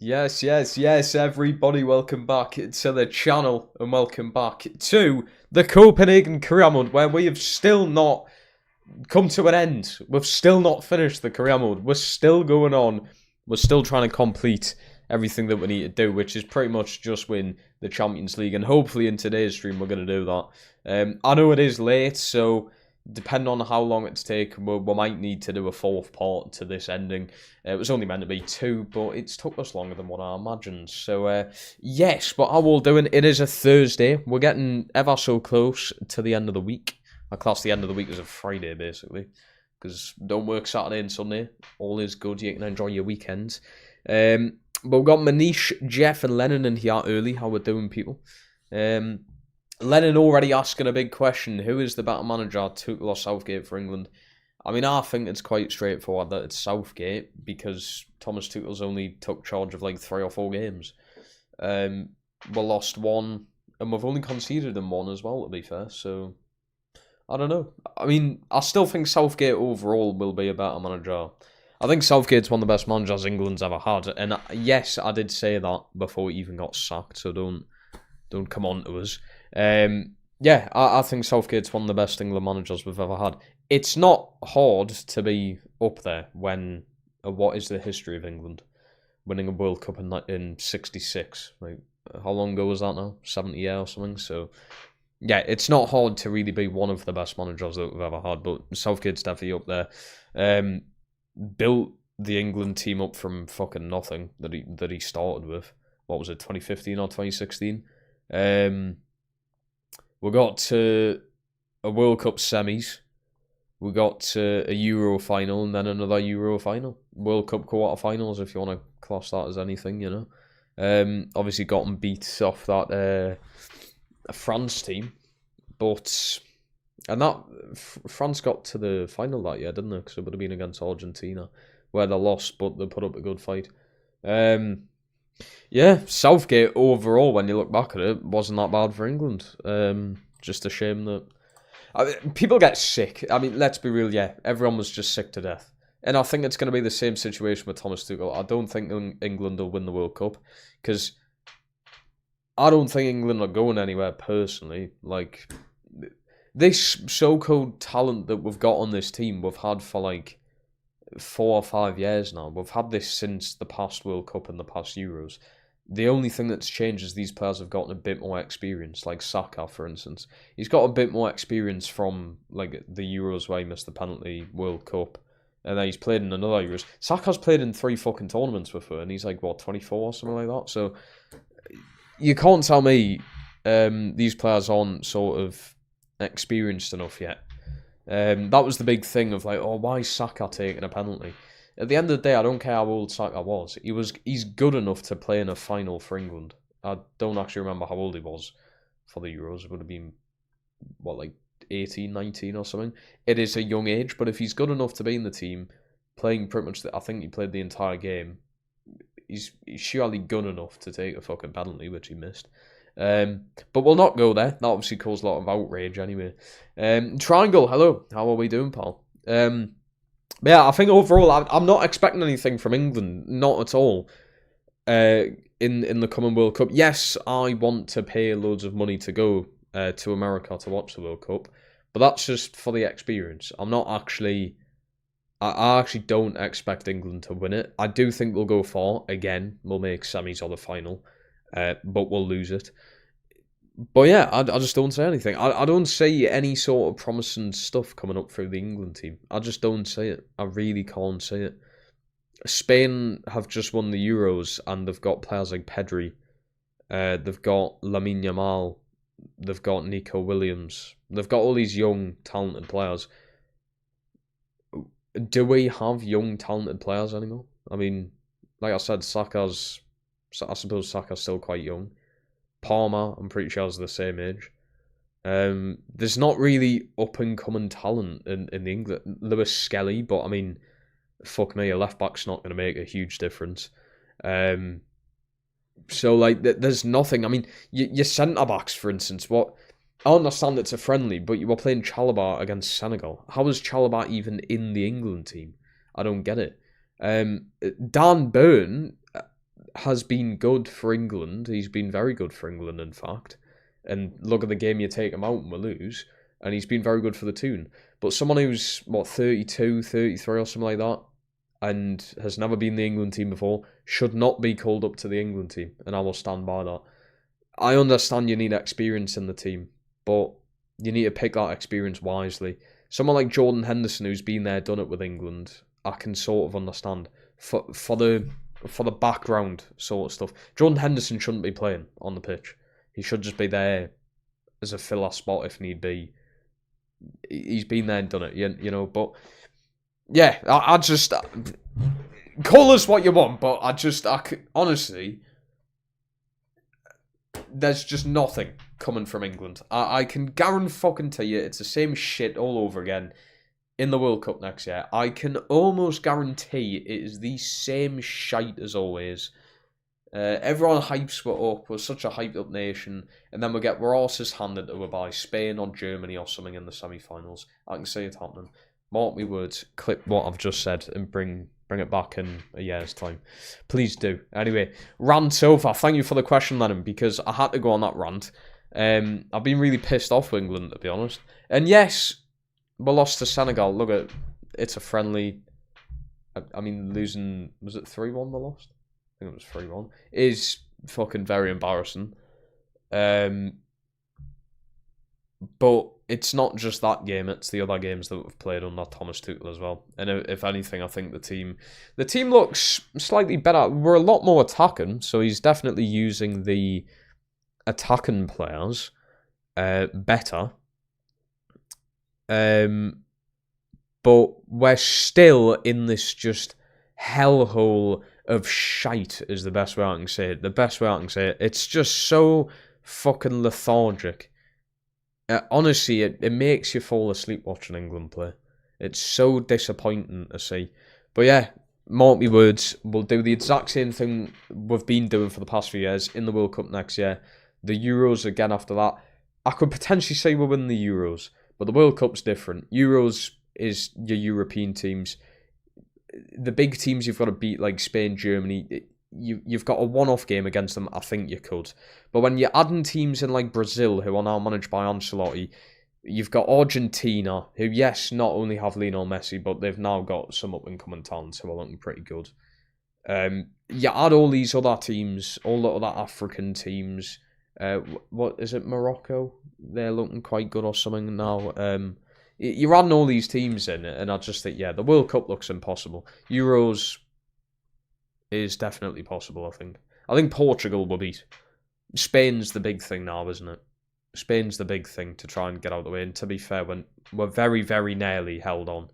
Yes, everybody, welcome back to the channel and welcome back to the Copenhagen Career Mode, where we have still not come to an end. We've still not finished the Career Mode. We're still going on. We're still trying to complete everything that we need to do, which is pretty much just win the Champions League, and hopefully in today's stream we're going to do that. I know it is late, so depending on how long it's taken, we might need to do a fourth part to this ending. It was only meant to be two, but it's took us longer than what I imagined. So, yes, but I will do it. It is a Thursday. We're getting ever so close to the end of the week. I class the end of the week as a Friday, basically, because don't work Saturday and Sunday. All is good. You can enjoy your weekends. But we've got Manish, Jeff, and Lennon in here early. How we're doing, people? Lennon already asking a big question. Who is the better manager, Tuchel or Southgate for England? I mean, I think it's quite straightforward that it's Southgate, because Thomas Tuchel's only took charge of like 3 or 4 games. We lost 1, and we've only conceded in 1 as well, to be fair. So, I don't know. I mean, I still think Southgate overall will be a better manager. I think Southgate's one of the best managers England's ever had. And yes, I did say that before he even got sacked, so don't come on to us. Yeah, I think Southgate's one of the best England managers we've ever had. It's not hard to be up there when, what is the history of England? Winning a World Cup in 66. Like, how long ago was that now? 70 years or something? So, yeah, it's not hard to really be one of the best managers that we've ever had, but Southgate's definitely up there. Built the England team up from fucking nothing that he started with. What was it, 2015 or 2016? We got to a World Cup semis. We got to a Euro final and then another Euro final. World Cup quarterfinals, if you want to class that as anything, you know. Obviously gotten beat off that France team, but France got to the final that year, didn't they? Because it would have been against Argentina, where they lost, but they put up a good fight. Yeah, Southgate overall, when you look back at it, wasn't that bad for England. Just a shame that people get sick. I mean, let's be real, yeah, everyone was just sick to death. And I think it's going to be the same situation with Thomas Tuchel. I don't think England will win the World Cup, because I don't think England are going anywhere personally. Like, this so-called talent that we've got on this team, we've had for like 4 or 5 years now. We've had this since the past World Cup and the past Euros. The only thing that's changed is these players have gotten a bit more experience, like Saka, for instance. He's got a bit more experience from like the Euros where he missed the penalty, World Cup, and then he's played in another Euros. Saka's played in 3 fucking tournaments before, and he's like, what, 24 or something like that? So, you can't tell me these players aren't sort of experienced enough yet. That was the big thing of like, oh, why is Saka taking a penalty? At the end of the day, I don't care how old Saka was. He's good enough to play in a final for England. I don't actually remember how old he was for the Euros. It would have been, what, like 18, 19 or something. It is a young age, but if he's good enough to be in the team, playing pretty much, I think he played the entire game, he's surely good enough to take a fucking penalty, which he missed. But we'll not go there. That obviously caused a lot of outrage anyway. Triangle, hello. How are we doing, pal? Yeah, I think overall, I'm not expecting anything from England. Not at all. In the coming World Cup. Yes, I want to pay loads of money to go to America to watch the World Cup. But that's just for the experience. I'm not actually... I actually don't expect England to win it. I do think we'll go far. Again, we'll make semis or the final. But we'll lose it. But yeah, I just don't say anything. I don't see any sort of promising stuff coming up through the England team. I just don't see it. I really can't see it. Spain have just won the Euros, and they've got players like Pedri. They've got Lamine Yamal. They've got Nico Williams. They've got all these young, talented players. Do we have young, talented players anymore? I mean, like I said, I suppose Saka's still quite young. Palmer, I'm pretty sure, is the same age. There's not really up-and-coming talent in the England. Lewis Skelly, but I mean, fuck me, a left-back's not going to make a huge difference. So, like, there's nothing. I mean, your centre-backs, for instance, what... I understand it's a friendly, but you were playing Chalobah against Senegal. How is Chalobah even in the England team? I don't get it. Dan Burn... has been good for England. He's been very good for England, in fact. And look at the game you take him out and we lose. And he's been very good for the tune. But someone who's, 32, 33 or something like that, and has never been the England team before, should not be called up to the England team. And I will stand by that. I understand you need experience in the team, but you need to pick that experience wisely. Someone like Jordan Henderson, who's been there, done it with England, I can sort of understand. For the background sort of stuff, Jordan Henderson shouldn't be playing on the pitch. He should just be there as a filler spot if need be. He's been there and done it, you know. But yeah, I just call us what you want, but honestly, there's just nothing coming from England. I can guarantee you it's the same shit all over again in the World Cup next year. I can almost guarantee it is the same shite as always. Everyone hypes we're up. We're such a hyped up nation. And then we get our asses handed to us by Spain or Germany or something in the semi-finals. I can see it happening. Mark me words. Clip what I've just said and bring it back in a year's time. Please do. Anyway, rant over. Thank you for the question, Lennon, because I had to go on that rant. I've been really pissed off with England, to be honest. And yes, we lost to Senegal. Look at it's a friendly. I mean, losing, was it 3-1 we lost? I think it was 3-1. Is fucking very embarrassing. But it's not just that game, it's the other games that we've played under Thomas Tuchel as well. And if anything, I think the team looks slightly better. We're a lot more attacking, so he's definitely using the attacking players better. But we're still in this just hellhole of shite, is the best way I can say it. The best way I can say it. It's just so fucking lethargic. Honestly, it makes you fall asleep watching England play. It's so disappointing to see. But yeah, mark me words, we'll do the exact same thing we've been doing for the past few years in the World Cup next year. The Euros again after that. I could potentially say we'll win the Euros, but the World Cup's different. Euros is your European teams. The big teams you've got to beat, like Spain, Germany, you've got a one-off game against them. I think you could. But when you're adding teams in like Brazil, who are now managed by Ancelotti, you've got Argentina, who, yes, not only have Lionel Messi, but they've now got some up-and-coming talents who are looking pretty good. You add all these other teams, all the other African teams. What is it, Morocco? They're looking quite good or something now. You're adding all these teams in, and I just think, yeah, the World Cup looks impossible. Euros is definitely possible, I think. I think Portugal will beat. Spain's the big thing now, isn't it? Spain's the big thing to try and get out of the way. And to be fair, we're very, very nearly held on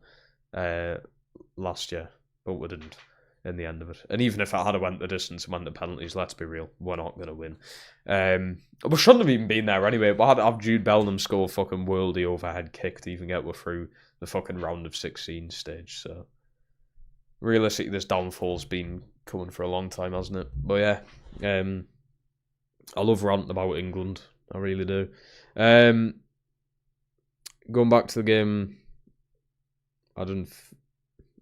last year, but we didn't in the end of it. And even if it had went the distance and went to penalties, let's be real, we're not going to win. We shouldn't have even been there anyway. We had to have Jude Bellingham score a fucking worldy overhead kick to even get us through the fucking round of 16 stage. So realistically, this downfall's been coming for a long time, hasn't it? But yeah, I love ranting about England. I really do. Going back to the game,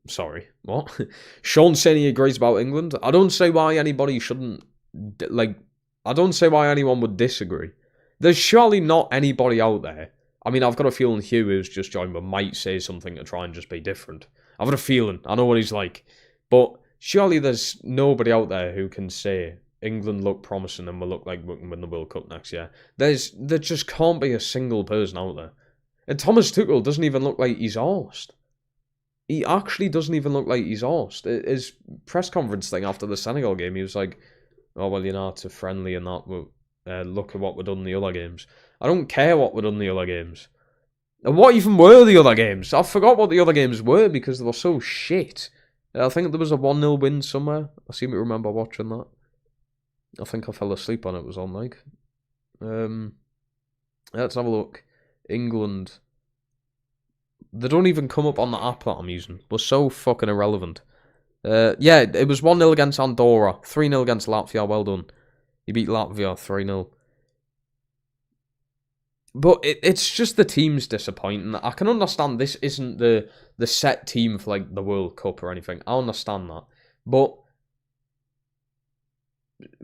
Sorry, what? Sean saying he agrees about England. I don't say why anybody shouldn't, I don't say why anyone would disagree. There's surely not anybody out there. I mean, I've got a feeling Hugh, who's just joined, but might say something to try and just be different. I've got a feeling. I know what he's like. But surely there's nobody out there who can say England look promising and will look like we can win the World Cup next year. There just can't be a single person out there. And Thomas Tuchel doesn't even look like he's arsed. He actually doesn't even look like he's arsed. His press conference thing after the Senegal game, he was like, oh, well, it's a friendly and that. Look at what we've done in the other games. I don't care what we've done in the other games. And what even were the other games? I forgot what the other games were because they were so shit. I think there was a 1-0 win somewhere. I seem to remember watching that. I think I fell asleep on it. It was on, like. Let's have a look. England. They don't even come up on the app that I'm using. We're so fucking irrelevant. Yeah, it was 1-0 against Andorra. 3-0 against Latvia. Well done. He beat Latvia 3-0. But it's just the team's disappointing. I can understand this isn't the set team for like the World Cup or anything. I understand that. But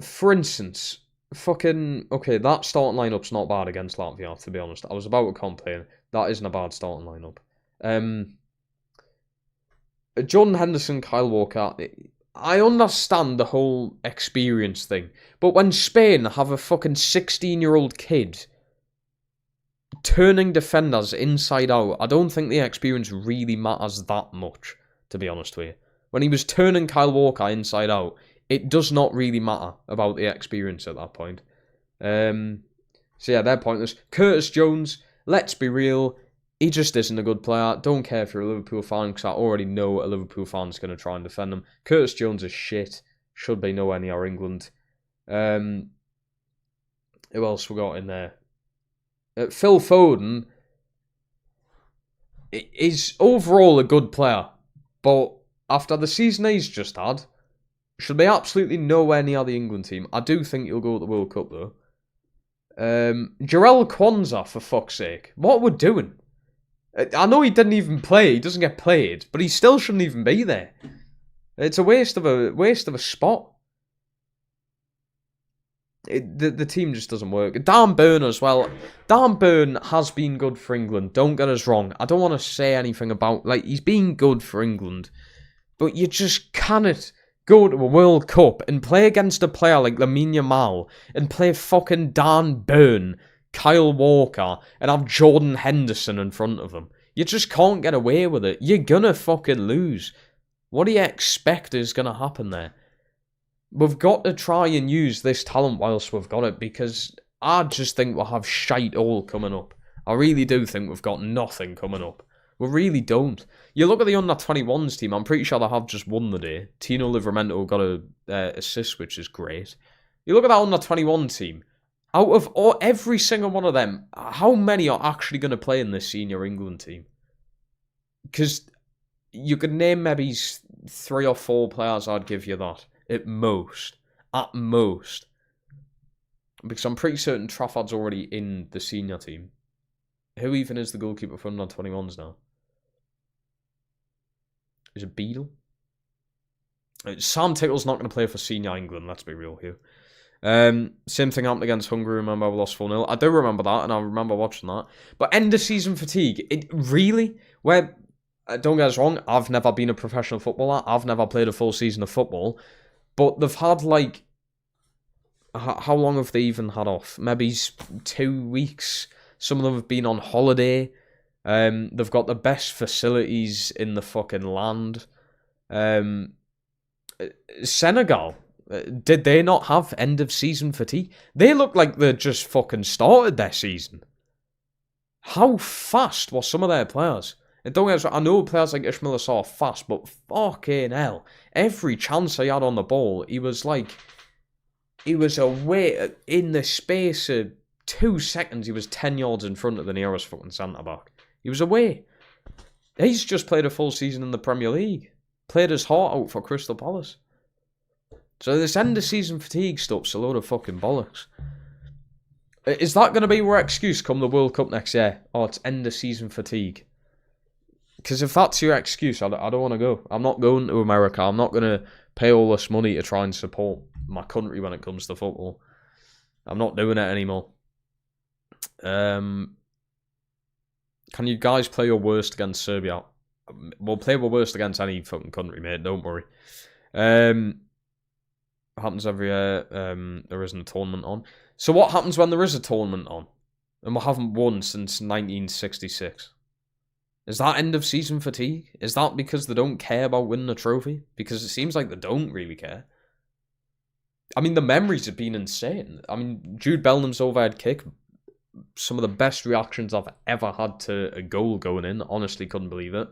for instance, fucking okay, that starting lineup's not bad against Latvia. To be honest, I was about to complain. That isn't a bad starting lineup. Jordan Henderson, Kyle Walker. I understand the whole experience thing, but when Spain have a fucking 16-year-old kid turning defenders inside out, I don't think the experience really matters that much, to be honest with you. When he was turning Kyle Walker inside out, it does not really matter about the experience at that point. So yeah, they're pointless. Curtis Jones, let's be real, he just isn't a good player. Don't care if you're a Liverpool fan, because I already know a Liverpool fan's going to try and defend him. Curtis Jones is shit. Should be nowhere near England. Who else we got in there? Phil Foden is overall a good player, but after the season he's just had, should be absolutely nowhere near the England team. I do think he'll go at the World Cup, though. Jarell Kwanzaa, for fuck's sake. What we're doing? I know he didn't even play. He doesn't get played, but he still shouldn't even be there. It's a waste of a spot. The team just doesn't work. Dan Burn as well. Dan Burn has been good for England. Don't get us wrong. I don't want to say anything about... he's been good for England. But you just cannot go to a World Cup and play against a player like Lamine Yamal and play fucking Dan Burn, Kyle Walker, and have Jordan Henderson in front of them. You just can't get away with it. You're gonna fucking lose. What do you expect is gonna happen there? We've got to try and use this talent whilst we've got it, because I just think we'll have shite all coming up. I really do think we've got nothing coming up. We really don't. You look at the under-21s team, I'm pretty sure they have just won the day. Tino Livramento got a assist, which is great. You look at that under-21 team, out of every single one of them, how many are actually going to play in this senior England team? Because you could name maybe 3 or 4 players, I'd give you that. At most. At most. Because I'm pretty certain Trafford's already in the senior team. Who even is the goalkeeper for under-21s now? Is it Beadle? Sam Tickle's not going to play for senior England, let's be real here. Same thing happened against Hungary, remember we lost 4-0. I do remember that, and I remember watching that. But end of season fatigue, it really... don't get us wrong, I've never been a professional footballer. I've never played a full season of football. But they've had, how long have they even had off? Maybe 2 weeks. Some of them have been on holiday. They've got the best facilities in the fucking land. Senegal, did they not have end of season fatigue? They look like they just fucking started their season. How fast were some of their players? And don't get me wrong, I know players like Ismail Assar are fast, but fucking hell, every chance he had on the ball, he was away in the space of 2 seconds. He was 10 yards in front of the nearest fucking centre back. He was away. He's just played a full season in the Premier League. Played his heart out for Crystal Palace. So this end of season fatigue stuff's a load of fucking bollocks. Is that going to be your excuse come the World Cup next year? Oh, it's end of season fatigue. Because if that's your excuse, I don't want to go. I'm not going to America. I'm not going to pay all this money to try and support my country when it comes to football. I'm not doing it anymore. Can you guys play your worst against Serbia? We'll play our worst against any fucking country, mate. Don't worry. Happens every year. There isn't a tournament on. So what happens when there is a tournament on? And we haven't won since 1966. Is that end of season fatigue? Is that because they don't care about winning a trophy? Because it seems like they don't really care. I mean, the memories have been insane. I mean, Jude Bellingham's overhead kick, some of the best reactions I've ever had to a goal going in. Honestly, couldn't believe it.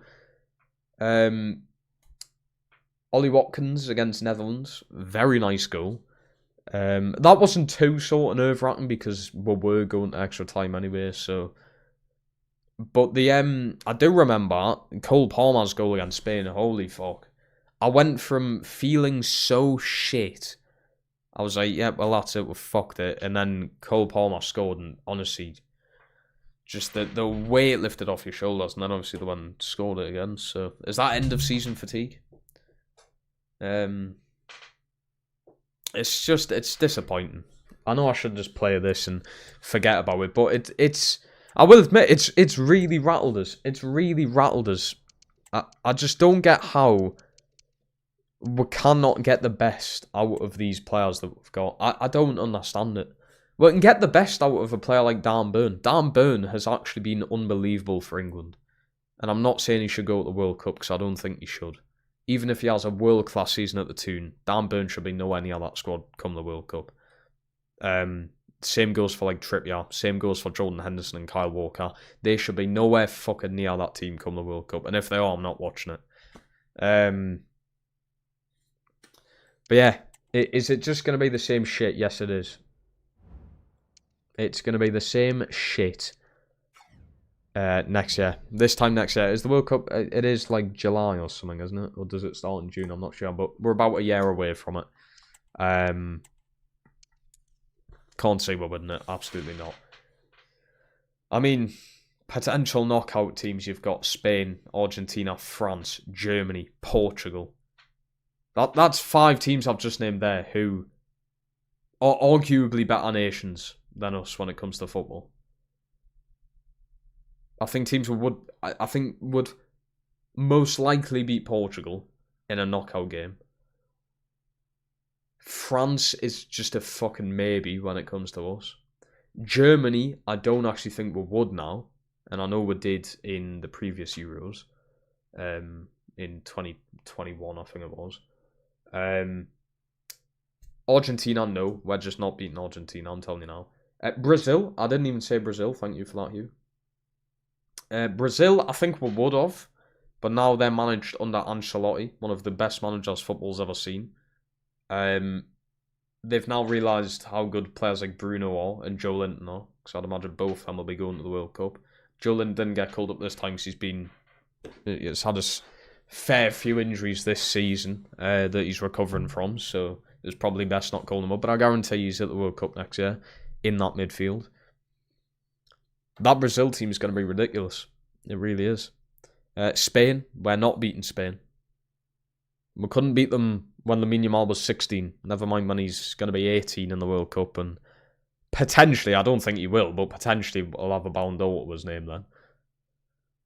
Ollie Watkins against Netherlands, very nice goal. That wasn't too sort of nerve-wracking because we were going to extra time anyway, so... But I do remember Cole Palmer's goal against Spain. Holy fuck. I went from feeling so shit. I was like, yeah, well, that's it. We fucked it. And then Cole Palmer scored, and honestly, just the way it lifted off your shoulders. And then obviously the one scored it again. So, is that end of season fatigue? it's disappointing. I know I should just play this and forget about it, but it's. I will admit, it's really rattled us. It's really rattled us. I just don't get how we cannot get the best out of these players that we've got. I don't understand it. We can get the best out of a player like Dan Burn. Dan Burn has actually been unbelievable for England. And I'm not saying he should go to the World Cup because I don't think he should. Even if he has a world-class season at the Toon, Dan Burn should be nowhere near that squad come the World Cup. Same goes for like Trippier. Same goes for Jordan Henderson and Kyle Walker. They should be nowhere fucking near that team come the World Cup. And if they are, I'm not watching it. But yeah, is it just going to be the same shit? Yes, it is. It's going to be the same shit next year. This time next year. Is the World Cup, it is like July or something, isn't it? Or does it start in June? I'm not sure, but we're about a year away from it. Can't say we're winning it. Absolutely not. I mean, potential knockout teams, you've got Spain, Argentina, France, Germany, Portugal. That's 5 teams I've just named there who are arguably better nations than us when it comes to football. I think teams would most likely beat Portugal in a knockout game. France is just a fucking maybe when it comes to us. Germany, I don't actually think we would now, and I know we did in the previous Euros, in 2021, I think it was. Argentina, no, we're just not beating Argentina, I'm telling you now. Brazil, I didn't even say Brazil, thank you for that, Hugh. Brazil, I think we would have, but now they're managed under Ancelotti, one of the best managers football's ever seen. They've now realised how good players like Bruno are and Joe Linton are, because I'd imagine both of them will be going to the World Cup. Joe Linton didn't get called up this time because he's had a fair few injuries this season that he's recovering from, so it's probably best not calling him up, but I guarantee he's at the World Cup next year in that midfield. That Brazil team is going to be ridiculous. It really is. Spain, we're not beating Spain. We couldn't beat them when Lamine Yamal was 16. Never mind when he's going to be 18 in the World Cup. And potentially, I don't think he will, but potentially we'll have a Ballon d'Or to his name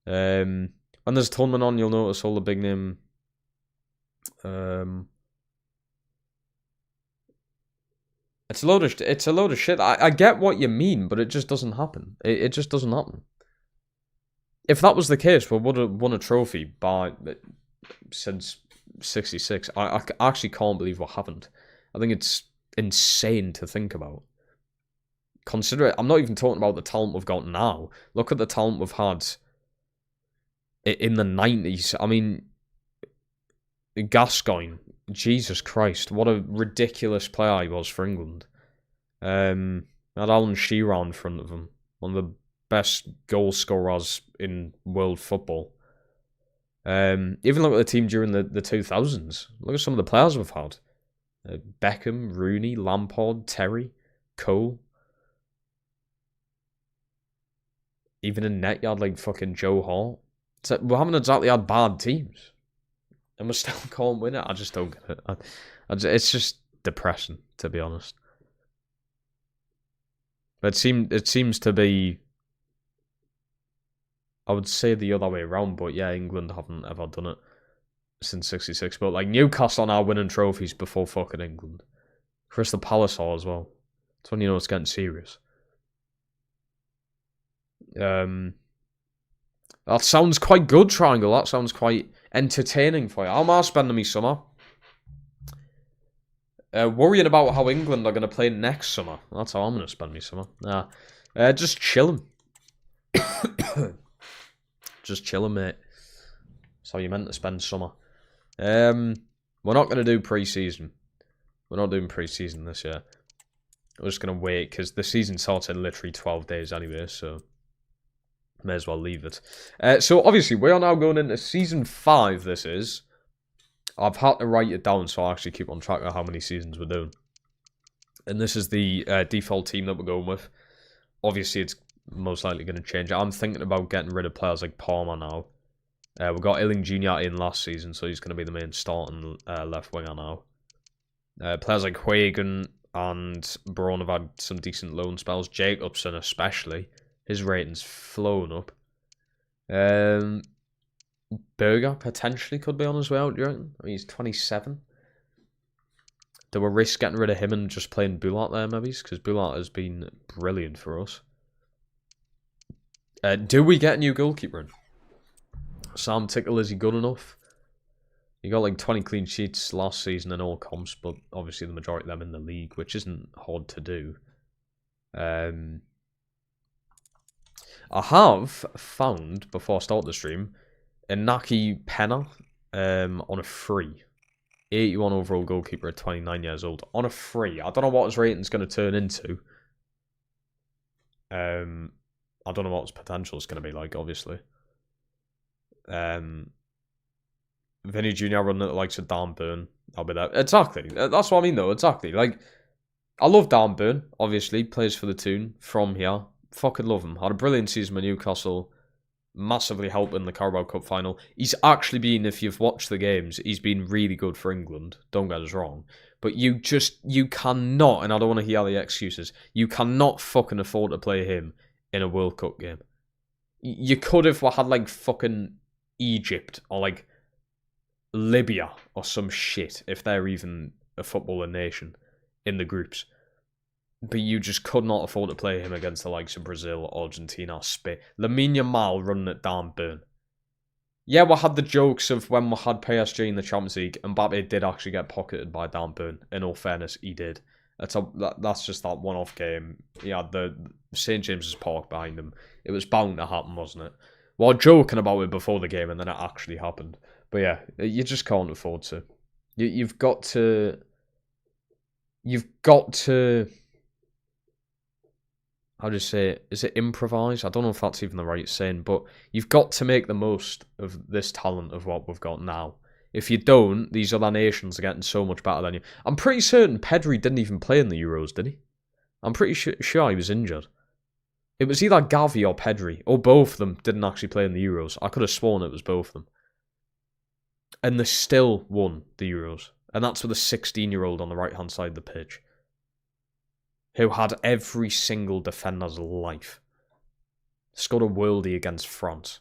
then. When there's a tournament on, you'll notice all the big name... It's a load of shit. I get what you mean, but it just doesn't happen. It just doesn't happen. If that was the case, we would have won a trophy since 66. I actually can't believe we haven't. I think it's insane to think about. Consider it. I'm not even talking about the talent we've got now. Look at the talent we've had in the 90s. I mean, Gascoigne. Jesus Christ, what a ridiculous player he was for England. Had Alan Shearer in front of him. One of the best goal scorers in world football. Even look at the team during the 2000s. Look at some of the players we've had. Beckham, Rooney, Lampard, Terry, Cole. Even in net, you had like fucking Joe Hart. We haven't exactly had bad teams. And we still can't win it. I just don't get it. It's just depressing, to be honest. But it seems to be, I would say, the other way around. But yeah, England haven't ever done it since 66. But like Newcastle are now winning trophies before fucking England. Crystal Palace are as well. That's when you know it's getting serious. That sounds quite good, Triangle. That sounds quite entertaining for you. How am I spending my summer? Worrying about how England are going to play next summer. That's how I'm going to spend my summer. Just chilling. Just chilling, mate. That's how you meant to spend summer. We're not going to do pre-season. We're not doing pre-season this year. We're just going to wait because the season starts in literally 12 days anyway, so may as well leave it. So obviously we are now going into season 5. This is. I've had to write it down so I actually keep on track of how many seasons we're doing. And this is the default team that we're going with. Obviously it's most likely going to change. I'm thinking about getting rid of players like Palmer now. We got Illing Jr. in last season, so he's going to be the main starting left winger now. Players like Huygen and Braun have had some decent loan spells. Jacobson especially. His rating's flown up. Berger potentially could be on his way out, do you reckon? I mean, he's 27. Do we risk getting rid of him and just playing Boulart there, maybe? Because Boulart has been brilliant for us. Do we get a new goalkeeper in? Sam Tickle, is he good enough? He got like 20 clean sheets last season in all comps, but obviously the majority of them in the league, which isn't hard to do. I have found, before I start the stream, Inaki Penna on a free. 81 overall goalkeeper at 29 years old. On a free. I don't know what his rating's going to turn into. I don't know what his potential is going to be like, obviously. Vinny Jr. running at the likes of Dan Burn. I'll be there. Exactly. That's what I mean, though. Exactly. Like, I love Dan Burn, obviously. Plays for the Toon from here. Fucking love him. Had a brilliant season with Newcastle. Massively helping the Carabao Cup final. He's actually been, if you've watched the games, he's been really good for England. Don't get us wrong. But you cannot, and I don't want to hear the excuses, you cannot fucking afford to play him in a World Cup game. You could have had like fucking Egypt or like Libya or some shit, if they're even a footballing nation, in the groups. But you just could not afford to play him against the likes of Brazil, Argentina, Spain. Lamine Yamal running at Dan Burn. Yeah, we had the jokes of when we had PSG in the Champions League, and Mbappe did actually get pocketed by Dan Burn. In all fairness, he did. That's just that one-off game. He had the St. James's Park behind him. It was bound to happen, wasn't it? We were joking about it before the game, and then it actually happened. But yeah, you just can't afford to. You've got to... How do you say it? Is it improvise? I don't know if that's even the right saying, but you've got to make the most of this talent of what we've got now. If you don't, these other nations are getting so much better than you. I'm pretty certain Pedri didn't even play in the Euros, did he? I'm pretty sure he was injured. It was either Gavi or Pedri, or both of them didn't actually play in the Euros. I could have sworn it was both of them. And they still won the Euros. And that's with a 16-year-old on the right-hand side of the pitch, who had every single defender's life. Scored a worldie against France.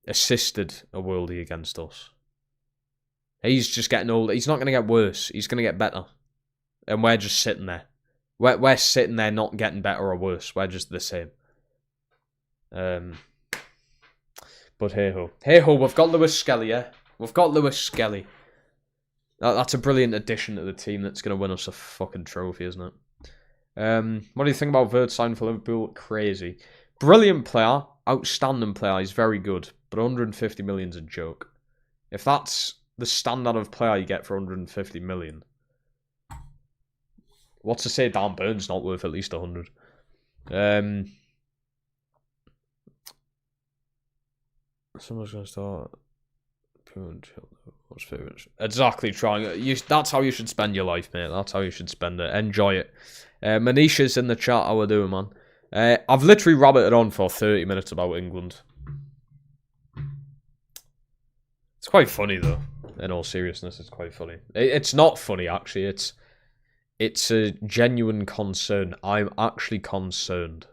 Assisted a worldie against us. He's just getting older. He's not going to get worse. He's going to get better. And we're just sitting there. We're sitting there not getting better or worse. We're just the same. But hey-ho. Hey-ho, we've got Lewis Skelly, yeah? We've got Lewis Skelly. That's a brilliant addition to the team that's going to win us a fucking trophy, isn't it? What do you think about Vert signing for Liverpool? Crazy. Brilliant player. Outstanding player. He's very good. But 150 million's a joke. If that's the standard of player you get for 150 million, what's to say Dan Burn's not worth at least 100? Someone's going to start... What's favourite? Exactly, that's how you should spend your life, mate. That's how you should spend it. Enjoy it. Manisha's in the chat. How we doing, man? I've literally rabbited on for 30 minutes about England. It's quite funny, though. In all seriousness, it's quite funny. It's not funny, actually. It's a genuine concern. I'm actually concerned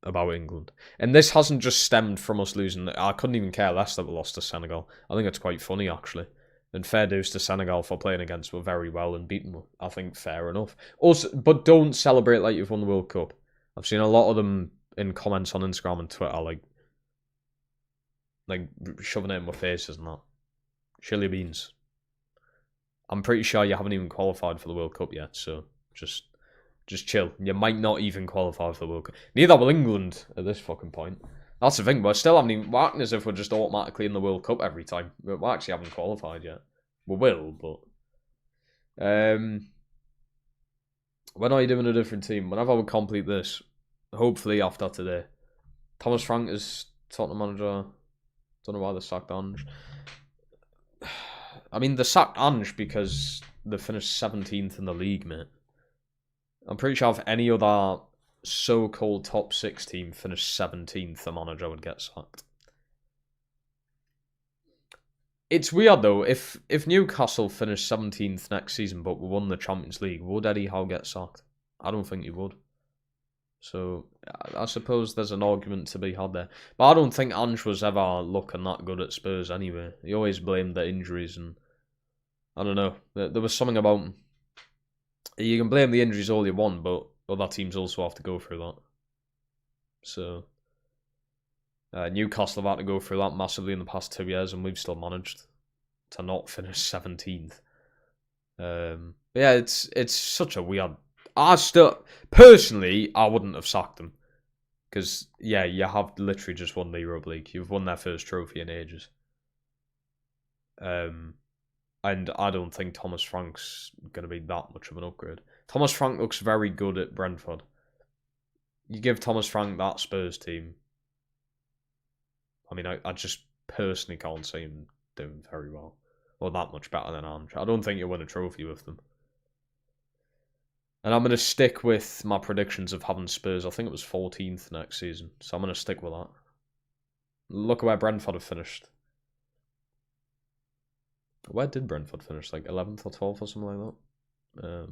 about England. And this hasn't just stemmed from us losing. I couldn't even care less that we lost to Senegal. I think it's quite funny, actually. And fair dues to Senegal for playing against them very well and beating them. I think fair enough. Also, but don't celebrate like you've won the World Cup. I've seen a lot of them in comments on Instagram and Twitter, like shoving it in my faces and that. Chili beans. I'm pretty sure you haven't even qualified for the World Cup yet, so just chill. You might not even qualify for the World Cup. Neither will England at this fucking point. That's the thing, but still haven't even... We're acting as if we're just automatically in the World Cup every time. We actually haven't qualified yet. We will, but... when are you doing a different team? Whenever we complete this, hopefully after today. Thomas Frank is Tottenham manager. Don't know why they sacked Ange. I mean, they sacked Ange because they finished 17th in the league, mate. I'm pretty sure if any other so-called top 6 team finished 17th, the manager would get sacked. It's weird though. If Newcastle finished 17th next season, but we won the Champions League, would Eddie Howe get sacked? I don't think he would. So I suppose there's an argument to be had there. But I don't think Ange was ever looking that good at Spurs anyway. He always blamed the injuries, and I don't know. There was something about him. You can blame the injuries all you want, but other teams also have to go through that. So Newcastle have had to go through that massively in the past 2 years, and we've still managed to not finish 17th. Yeah, it's such a weird. Personally, I wouldn't have sacked them because yeah, you have literally just won the Europa League. You've won their first trophy in ages. And I don't think Thomas Frank's going to be that much of an upgrade. Thomas Frank looks very good at Brentford. You give Thomas Frank that Spurs team. I mean, I just personally can't see him doing very well. Or that much better than Ange. I don't think you'll win a trophy with them. And I'm going to stick with my predictions of having Spurs. I think it was 14th next season. So I'm going to stick with that. Look at where Brentford have finished. Where did Brentford finish? Like 11th or 12th or something like that?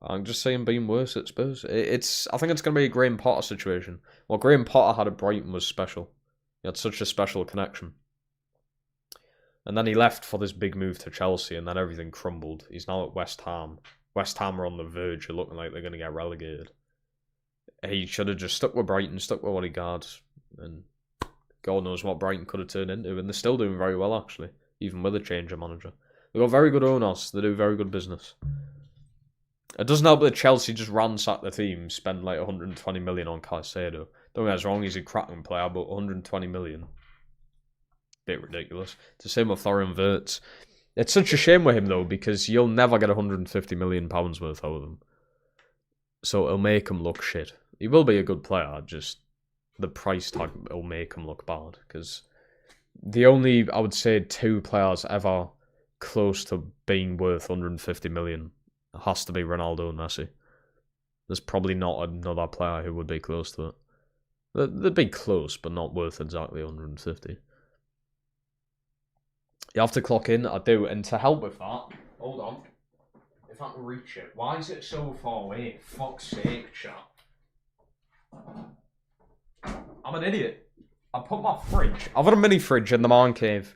I'm just saying being worse at Spurs. I think it's going to be a Graham Potter situation. What Graham Potter had at Brighton was special. He had such a special connection. And then he left for this big move to Chelsea, and then everything crumbled. He's now at West Ham. West Ham are on the verge of looking like they're going to get relegated. He should have just stuck with Brighton, stuck with what he got, and God knows what Brighton could have turned into. And they're still doing very well, actually, even with a change of manager. They've got very good owners. They do very good business. It doesn't help that Chelsea just ransacked the team, spend like 120 million on Caicedo. Don't get us wrong, he's a cracking player, but 120 million, bit ridiculous. It's the same with Florian Wirtz. It's such a shame with him though, because you'll never get 150 million pounds worth out of him. So it'll make him look shit. He will be a good player, just the price tag will make him look bad. Because the only, I would say, 2 players ever close to being worth 150 million has to be Ronaldo and Messi. There's probably not another player who would be close to it. They'd be close, but not worth exactly 150. You have to clock in, I do, and to help with that, hold on, if I can reach it. Why is it so far away? Fuck's sake, chat. I'm an idiot. I put my fridge, I've got a mini fridge in the man cave.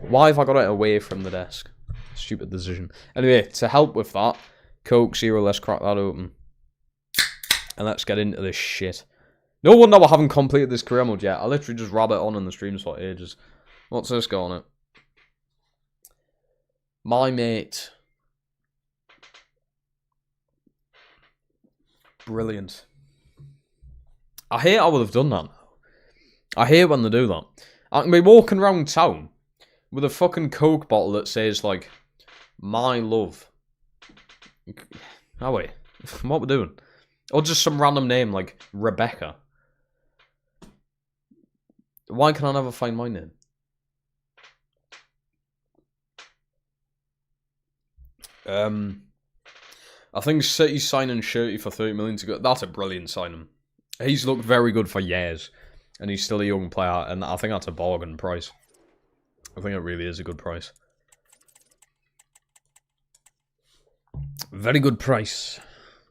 Why have I got it away from the desk? Stupid decision. Anyway, to help with that, Coke Zero, let's crack that open. And let's get into this shit. No wonder I haven't completed this career mode yet. I literally just rabbit on in the streams for ages. What's this got on it? My mate. Brilliant. I hate I would have done that. I hate when they do that. I can be walking around town with a fucking Coke bottle that says, like, my love. Oh, wait. What we're doing? Or just some random name like Rebecca. Why can I never find my name? I think City's signing Shirty for 30 million to go. That's a brilliant signing. He's looked very good for years. And he's still a young player. And I think that's a bargain price. I think it really is a good price. Very good price.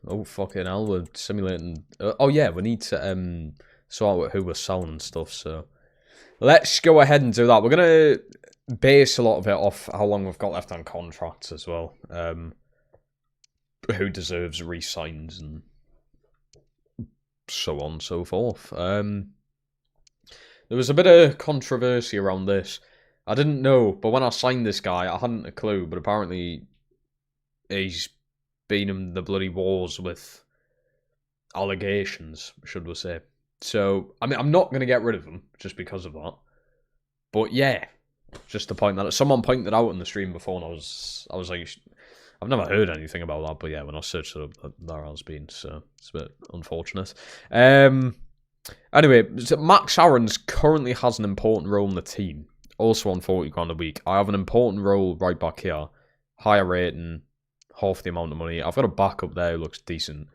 Oh, fucking hell. We're simulating. Oh, yeah. We need to sort out who we're selling and stuff. So let's go ahead and do that. We're going to base a lot of it off how long we've got left on contracts as well. Who deserves re-signs and so on and so forth. There was a bit of controversy around this. I didn't know, but when I signed this guy, I hadn't a clue, but apparently he's been in the bloody wars with allegations, should we say. So, I mean, I'm not going to get rid of him just because of that. But yeah, just to point that out. Someone pointed out in the stream before, and I was like, I've never heard anything about that, but yeah, when I searched it up, there has been, so it's a bit unfortunate. Anyway, so Max Aaron's currently has an important role in the team, also on 40 grand a week. I have an important role right back here, higher rating, half the amount of money. I've got a backup there who looks decent.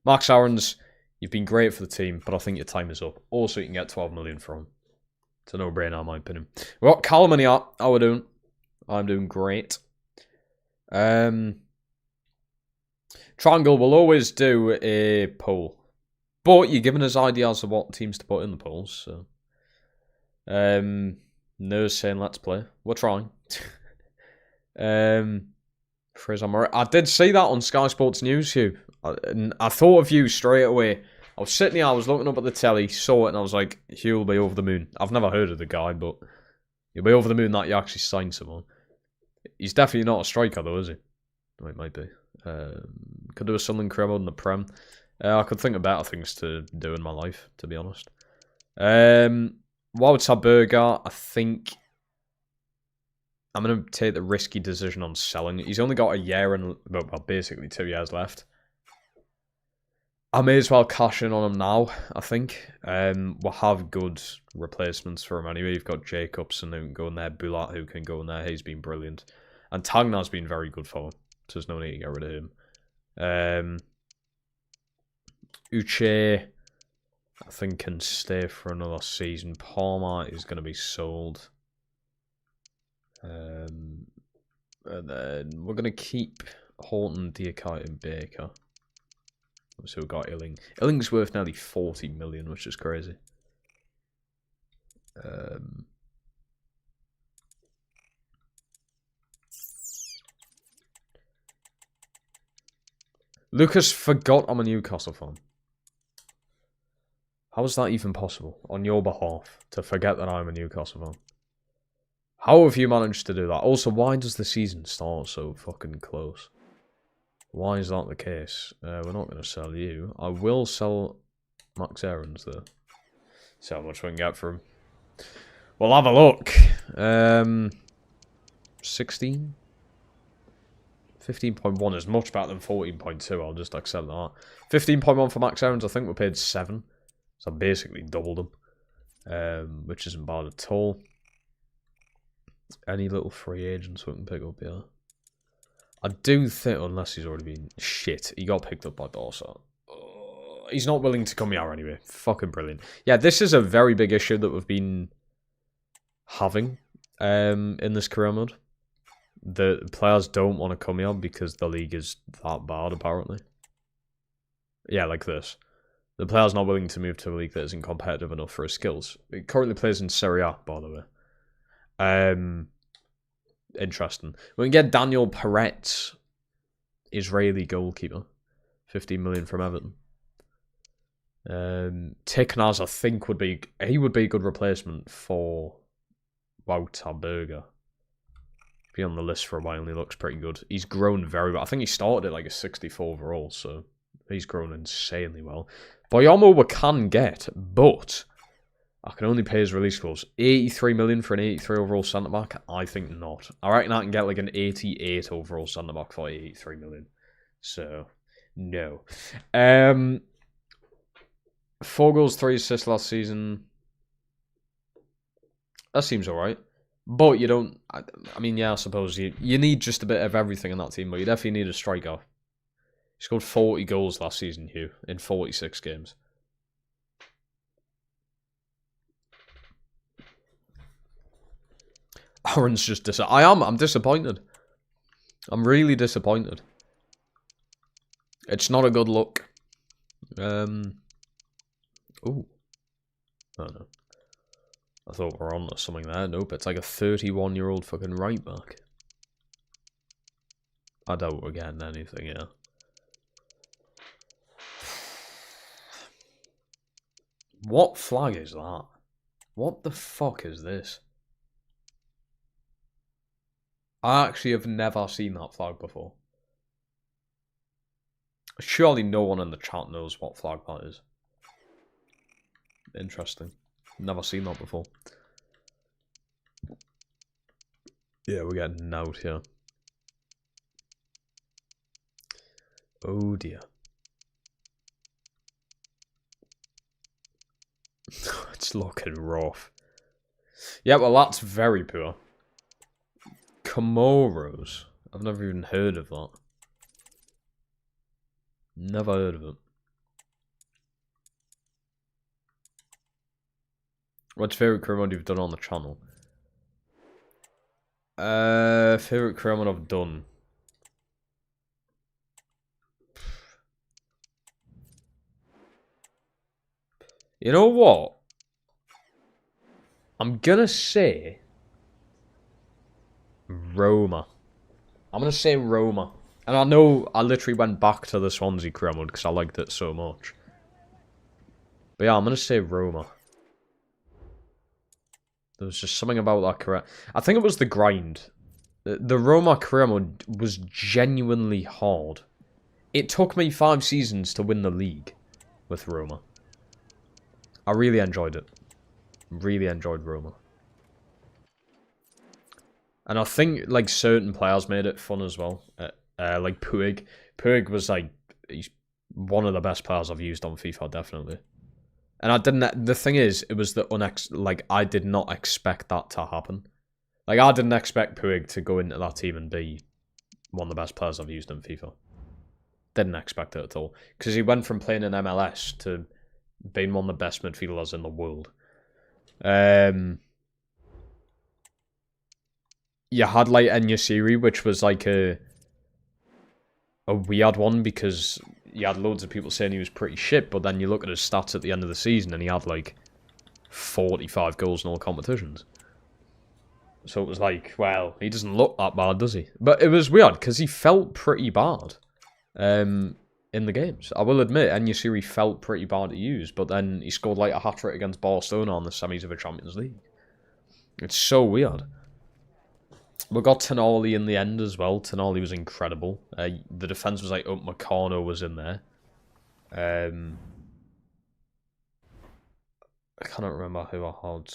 Max Aaron's, you've been great for the team, but I think your time is up. Also, you can get 12 million from him. It's a no-brainer in my opinion. We got Callum and How we doing? I'm doing great. Triangle will always do a poll. But you're giving us ideas of what teams to put in the polls, so. No's saying let's play. We're trying. I did see that on Sky Sports News, Hugh. I thought of you straight away. I was sitting here, I was looking up at the telly, saw it, and I was like, Hugh will be over the moon. I've never heard of the guy, but he'll be over the moon that you actually signed someone. He's definitely not a striker, though, is he? Oh, he might be. Could do a Sunderland career mode in the Prem. I could think of better things to do in my life, to be honest. Wout Burger, I think I'm going to take the risky decision on selling. He's only got a year and, well, basically 2 years left. I may as well cash in on him now, I think. We'll have good replacements for him anyway. You've got Jacobson who can go in there, Bulat who can go in there. He's been brilliant. And Tagnar's been very good for him, so there's no need to get rid of him. Uche, I think, can stay for another season. Palmer is going to be sold. And then we're going to keep Horton, Diakite and Baker. So we've got Illing. Illing's worth nearly 40 million, which is crazy. Lucas forgot I'm a Newcastle fan. How is that even possible on your behalf to forget that I'm a Newcastle fan? How have you managed to do that? Also, why does the season start so fucking close? Why is that the case? We're not going to sell you. I will sell Max Aarons, though. See how much we can get for him. We'll have a look. 16? 15.1 is much better than 14.2. I'll just accept that. 15.1 for Max Aarons. I think we paid 7. So I basically doubled them. Which isn't bad at all. Any little free agents we can pick up, yeah. I do think, unless he's already been shit, he got picked up by Barca. He's not willing to come here anyway. Fucking brilliant. Yeah, this is a very big issue that we've been having in this career mode. The players don't want to come here because the league is that bad, apparently. Yeah, like this. The player's not willing to move to a league that isn't competitive enough for his skills. He currently plays in Serie A, by the way. Interesting. We can get Daniel Peretz, Israeli goalkeeper. 15 million from Everton. Tiknaz, I think, would be a good replacement for Wout Burger. Be on the list for a while and he looks pretty good. He's grown very well. I think he started at like a 64 overall, so he's grown insanely well. Boyomo we can get, but I can only pay his release clause. 83 million for an 83 overall centre-back? I think not. I reckon I can get like an 88 overall centre-back for 83 million. So, no. 4 goals, 3 assists last season. That seems alright. But you don't... I mean, yeah, I suppose you need just a bit of everything in that team, but you definitely need a striker. He scored 40 goals last season, Hugh, in 46 games. Aaron's just I'm disappointed. I'm really disappointed. It's not a good look. Ooh. Oh no. I thought we were on to something there. Nope, it's like a 31-year-old fucking right back. I doubt we're getting anything, yeah. What flag is that? What the fuck is this? I actually have never seen that flag before. Surely no one in the chat knows what flag that is. Interesting. Never seen that before. Yeah, we're getting out here. Oh dear. It's looking rough. Yeah, well that's very poor. Comoros. I've never even heard of that. Never heard of it. What's your favourite career mode you've done on the channel? Favourite career mode I've done? You know what? I'm gonna say Roma. I'm gonna say Roma. And I know I literally went back to the Swansea career mode because I liked it so much. But yeah, I'm gonna say Roma. There was just something about that career. I think it was the grind. The Roma career mode was genuinely hard. It took me 5 seasons to win the league with Roma. I really enjoyed it. Really enjoyed Roma. And I think, like, certain players made it fun as well. Like Puig. Puig was, like, he's one of the best players I've used on FIFA, definitely. And I didn't... The thing is, it was I did not expect that to happen. Like, I didn't expect Puig to go into that team and be one of the best players I've used in FIFA. Didn't expect it at all. Because he went from playing in MLS to being one of the best midfielders in the world. You had like Enyasiri, which was like a weird one because you had loads of people saying he was pretty shit, but then you look at his stats at the end of the season and he had like 45 goals in all competitions. So it was like, well, he doesn't look that bad, does he? But it was weird because he felt pretty bad in the games. I will admit, Enyasiri felt pretty bad to use, but then he scored like a hat-trick against Barcelona on the semis of the Champions League. It's so weird. We got Tonali in the end as well. Tonali was incredible. The defense was like, Upamecano was in there. I cannot remember who I had.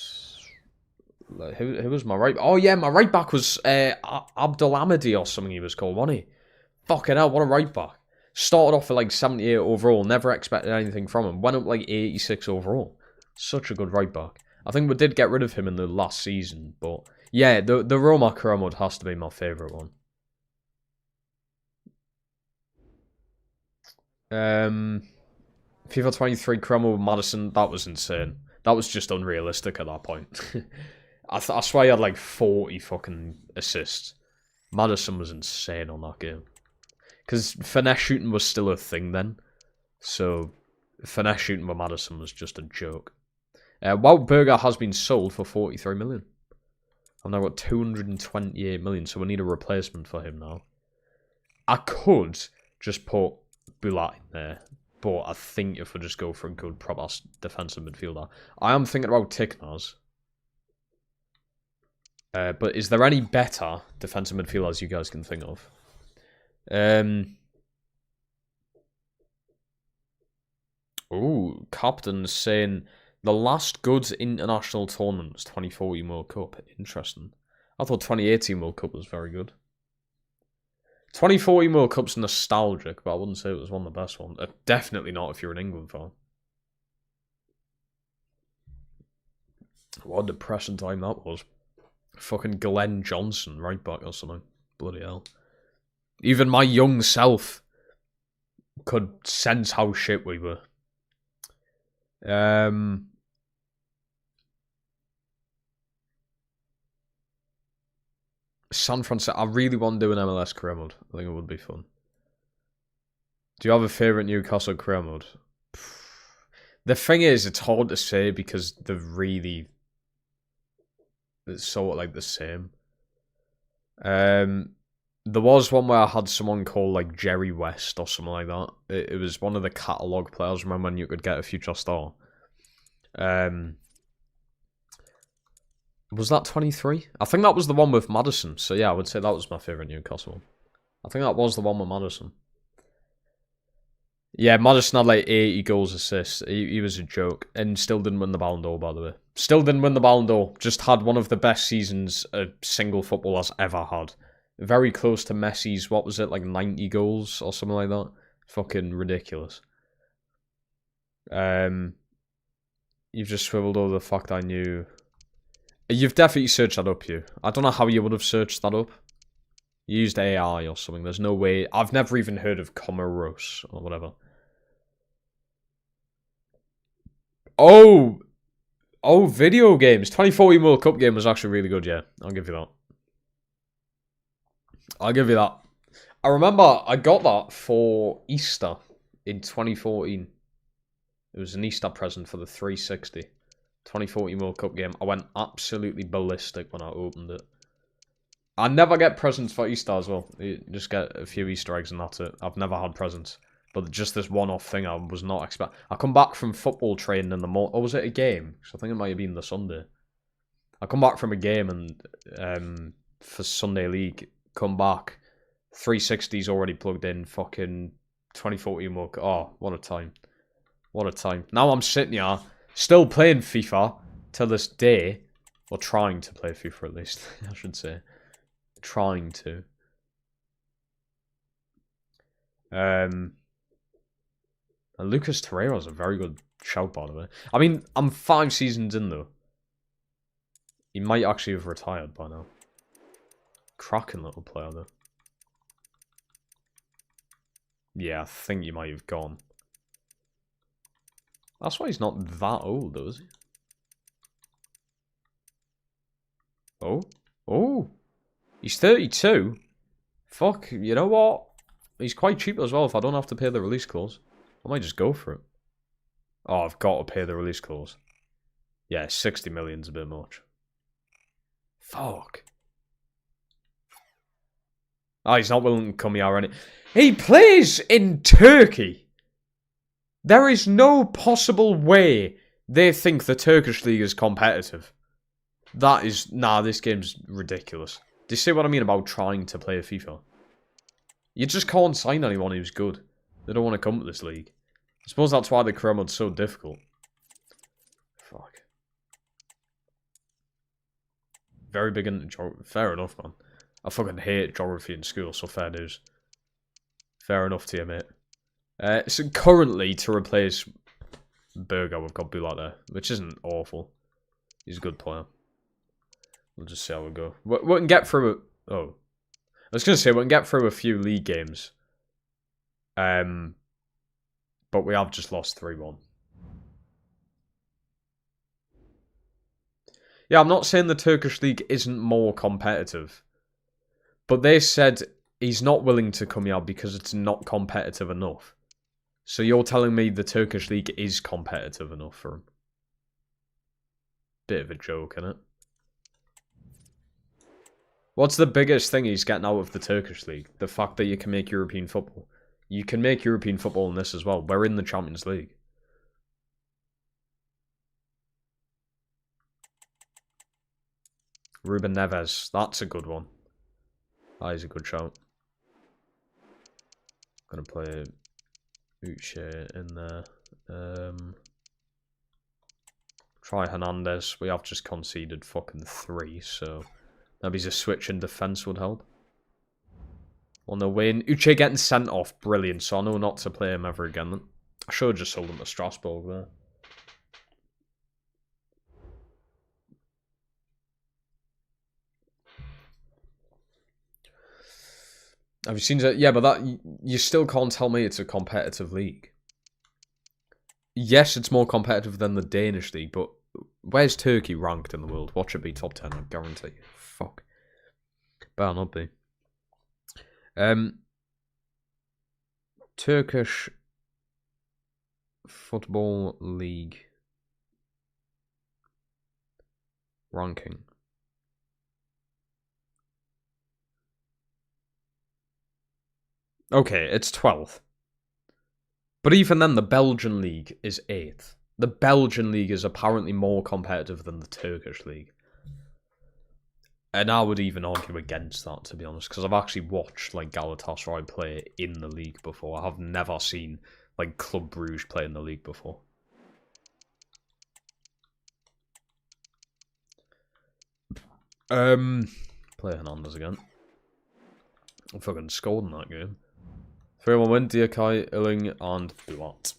Like, who was my right? Oh yeah, my right back was Abdulhamidi or something he was called, wasn't he? Fucking hell, what a right back. Started off at like 78 overall. Never expected anything from him. Went up like 86 overall. Such a good right back. I think we did get rid of him in the last season, but yeah, the Roma career mode has to be my favourite one. FIFA 23 career mode with Maddison, that was insane. That was just unrealistic at that point. I swear he had like 40 fucking assists. Maddison was insane on that game. Because finesse shooting was still a thing then. So, finesse shooting with Maddison was just a joke. Wout Burger has been sold for 43 million. I've now got 228 million, so we need a replacement for him now. I could just put Bulat in there, but I think if we just go for a good proper defensive midfielder. I am thinking about Tiknaz. But is there any better defensive midfielders you guys can think of? Oh, Captain's saying the last good international tournament was 2014 World Cup. Interesting. I thought 2018 World Cup was very good. 2014 World Cup's nostalgic, but I wouldn't say it was one of the best ones. Definitely not if you're an England fan. What a depressing time that was. Fucking Glenn Johnson, right back or something. Bloody hell. Even my young self could sense how shit we were. San Francisco. I really want to do an MLS career mode. I think it would be fun. Do you have a favourite Newcastle career mode? The thing is, it's hard to say because they're really... It's sort of like the same. There was one where I had someone called like Jerry West or something like that. It was one of the catalogue players. Remember when you could get a future star? Was that 23? I think that was the one with Maddison. So yeah, I would say that was my favourite Newcastle one. I think that was the one with Maddison. Yeah, Maddison had like 80 goals, assists. He was a joke. And still didn't win the Ballon d'Or, by the way. Still didn't win the Ballon d'Or. Just had one of the best seasons a single footballer's ever had. Very close to Messi's, what was it, like 90 goals or something like that? Fucking ridiculous. You've just swiveled over the fact I knew... You've definitely searched that up, you. I don't know how you would have searched that up. You used AI or something. There's no way... I've never even heard of Comoros or whatever. Oh! Oh, video games. 2014 World Cup game was actually really good, yeah. I'll give you that. I'll give you that. I remember I got that for Easter in 2014. It was an Easter present for the 360. 2014 World Cup game. I went absolutely ballistic when I opened it. I never get presents for Easter as well. You just get a few Easter eggs and that's it. I've never had presents. But just this one-off thing I was not expecting. I come back from football training in the morning. Or was it a game? Because I think it might have been the Sunday. I come back from a game and for Sunday League, come back. 360's already plugged in. Fucking 2014 World Cup. Oh, what a time. What a time. Now I'm sitting here, still playing FIFA to this day. Or trying to play FIFA at least, I should say. Trying to. And Lucas Torreira's a very good shout, by the way. I mean, I'm 5 seasons in, though. He might actually have retired by now. Cracking little player, though. Yeah, I think he might have gone. That's why he's not that old, though, is he? Oh. Oh. He's 32. Fuck, you know what? He's quite cheap as well if I don't have to pay the release clause. I might just go for it. Oh, I've got to pay the release clause. Yeah, 60 million's a bit much. Fuck. Oh, he's not willing to come here already. He plays in Turkey. There is no possible way they think the Turkish league is competitive. That is... Nah, this game's ridiculous. Do you see what I mean about trying to play FIFA? You just can't sign anyone who's good. They don't want to come to this league. I suppose that's why the career mode's so difficult. Fuck. Very big into geography. Fair enough, man. I fucking hate geography in school, so fair dues. Fair enough to you, mate. So currently, to replace Berger, we've got Bulat there, which isn't awful. He's a good player. We'll just see how we go. We can get through it. Oh. I was going to say, we can get through a few league games. But we have just lost 3-1. Yeah, I'm not saying the Turkish league isn't more competitive. But they said he's not willing to come here because it's not competitive enough. So you're telling me the Turkish league is competitive enough for him? Bit of a joke, isn't it? What's the biggest thing he's getting out of the Turkish league? The fact that you can make European football. You can make European football in this as well. We're in the Champions League. Ruben Neves. That's a good one. That is a good shout. Gonna play Uche in there. Try Hernandez. We have just conceded fucking 3, so maybe a switch in defence would help. On the win. Uche getting sent off. Brilliant. So I know not to play him ever again. I should have just sold him to Strasbourg there. Have you seen that? Yeah, but that you still can't tell me it's a competitive league. Yes, it's more competitive than the Danish league, but where's Turkey ranked in the world? Watch it be top 10, I guarantee. Fuck. Better not be. Turkish Football League ranking. Okay, it's 12th. But even then, the Belgian league is 8th. The Belgian league is apparently more competitive than the Turkish league. And I would even argue against that, to be honest, because I've actually watched like Galatasaray play in the league before. I have never seen like Club Bruges play in the league before. Play Hernandez again. I fucking scored in that game. 3-1 win, Diakai, Illing, and Bulat.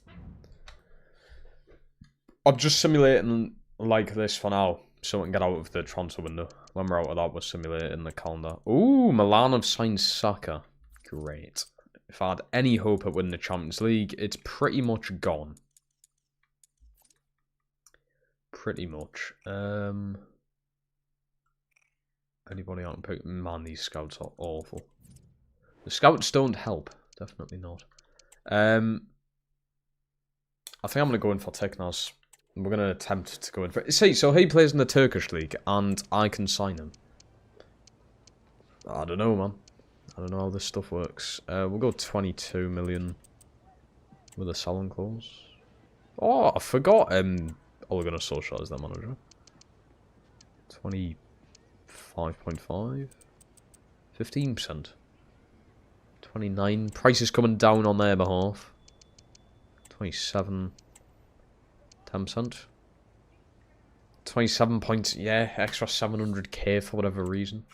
I'm just simulating like this for now, so we can get out of the transfer window. When we're out of that, we're simulating the calendar. Ooh, Milan have signed Saka. Great. If I had any hope at winning the Champions League, it's pretty much gone. pretty much. Anybody I can pick? Man, these scouts are awful. The scouts don't help. Definitely not. I think I'm going to go in for Teknaz. We're going to attempt to go in for... See, so he plays in the Turkish league, and I can sign him. I don't know, man. I don't know how this stuff works. We'll go 22 million with a selling clause. Oh, I forgot. Oh, we're going to socialise that manager. 25.5. 15%. 29. Price is coming down on their behalf. 27. 10%. 27 points. Yeah, extra 700k for whatever reason.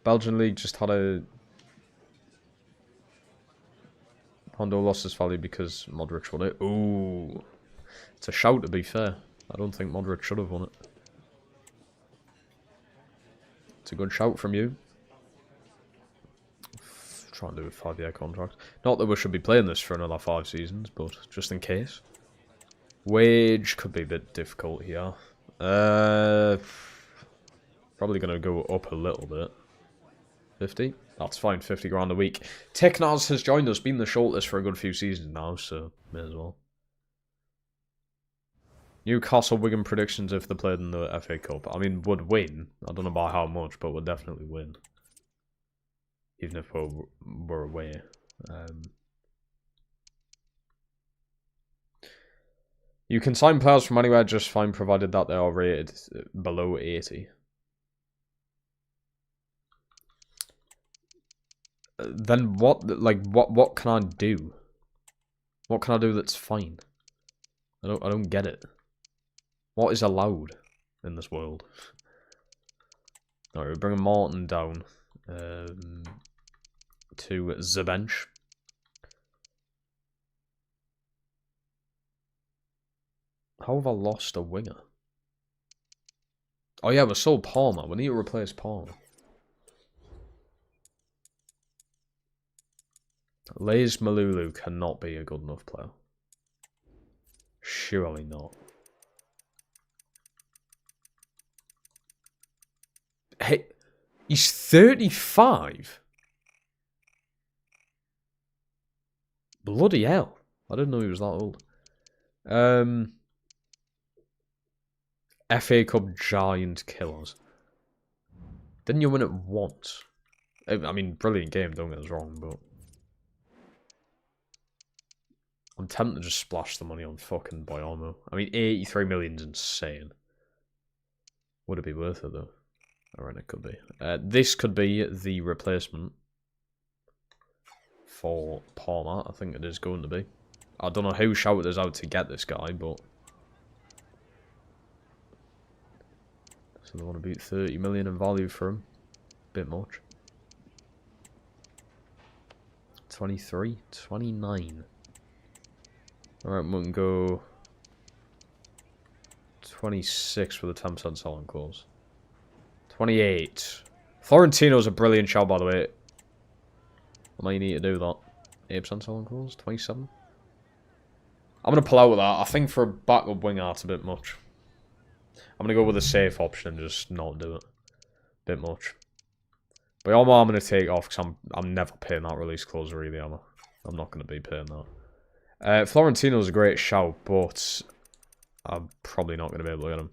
Belgian league just had a Hondo lost his value because Modric won it. Ooh, it's a shout to be fair. I don't think Modric should have won it. It's a good shout from you. Try and do a 5-year contract. Not that we should be playing this for another 5 seasons, but just in case. Wage could be a bit difficult here. Probably going to go up a little bit. 50? That's fine, 50 grand a week. Teknaz has joined us, been the shortlist for a good few seasons now, so may as well. Newcastle Wigan predictions if they played in the FA Cup. I mean, would win. I don't know by how much, but would definitely win. Even if we're away. You can sign players from anywhere just fine, provided that they are rated below 80. Then what? Like what can I do? What can I do that's fine? I don't get it. What is allowed in this world? Alright, we're bringing Martin down to the bench. How have I lost a winger? Oh yeah, we sold Palmer. We need to replace Palmer. Lays Malulu cannot be a good enough player. Surely not. Hey, he's 35? Bloody hell. I didn't know he was that old. FA Cup Giant Killers. Didn't you win it once? I mean, brilliant game, don't get us wrong, but... I'm tempted to just splash the money on fucking Boyamo. I mean, 83 million's insane. Would it be worth it, though? I reckon it could be. This could be the replacement for Palmer. I think it is going to be. I don't know who shouted us out to get this guy, but... So they want to beat 30 million in value for him. Bit much. 23, 29. Alright, we can go 26 with a 10% selling clause. 28. Florentino's a brilliant shout, by the way. I might need to do that. 8% selling clause, 27. I'm going to pull out with that. I think for a backup winger, that's a bit much. I'm going to go with a safe option and just not do it. Bit much. But I'm going to take off because I'm never paying that release clause, really, am I? I'm not going to be paying that. Florentino's a great shout, but I'm probably not going to be able to get him.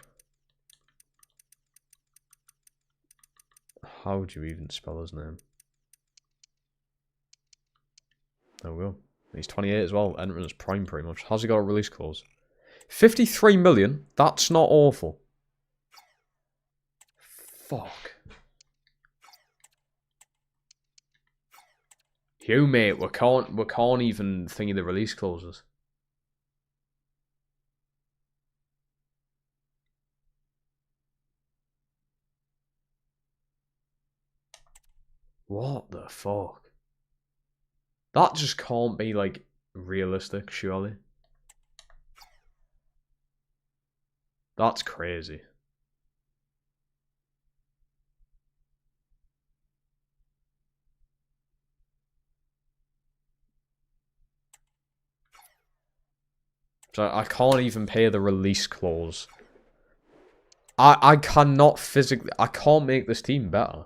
How would you even spell his name? There we go. He's 28 as well, entering his prime pretty much. How's he got a release clause? 53 million? That's not awful. Fuck. Hugh, mate, we can't even thingy the release clauses. What the fuck? That just can't be, like, realistic, surely. That's crazy. So I can't even pay the release clause. I cannot physically... I can't make this team better.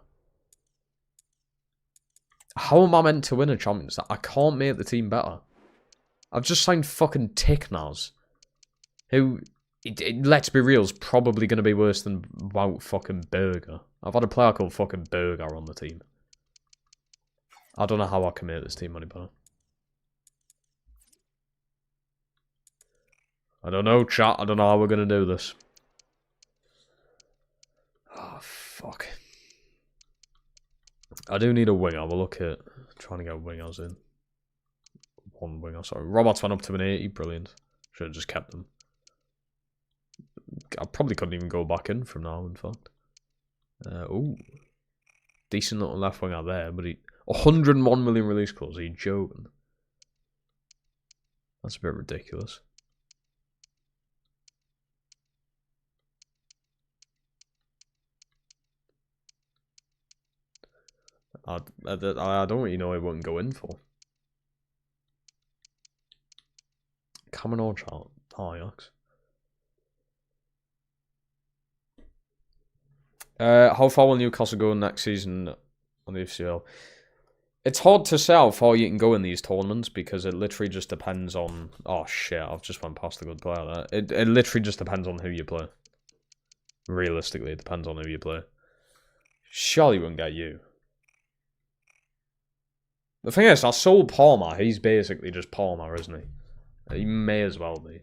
How am I meant to win a Champions League? I can't make the team better. I've just signed fucking Tiknaz. Who, let's be real, is probably going to be worse than Wout fucking Berger. I've had a player called fucking Berger on the team. I don't know how I can make this team any better. I don't know, chat. I don't know how we're going to do this. Oh, fuck. I do need a winger. We'll look at trying to get wingers in. One winger, sorry. Roberts went up to an 80. Brilliant. Should have just kept them. I probably couldn't even go back in from now, in fact. Ooh. Decent little left winger there, but he... 101 million release clause. Are you joking? That's a bit ridiculous. I don't really know what he wouldn't go in for. Cameron Orchard, Ajax. How far will Newcastle go next season on the FCL? It's hard to say how far you can go in these tournaments because it literally just depends on... Oh shit, I've just went past a good player there. It literally just depends on who you play. Realistically, it depends on who you play. Surely won't get you. The thing is, I sold Palmer. He's basically just Palmer, isn't he? He may as well be.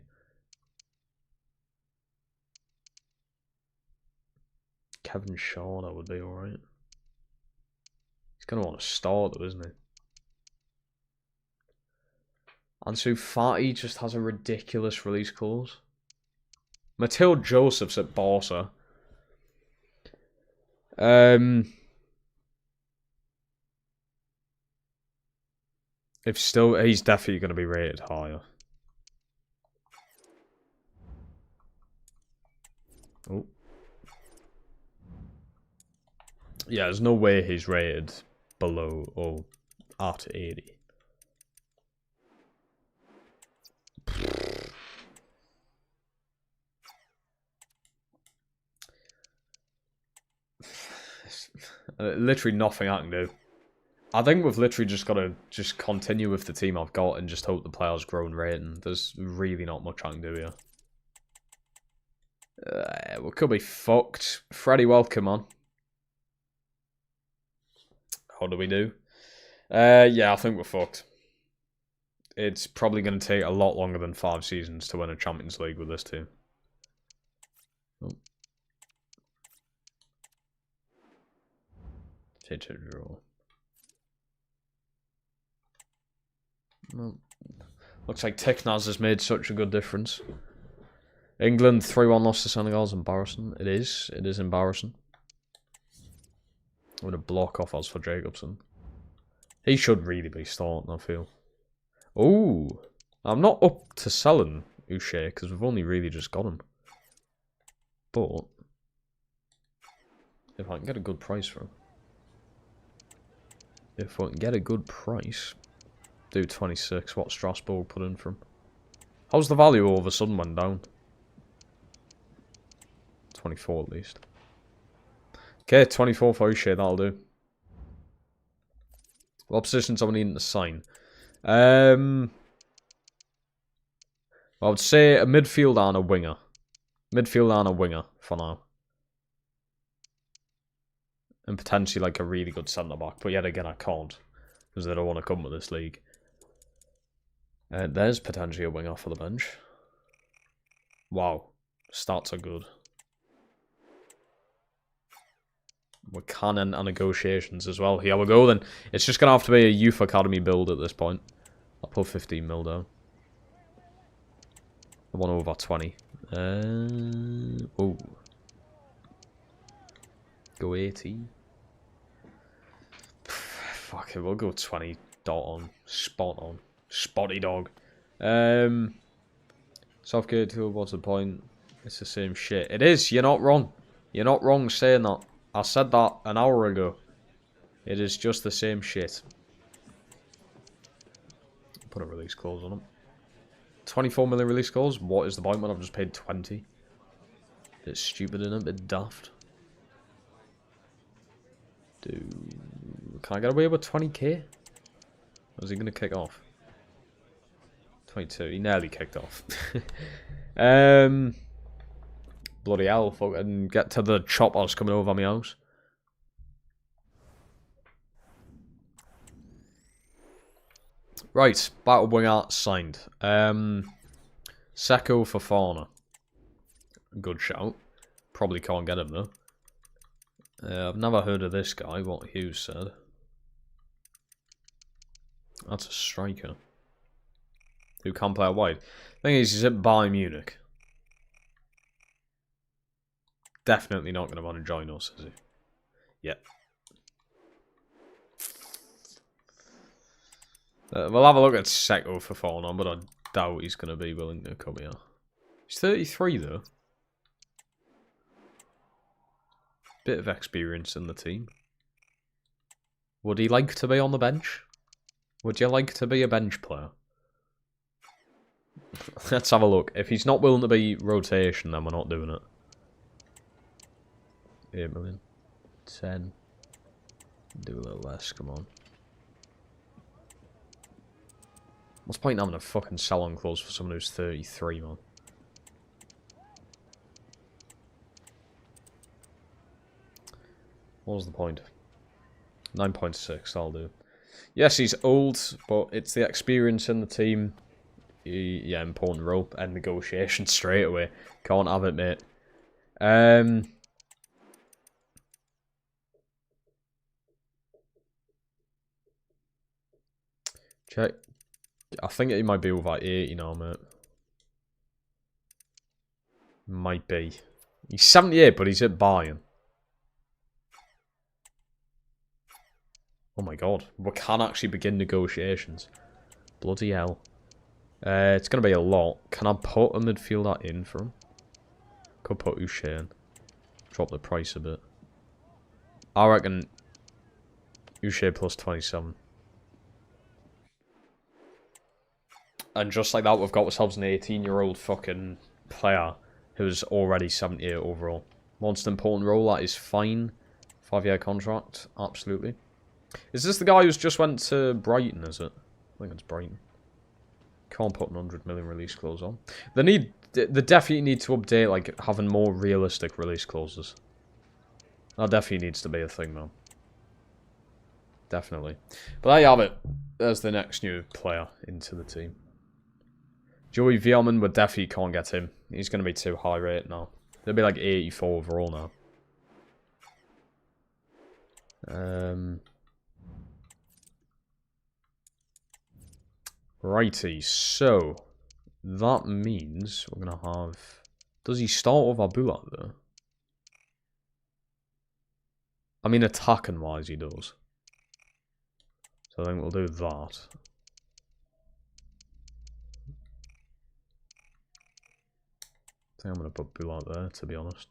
Kevin Shaw, that would be alright. He's going to want to start though, isn't he? Ansu Fati just has a ridiculous release clause. Matteo Joseph's at Barca. If still, he's definitely going to be rated higher. Oh. Yeah, there's no way he's rated below or at 80. Literally nothing I can do. I think we've literally just got to just continue with the team I've got and just hope the players grow in rating. There's really not much I can do here. We could be fucked. Freddie, welcome on. How do we do? Yeah, I think we're fucked. It's probably going to take a lot longer than 5 seasons to win a Champions League with this team. Oh. Draw. Well, looks like Tiknaz has made such a good difference. England 3-1 loss to Senegal is embarrassing. It is. It is embarrassing. With a block off us for Jacobson. He should really be starting, I feel. Ooh. I'm not up to selling Uche because we've only really just got him. But if I can get a good price for him. If I can get a good price. Do 26. What Strasbourg put in for him. How's the value all of a sudden went down? 24 at least. Okay, 24 for Uche, that'll do. What positions are we needing to sign? I would say a midfielder and a winger. Midfielder and a winger for now. And potentially like a really good centre-back. But yet again, I can't. Because they don't want to come with this league. There's potentially a winger for the bench. Wow. Stats are good. We can enter negotiations as well. Here we go then. It's just going to have to be a youth academy build at this point. I'll put 15 mil down. I want over 20. Oh. Go 18. Fuck it, we'll go 20. Dot on. Spot on. Spotty dog. Southgate, what's the point? It's the same shit. It is, you're not wrong. You're not wrong saying that. I said that an hour ago. It is just the same shit. Put a release clause on him. 24 million release clause. What is the point when I've just paid 20? Bit stupid, isn't it? Bit daft. Can I get away with 20k? Or is he going to kick off? 22. He nearly kicked off. Bloody hell. Fucking get to the choppers coming over my house. Right. Battle winger signed. Seko for Fauna. Good shout. Probably can't get him though. I've never heard of this guy, what Hughes said. That's a striker. Who can play out wide. Thing is, he's at Bayern Munich. Definitely not going to want to join us, is he? Yep. We'll have a look at Seko for Fauna, but I doubt he's going to be willing to come here. He's 33 though. Bit of experience in the team. Would he like to be on the bench? Would you like to be a bench player? Let's have a look. If he's not willing to be rotation, then we're not doing it. 8 million. 10. Do a little less, come on. What's the point in having a fucking sell-on clause for someone who's 33, man? What was the point? 9.6, I'll do. Yes, he's old, but it's the experience in the team. Yeah, important role. And negotiation straight away. Can't have it, mate. Check. I think it might be over 80 now, mate. Might be. He's 78, but he's at Bayern. Oh my god. We can actually begin negotiations. Bloody hell. It's going to be a lot. Can I put a midfielder in for him? Could put Uche in. Drop the price a bit. I reckon Uche plus 27. And just like that, we've got ourselves an 18-year-old fucking player who's already 78 overall. Most important role, that is fine. 5-year contract, absolutely. Is this the guy who's just went to Brighton, is it? I think it's Brighton. Can't put an 100 million release clause on. They definitely need to update, like, having more realistic release clauses. That definitely needs to be a thing, man. Definitely. But there you have it. There's the next new player into the team. Joey Veerman, we definitely can't get him. He's going to be too high rate now. He'll be like 84 overall now. Righty, so that means we're going to have... Does he start with Abula though? I mean, attacking wise he does. So I think we'll do that. I think I'm going to put Bulat there, to be honest.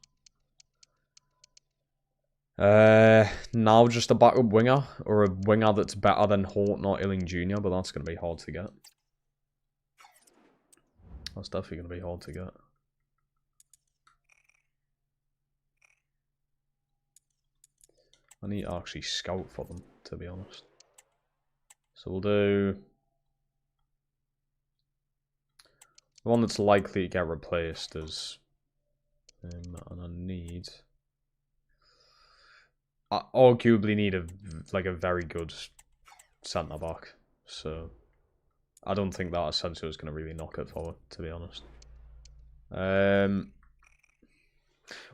Now just a backup winger, or a winger that's better than Horton or Illing Jr., but that's going to be hard to get. That's definitely going to be hard to get. I need to actually scout for them, to be honest. So we'll do... The one that's likely to get replaced is... and I need... I arguably need a very good centre-back. So... I don't think that Asensio is going to really knock it forward, to be honest.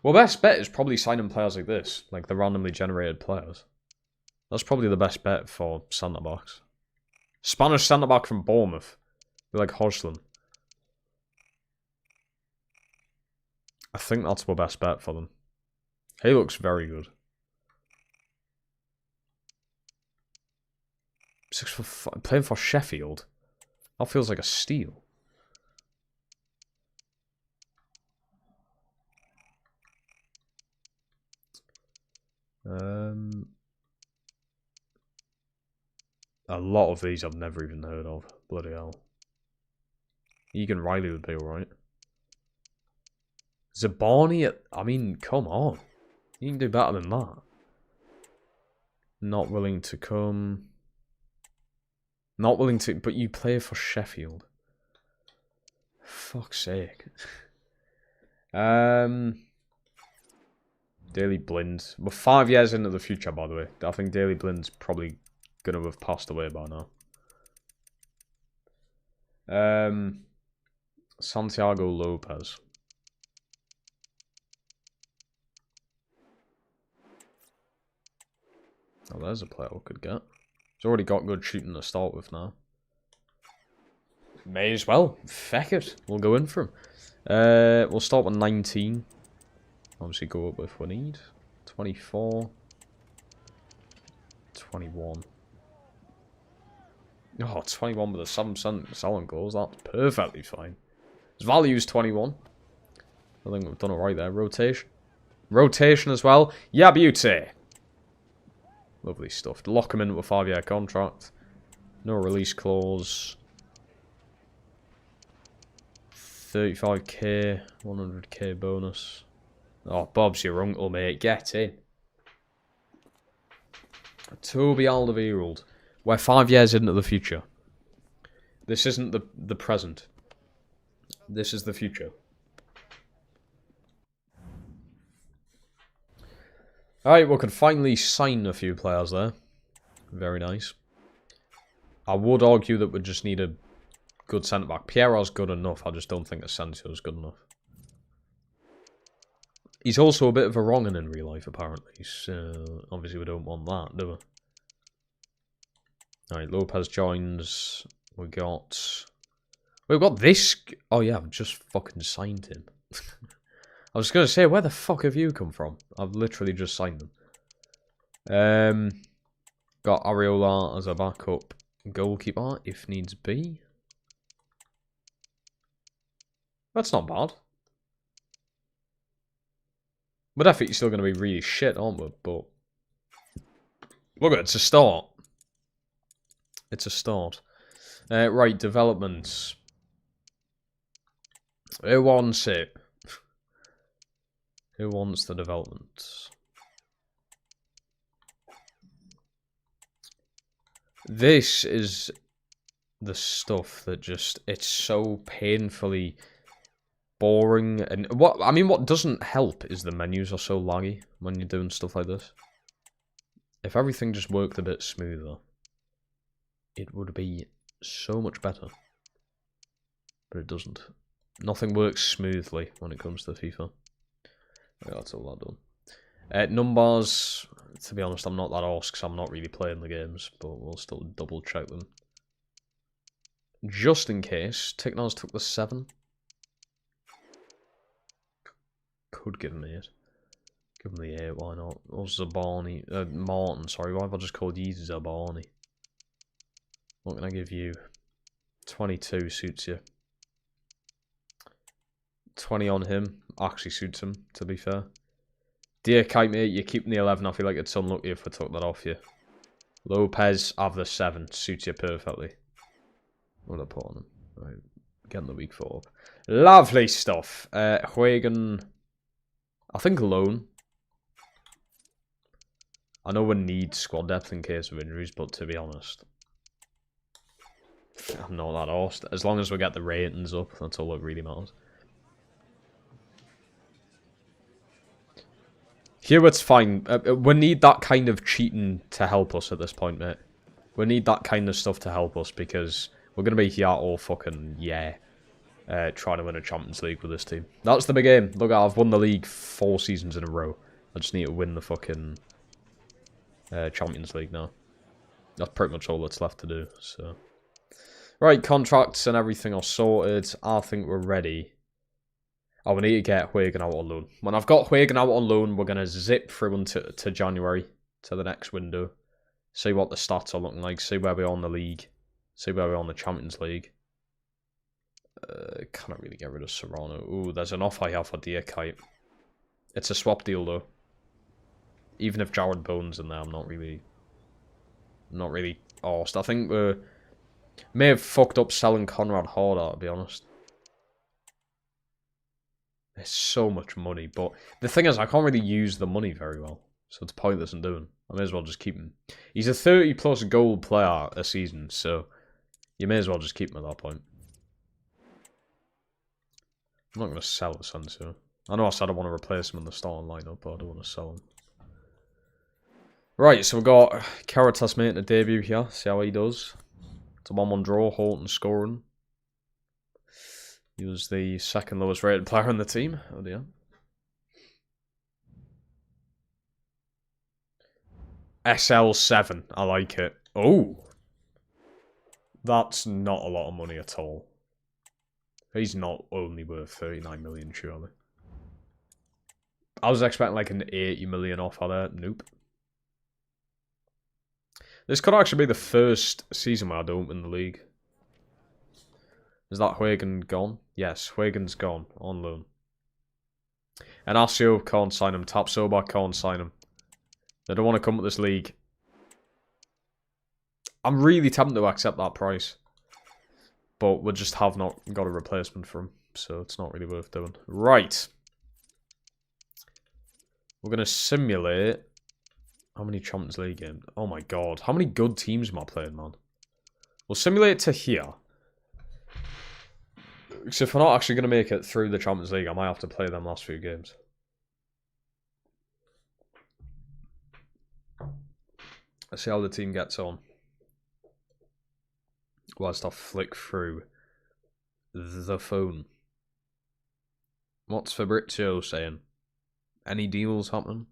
Well, best bet is probably signing players like this. Like the randomly generated players. That's probably the best bet for centre-backs. Spanish centre-back from Bournemouth. Like Hodgson. I think that's my best bet for them. He looks very good. 6'5", playing for Sheffield. That feels like a steal. A lot of these I've never even heard of. Bloody hell. Egan Riley would be alright. Zabani, I mean, come on. You can do better than that. Not willing to come. Not willing to, but you play for Sheffield. Fuck's sake. Daily Blind. We're 5 years into the future, by the way. I think Daily Blind's probably going to have passed away by now. Santiago Lopez. Oh, there's a player we could get. He's already got good shooting to start with now. May as well. Feck it. We'll go in for him. We'll start with 19. Obviously go up with what we need. 24. 21. Oh, 21 with a 7% selling goals. That's perfectly fine. His value is 21. I think we've done it right there. Rotation. Rotation as well. Yeah, beauty. Lovely stuff. Lock him into a 5-year contract. No release clause. 35k. 100k bonus. Oh, Bob's your uncle, mate. Get in. Toby Alderweireld. We're 5 years into the future. This isn't the present. This is the future. Alright, we can finally sign a few players there. Very nice. I would argue that we just need a good centre-back. Pierro's good enough. I just don't think Asensio's good enough. He's also a bit of a wrong'un in real life, apparently. So, obviously we don't want that, do we? Alright, Lopez joins. We've got this. Oh yeah, I've just fucking signed him. I was going to say, where the fuck have you come from? I've literally just signed them. Got Areola as a backup goalkeeper, if needs be. That's not bad. We're definitely still going to be really shit, aren't we? But look, it's a start. It's a start. Right, developments. Who wants it? Who wants the development? This is the stuff that just, it's so painfully boring. And what doesn't help is the menus are so laggy when you're doing stuff like this. If everything just worked a bit smoother, it would be so much better. But it doesn't. Nothing works smoothly when it comes to FIFA. Yeah, that's all that done. Numbers, to be honest, I'm not that arsed because I'm not really playing the games, but we'll still double check them. Just in case, Ticknars took the 7. Could give him 8. Give him the 8, why not? Or Zabani, Martin, sorry, why have I just called you Zabani? What can I give you? 22 suits you. 20 on him. Actually suits him, to be fair. Dear Kite, mate, you're keeping the 11. I feel like it's unlucky if I took that off you. Lopez, have the 7. Suits you perfectly. What did I put on him? Right, getting the week 4 up. Lovely stuff. Huygen, I think loan. I know we need squad depth in case of injuries, but to be honest, I'm not that arsed. As long as we get the ratings up, that's all that really matters. Hewitt's fine. We need that kind of cheating to help us at this point, mate. We need that kind of stuff to help us because we're going to be here all fucking, trying to win a Champions League with this team. That's the big aim. Look, I've won the league 4 seasons in a row. I just need to win the fucking Champions League now. That's pretty much all that's left to do, so. Right, contracts and everything are sorted. I think we're ready. Oh, we need to get Huygen out on loan. When I've got Huygen out on loan, we're going to zip through to January, to the next window. See what the stats are looking like. See where we are in the league. See where we are in the Champions League. Cannot really get rid of Serrano. Ooh, there's an offer here for Dear Kite. It's a swap deal, though. Even if Jared Bowen's in there, I'm not really arsed. I think we may have fucked up selling Conrad harder, to be honest. It's so much money, but the thing is, I can't really use the money very well, so it's pointless in doing. I may as well just keep him. He's a 30+ goal player a season, so you may as well just keep him at that point. I'm not going to sell Asensio. I know I said I want to replace him in the starting lineup, but I don't want to sell him. Right, so we've got Caritas making a debut here. See how he does. It's a 1-1 draw, Horton scoring. He was the second lowest rated player in the team. Oh dear. SL7, I like it. Oh! That's not a lot of money at all. He's not only worth 39 million, surely. I was expecting like an 80 million offer there. Nope. This could actually be the first season where I don't win the league. Is that Huygen gone? Yes, Huygen's gone. On loan. And Asio can't sign him. Tapsoba can't sign him. They don't want to come with this league. I'm really tempted to accept that price. But we just have not got a replacement for him. So it's not really worth doing. Right. We're going to simulate... How many Champions League games? Oh my god. How many good teams am I playing, man? We'll simulate to here. Because if we're not actually going to make it through the Champions League, I might have to play them last few games. Let's see how the team gets on. Whilst I flick through the phone. What's Fabrizio saying? Any deals happening?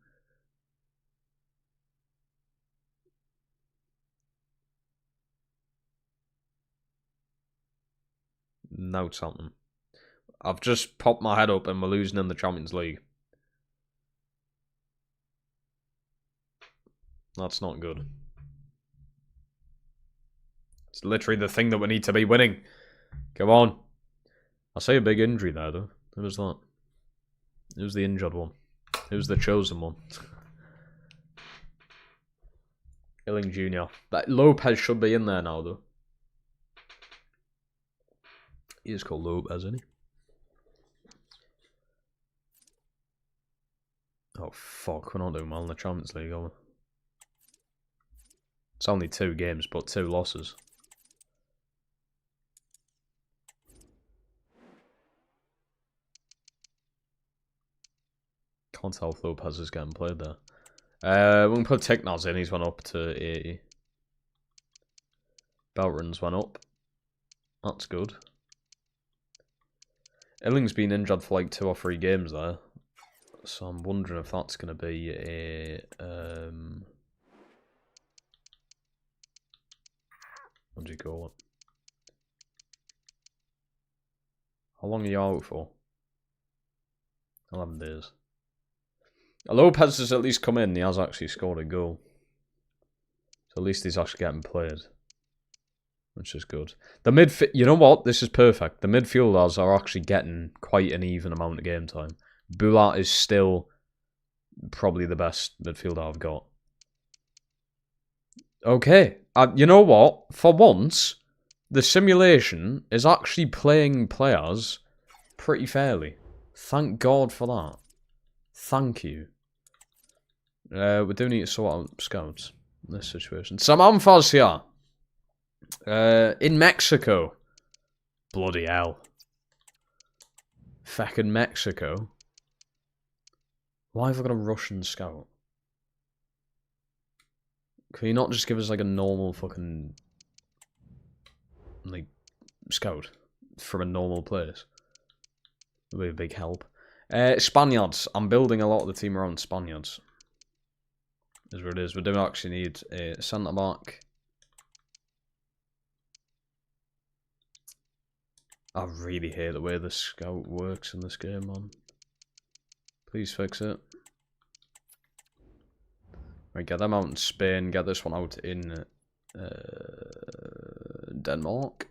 No, it's happening. I've just popped my head up and we're losing in the Champions League. That's not good. It's literally the thing that we need to be winning. Come on. I say a big injury there, though. Who was that? Who's the injured one? Who's the chosen one? Illing Jr. That Lopez should be in there now, though. He is called Lopez, isn't he? Oh, fuck. We're not doing well in the Champions League, are we? It's only 2 games, but 2 losses. Can't tell if Lopez is getting played there. We can put Tiknaz in. He's went up to 80. Beltran's went up. That's good. Illing's been injured for like 2 or 3 games there. So I'm wondering if that's going to be a... what do you call it? How long are you out for? 11 days. Lopez has at least come in. He has actually scored a goal. So at least he's actually getting played. Which is good. The midfield... You know what? This is perfect. The midfielders are actually getting quite an even amount of game time. Bulat is still probably the best midfielder I've got. Okay. You know what? For once, the simulation is actually playing players pretty fairly. Thank God for that. Thank you. We do need to sort out scouts in this situation. Samanfaz here. In Mexico. Bloody hell. Feckin' Mexico. Why have I got a Russian scout? Can you not just give us like a normal fucking like scout from a normal place? It would be a big help. Spaniards. I'm building a lot of the team around Spaniards. Is what it is. We do actually need a centre back. I really hate the way the scout works in this game, man. Please fix it. Right, get them out in Spain. Get this one out in Denmark.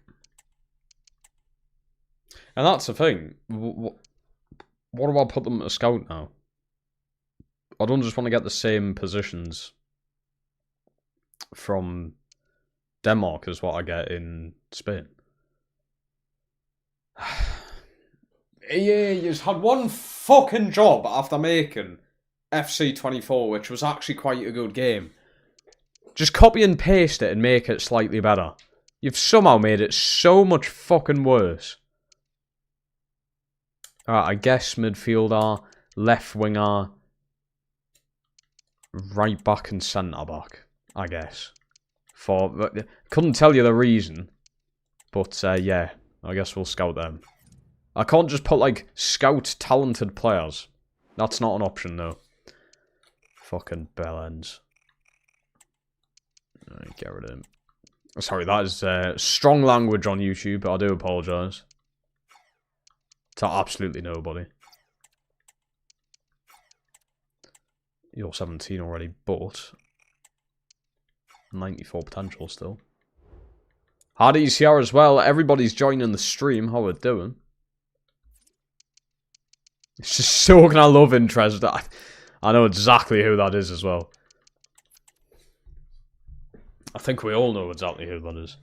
And that's the thing. What do I put them at a scout now? I don't just want to get the same positions from Denmark as what I get in Spain. Yeah, you've had one fucking job after making FC24, which was actually quite a good game. Just copy and paste it and make it slightly better. You've somehow made it so much fucking worse. Alright, I guess midfielder, left winger, right back and centre back, I guess. Couldn't tell you the reason, but yeah, I guess we'll scout them. I can't just put like scout talented players. That's not an option though. Fucking bellends. Alright, get rid of him. Sorry, that is strong language on YouTube, but I do apologise. To absolutely nobody. You're 17 already, but 94 potential still. Hardy's here as well. Everybody's joining the stream. How we're doing? It's just soaking our love interest. I know exactly who that is as well. I think we all know exactly who that is.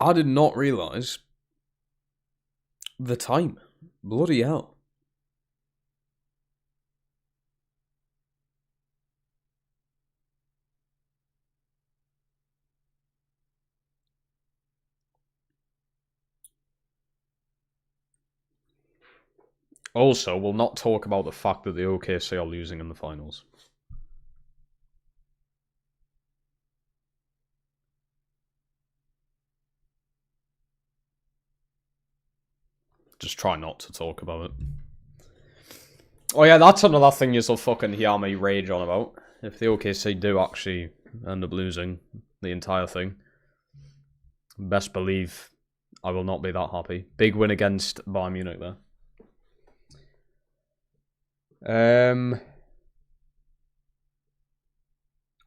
I did not realise the time. Bloody hell. Also, we'll not talk about the fact that the OKC are losing in the finals. Just try not to talk about it. Oh yeah, that's another thing you'll fucking hear me rage on about. If the OKC do actually end up losing the entire thing, best believe I will not be that happy. Big win against Bayern Munich there.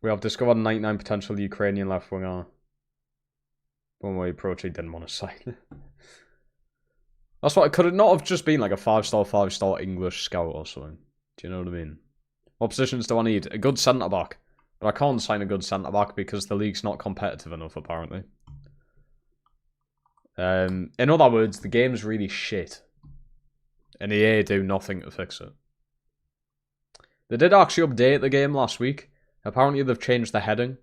We have discovered 99 potential Ukrainian left winger. One way approach, he didn't want to sign. That's what, could it not have just been like a 5-star English scout or something? Do you know what I mean? What positions do I need? A good centre-back. But I can't sign a good centre-back because the league's not competitive enough, apparently. In other words, the game's really shit. And EA do nothing to fix it. They did actually update the game last week. Apparently they've changed the heading.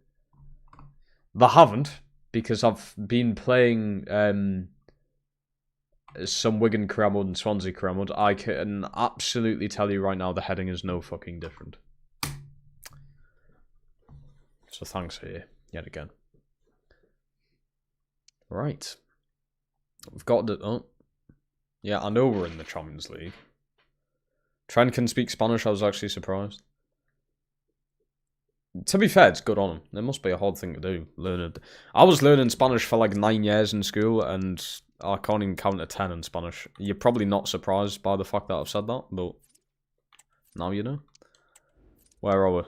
They haven't, because I've been playing some Wigan Cremwood and Swansea Cremwood. I can absolutely tell you right now the heading is no fucking different. So thanks here, yet again. Right. We've got the... Oh. Yeah, I know we're in the Champions League. Trent can speak Spanish, I was actually surprised. To be fair, it's good on him. It must be a hard thing to do. I was learning Spanish for like 9 years in school, and I can't even count to 10 in Spanish. You're probably not surprised by the fact that I've said that, but now you know. Where are we?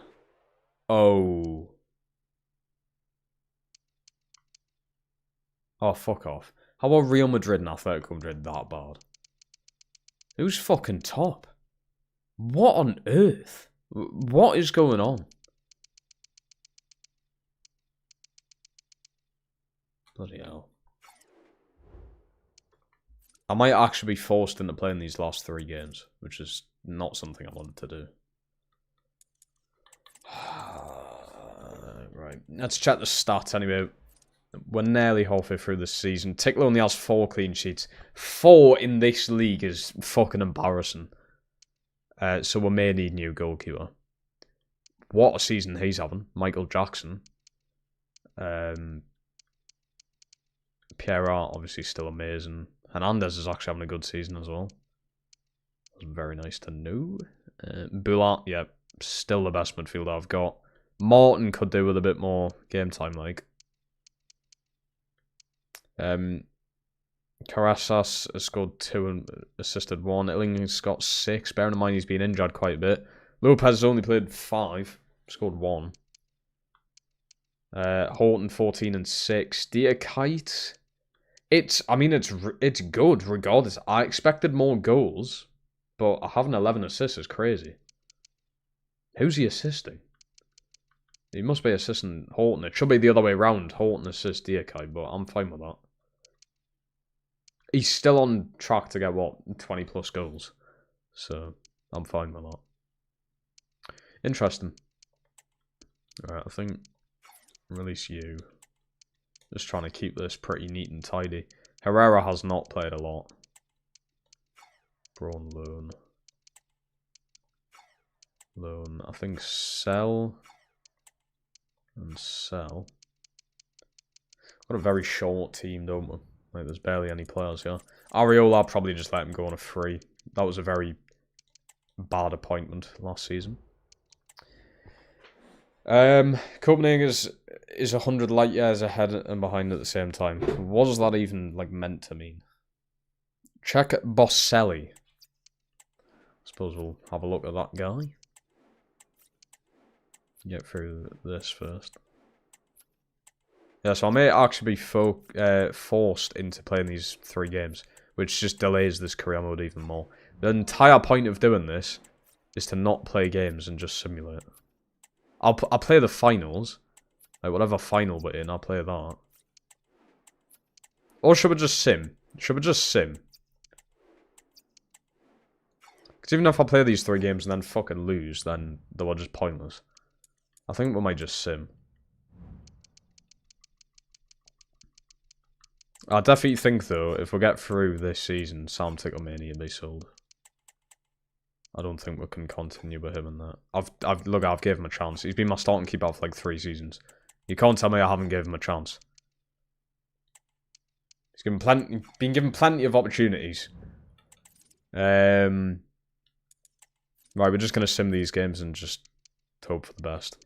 Oh. Oh, fuck off. How are Real Madrid and Atletico Madrid that bad? Who's fucking top? What on earth? What is going on? Bloody hell. I might actually be forced into playing these last 3 games, which is not something I wanted to do. Right, let's check the stats anyway. We're nearly halfway through the season. Tickler only has 4 clean sheets. 4 in this league is fucking embarrassing. So we may need a new goalkeeper. What a season he's having. Michael Jackson. Pierre Art, obviously still amazing. Hernandez is actually having a good season as well. That's very nice to know. Boulart, yeah, still the best midfielder I've got. Morton could do with a bit more game time, like. Carasas has scored 2 and assisted 1. Illingham's got 6. Bearing in mind he's been injured quite a bit. Lopez has only played 5. Scored 1. Horton 14 and 6. Diakite. It's good regardless. I expected more goals, but having 11 assists is crazy. Who's he assisting? He must be assisting Horton. It should be the other way around. Horton assists Diakai, but I'm fine with that. He's still on track to get, what, 20 plus goals. So, I'm fine with that. Interesting. Alright, I think release you. Just trying to keep this pretty neat and tidy. Herrera has not played a lot. Braun loan. Loan. I think sell. And sell. Got a very short team, don't we? Like, there's barely any players here. Areola, I'll probably just let him go on a free. That was a very bad appointment last season. Kobenhavn is 100 light years ahead and behind at the same time. What does that even, like, meant to mean? Check Bosselli. Suppose we'll have a look at that guy. Get through this first. Yeah, so I may actually be forced into playing these 3 games, which just delays this career mode even more. The entire point of doing this is to not play games and just simulate. I'll play the finals. Like, whatever final we're in, I'll play that. Or should we just sim? Should we just sim? Because even if I play these 3 games and then fucking lose, then they were just pointless. I think we might just sim. I definitely think, though, if we get through this season, Sam Ticklemania will be sold. I don't think we can continue with him in that. I've given him a chance. He's been my starting keeper for like 3 seasons. You can't tell me I haven't given him a chance. He's been given plenty of opportunities. Right, we're just gonna sim these games and just hope for the best.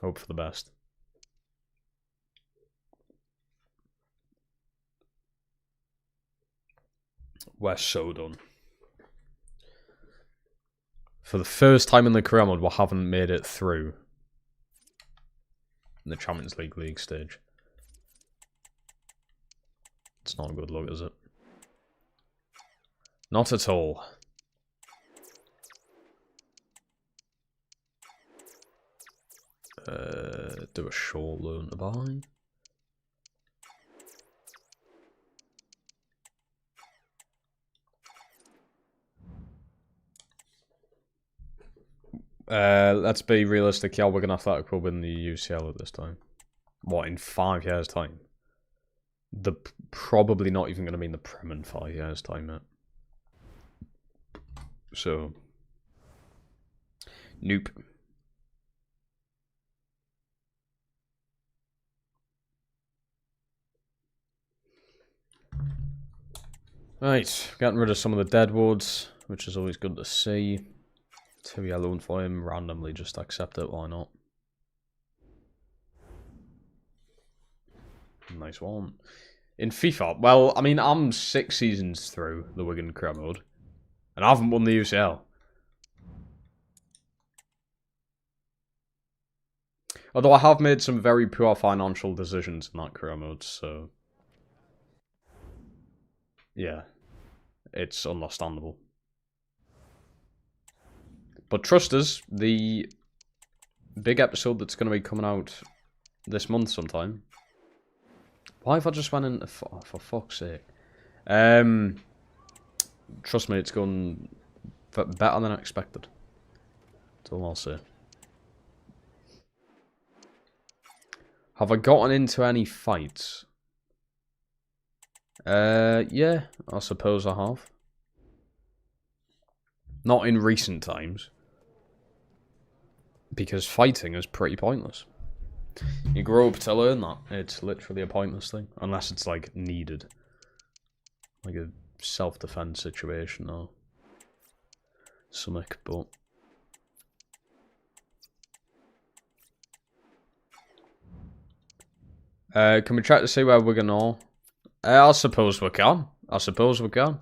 Hope for the best. We're so done. For the first time in the career mode, we haven't made it through in the Champions League stage. It's not a good look, is it? Not at all. Do a short loan to buy. Let's be realistic. Yeah, we're gonna Athletic will win the UCL at this time. What, in 5 years' time? They're probably not even gonna be in the Prem in 5 years' time yet. So, nope. Right, getting rid of some of the deadwoods, which is always good to see. 2 yellow for him, randomly just accept it, why not? Nice one. In FIFA, well, I mean, I'm 6 seasons through the Wigan career mode, and I haven't won the UCL. Although I have made some very poor financial decisions in that career mode, so... yeah, it's understandable. But trust us, the big episode that's going to be coming out this month sometime. Why have I just went in? For fuck's sake. Trust me, it's going better than expected. That's all I'll say. Have I gotten into any fights? Yeah, I suppose I have. Not in recent times. Because fighting is pretty pointless. You grow up to learn that. It's literally a pointless thing. Unless it's, like, needed. Like a self-defense situation or something, but... can we try to see where we're gonna... I suppose we can. I suppose we can.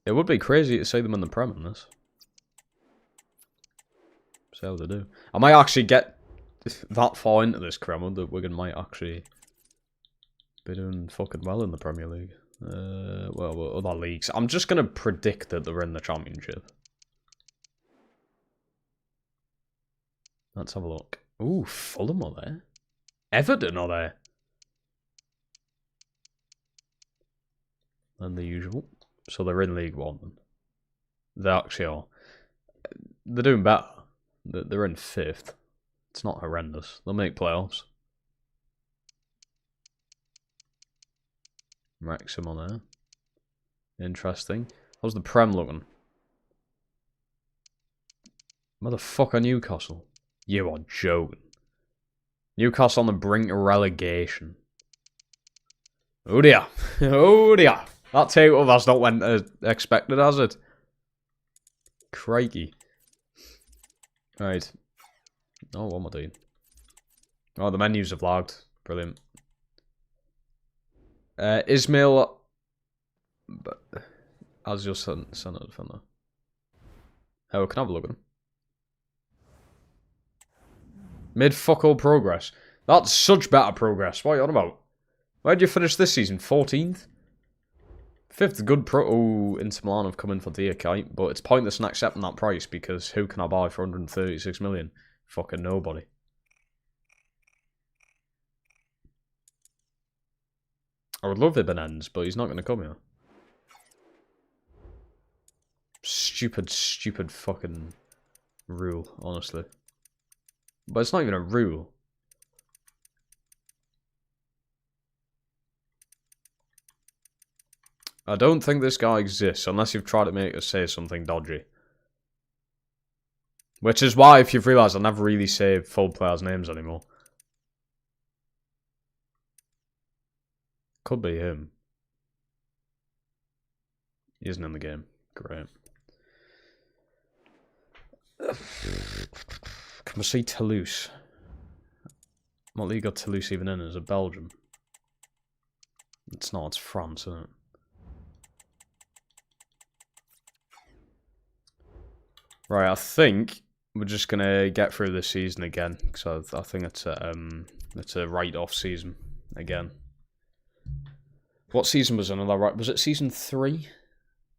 It would be crazy to see them in the Prem in this. See how they do. I might actually get that far into this Kremlin that Wigan might actually be doing fucking well in the Premier League. Well, other leagues. I'm just going to predict that they're in the Championship. Let's have a look. Ooh, Fulham are there. Everton are there. Than the usual. So they're in League One then. They actually are. They're doing better. They're in 5th. It's not horrendous. They'll make playoffs. Wrexham on there. Interesting. How's the Prem looking? Motherfucker, Newcastle. You are joking. Newcastle on the brink of relegation. Oh dear. Oh dear. That takeover has not went as expected, has it? Crikey. Right. Oh, what am I doing? Oh, the menus have lagged. Brilliant. Ismail... As your centre defender. Oh, can I have a look at him? Made fuck all progress. That's such better progress. What are you on about? Where did you finish this season? 14th? 5th, good pro. Oh, Inter Milan have come in for Diakite, but it's pointless in accepting that price because who can I buy for 136 million? Fucking nobody. I would love Ibanez, but he's not going to come here. Stupid, stupid fucking rule, honestly. But it's not even a rule. I don't think this guy exists unless you've tried to make us say something dodgy. Which is why, if you've realised, I never really say full players' names anymore. Could be him. He isn't in the game. Great. Can we see Toulouse? What league got Toulouse even in? Is it Belgium? It's not, it's France, isn't it? Right, I think we're just gonna get through this season again, because I think it's a write-off season again. What season was another right? Was it season 3?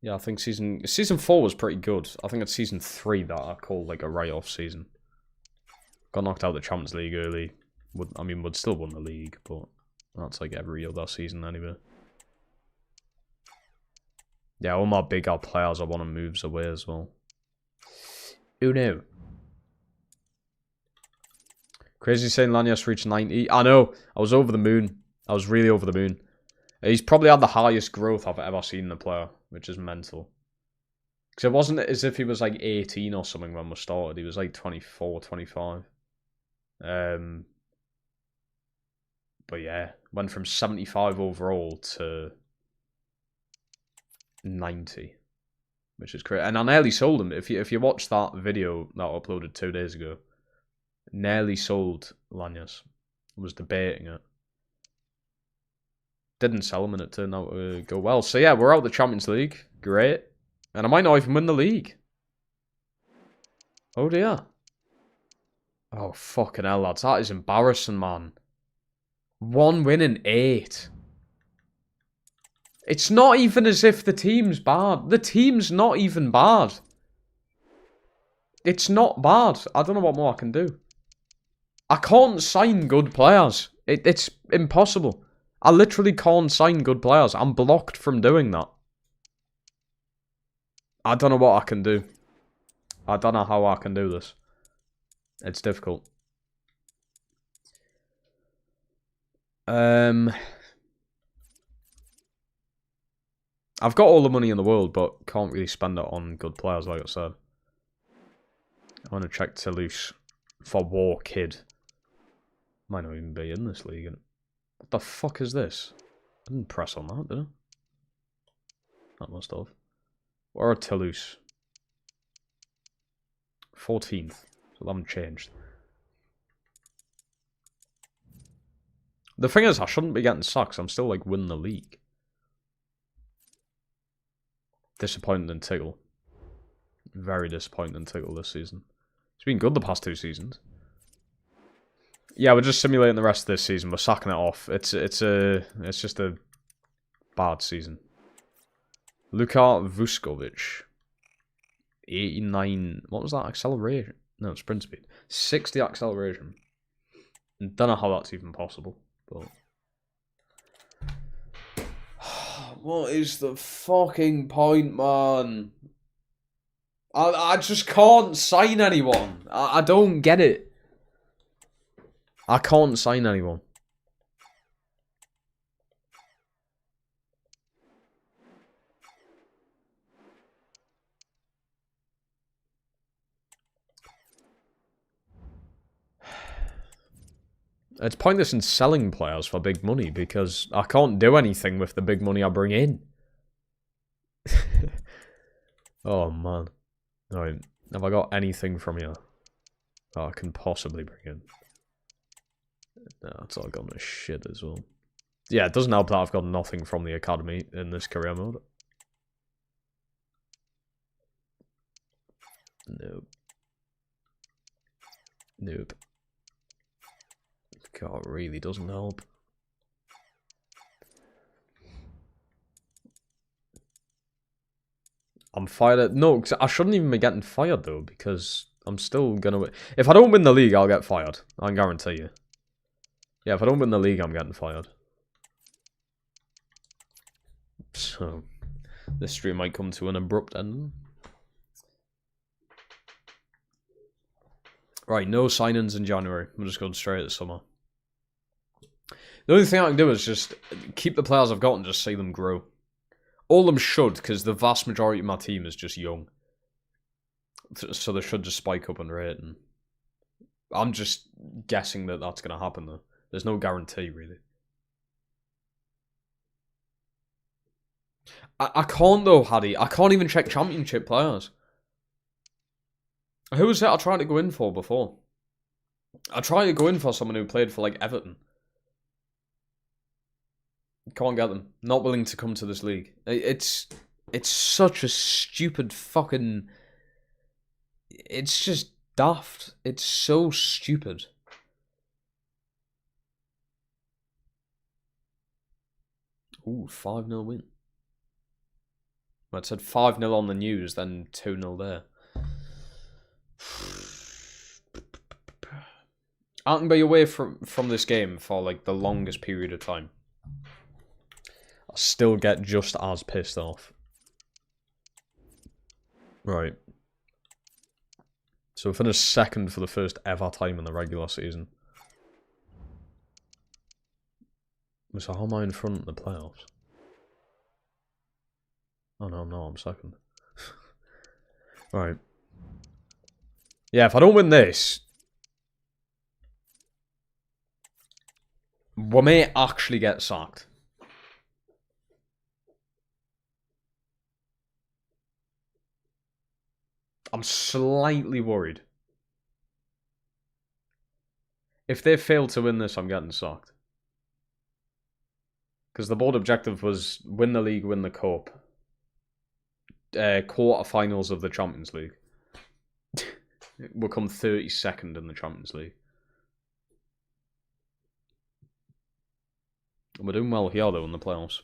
Yeah, I think season 4 was pretty good. I think it's season 3 that I call like a write-off season. Got knocked out of the Champions League early. Would still won the league, but that's like every other season anyway. Yeah, all my bigger players I want to move away as well. Who knew? Crazy saying Lanyas reached 90. I know. I was over the moon. I was really over the moon. He's probably had the highest growth I've ever seen in a player, which is mental. Because it wasn't as if he was like 18 or something when we started. He was like 24, 25. But yeah, went from 75 overall to 90. Which is crazy. And I nearly sold him. If you watch that video that I uploaded 2 days ago, nearly sold Lanyas. I was debating it. Didn't sell him and it turned out to go well. So yeah, we're out of the Champions League. Great. And I might not even win the league. Oh dear. Oh fucking hell, lads. That is embarrassing, man. 1 win in 8. It's not even as if the team's bad. The team's not even bad. It's not bad. I don't know what more I can do. I can't sign good players. It's impossible. I literally can't sign good players. I'm blocked from doing that. I don't know what I can do. I don't know how I can do this. It's difficult. I've got all the money in the world, but can't really spend it on good players, like I said. I want to check Toulouse for War Kid. Might not even be in this league. What the fuck is this? I didn't press on that, did I? That must have. Where are Toulouse? 14th. So they haven't changed. The thing is, I shouldn't be getting sacked. I'm still like winning the league. Disappointed in Tickle. Very disappointed in Tickle this season. It's been good the past 2 seasons. Yeah, we're just simulating the rest of this season. We're sacking it off. It's just a bad season. Luka Vuskovic. 89. What was that? Acceleration. No, sprint speed. 60 acceleration. Don't know how that's even possible, but... What is the fucking point, man? I just can't sign anyone. I don't get it. I can't sign anyone. It's pointless in selling players for big money because I can't do anything with the big money I bring in. Oh, man. Alright, have I got anything from here that I can possibly bring in? No, that's all gone to shit as well. Yeah, it doesn't help that I've got nothing from the academy in this career mode. Nope. Nope. God, it really doesn't help. I'm fired at... No, I shouldn't even be getting fired, though, because I'm still gonna... If I don't win the league, I'll get fired. I can guarantee you. Yeah, if I don't win the league, I'm getting fired. So, this stream might come to an abrupt end. Right, no signings in January. I'm just going straight at summer. The only thing I can do is just keep the players I've got and just see them grow. All of them should, because the vast majority of my team is just young. So they should just spike up in rating. I'm just guessing that that's going to happen, though. There's no guarantee, really. I can't, though, Haddy. I can't even check championship players. Who was it I tried to go in for before? I tried to go in for someone who played for, like, Everton. Can't get them. Not willing to come to this league. It's such a stupid fucking... It's just daft. It's so stupid. Ooh, 5-0 win. Well, it said 5-0 on the news, then 2-0 there. I can be away from this game for, like, the longest period of time. I'll still get just as pissed off. Right. So we finished second for the first ever time in the regular season. So how am I in front in the playoffs? Oh no, I'm second. Right. Yeah, if I don't win this, we may actually get sacked. I'm slightly worried. If they fail to win this, I'm getting sacked. Because the board objective was win the league, win the cup. Quarterfinals of the Champions League. We'll come 32nd in the Champions League. We're doing well here, though, in the playoffs.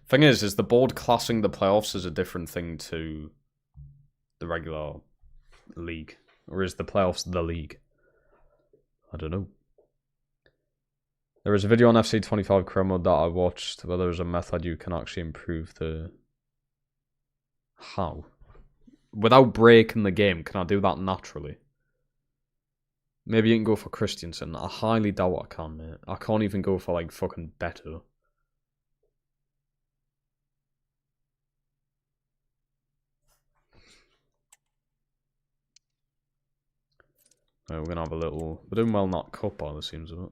Thing is the board classing the playoffs as a different thing to the regular league? Or is the playoffs the league? I don't know. There was a video on FC25 career mode that I watched where there was a method you can actually improve the... How? Without breaking the game, can I do that naturally? Maybe you can go for Christensen. I highly doubt I can, mate. I can't even go for, like, fucking Beto. Right, we're gonna have a little... We're doing well in that cup by the seems of it.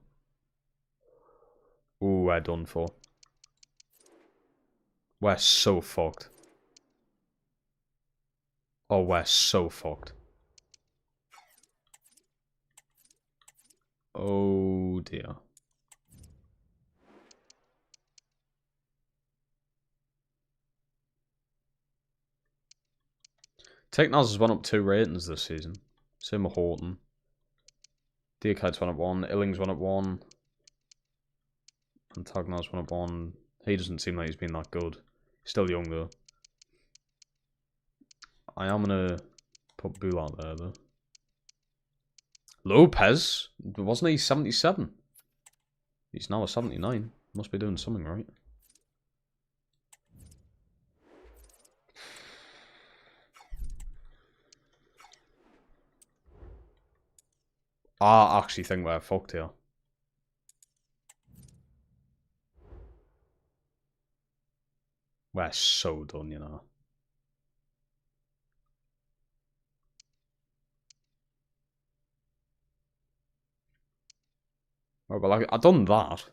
Ooh, we're done for. We're so fucked. Oh, we're so fucked. Oh dear. Teknaz has went up 2 ratings this season. Same with Horton. Diakite's went up 1. Illings went up 1. And Tagnaz went up 1. He doesn't seem like he's been that good. He's still young though. I am gonna Put Bulat there, though. Lopez? Wasn't he 77? He's now a 79. Must be doing something right. I actually think we're fucked here. We're so done, you know. Oh, but like, I've done that.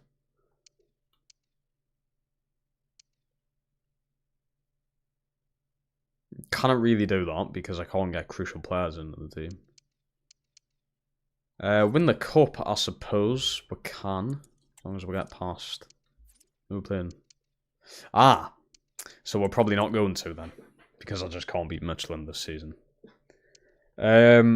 Can't really do that because I can't get crucial players into the team. Win the cup, I suppose we can, as long as we get past. Who are we playing? Ah, so we're probably not going to then, because I just can't beat Michelin this season. By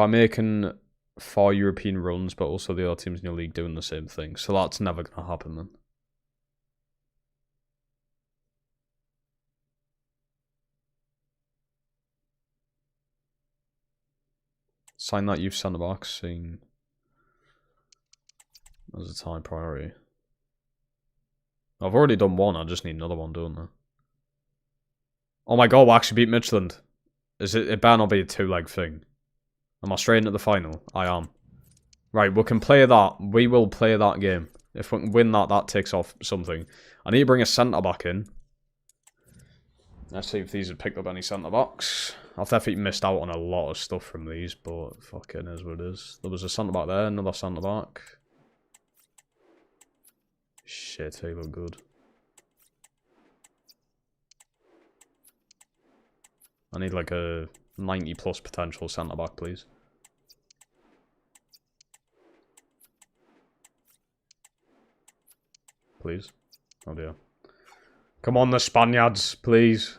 making 4 European runs, but also the other teams in your league doing the same thing, so that's never going to happen then. Sign that youth centre back, seeing as a high priority. I've already done one, I just need another one, don't I? Oh my god, we actually beat Michelin. It better not be a 2-leg thing. Am I straight into the final? I am. Right, we can play that. We will play that game. If we can win that, that takes off something. I need to bring a centre-back in. Let's see if these have picked up any centre-backs. I've definitely missed out on a lot of stuff from these, but fucking is what it is. There was a centre-back there, another centre-back. Shit, he look good. I need like a 90 plus potential centre back, please. Please. Oh dear. Come on, the Spaniards, please.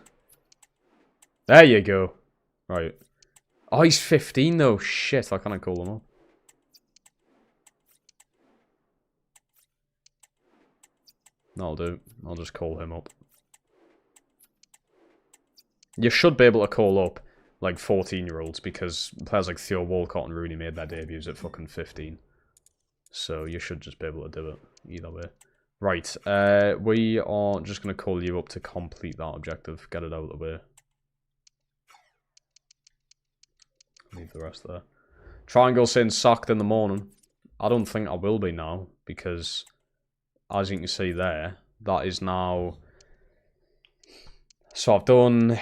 There you go. Right. Oh, he's 15 though. Shit, I can't call him up. That'll do. I'll just call him up. You should be able to call up, like, 14-year-olds, because players like Theo Walcott and Rooney made their debuts at fucking 15. So you should just be able to do it, either way. Right, we are just going to call you up to complete that objective. Get it out of the way. Leave the rest there. Triangle saying sacked in the morning. I don't think I will be now, because, as you can see there, that is now... So I've done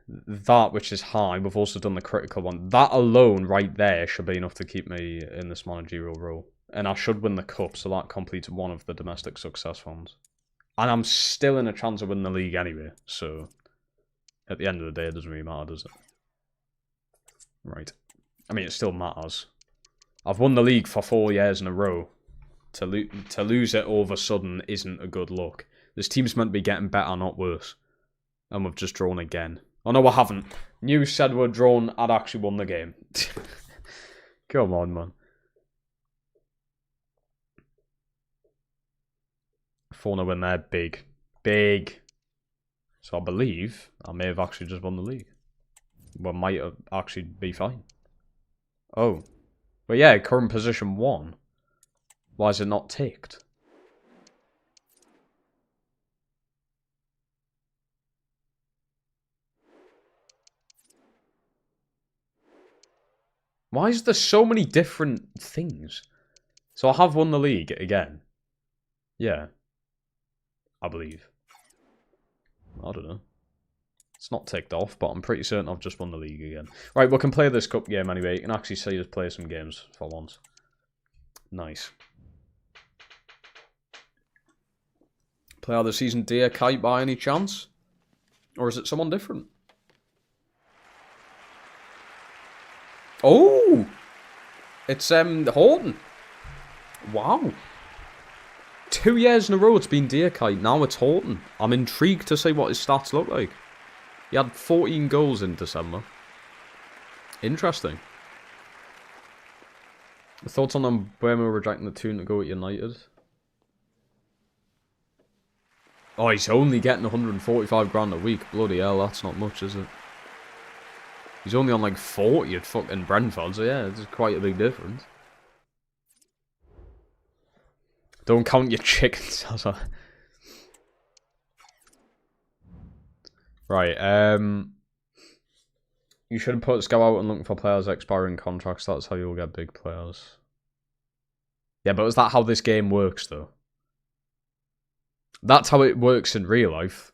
that, which is high. We've also done the critical one. That alone, right there, should be enough to keep me in this managerial role. And I should win the cup, so that completes one of the domestic success ones. And I'm still in a chance of winning the league anyway, so... At the end of the day, it doesn't really matter, does it? Right. I mean, it still matters. I've won the league for 4 years in a row. To lose it all of a sudden isn't a good look. This team's meant to be getting better, not worse. And we've just drawn again. Oh no, we haven't. News said we're drawn. I'd actually won the game. Come on, man. 4-0 win there. Big. Big. So I believe I may have actually just won the league. We might have actually be fine. Oh. But yeah, current position 1. Why is it not ticked? Why is there so many different things? So I have won the league again. Yeah. I believe. I don't know. It's not ticked off, but I'm pretty certain I've just won the league again. Right, we can play this cup game anyway. You can actually see us play some games for once. Nice. Player of the season, Dear Kite, by any chance? Or is it someone different? Oh! It's Horton. Wow. 2 years in a row it's been Dear Kite. Now it's Horton. I'm intrigued to see what his stats look like. He had 14 goals in December. Interesting. Thoughts on Burma rejecting the tune to go at United? Oh, he's only getting 145 grand a week. Bloody hell, that's not much, is it? He's only on like 40 at fucking Brentford, so yeah, it's quite a big difference. Don't count your chickens. Right, you should put go out and look for players expiring contracts. That's how you'll get big players. Yeah, but is that how this game works, though? That's how it works in real life.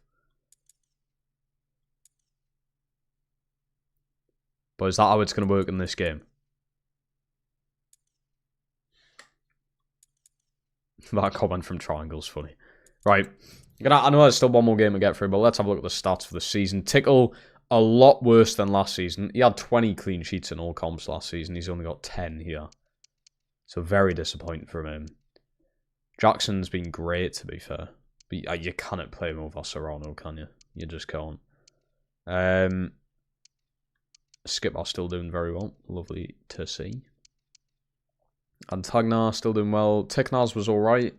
But is that how it's going to work in this game? That comment from Triangle's funny. Right. I know there's still one more game to get through, but let's have a look at the stats for the season. Tickle, a lot worse than last season. He had 20 clean sheets in all comps last season. He's only got 10 here. So very disappointing from him. Jackson's been great, to be fair. But you cannot play him over Serrano, can you? You just can't. Skipper's still doing very well. Lovely to see. Antagnar still doing well. Tiknaz was alright,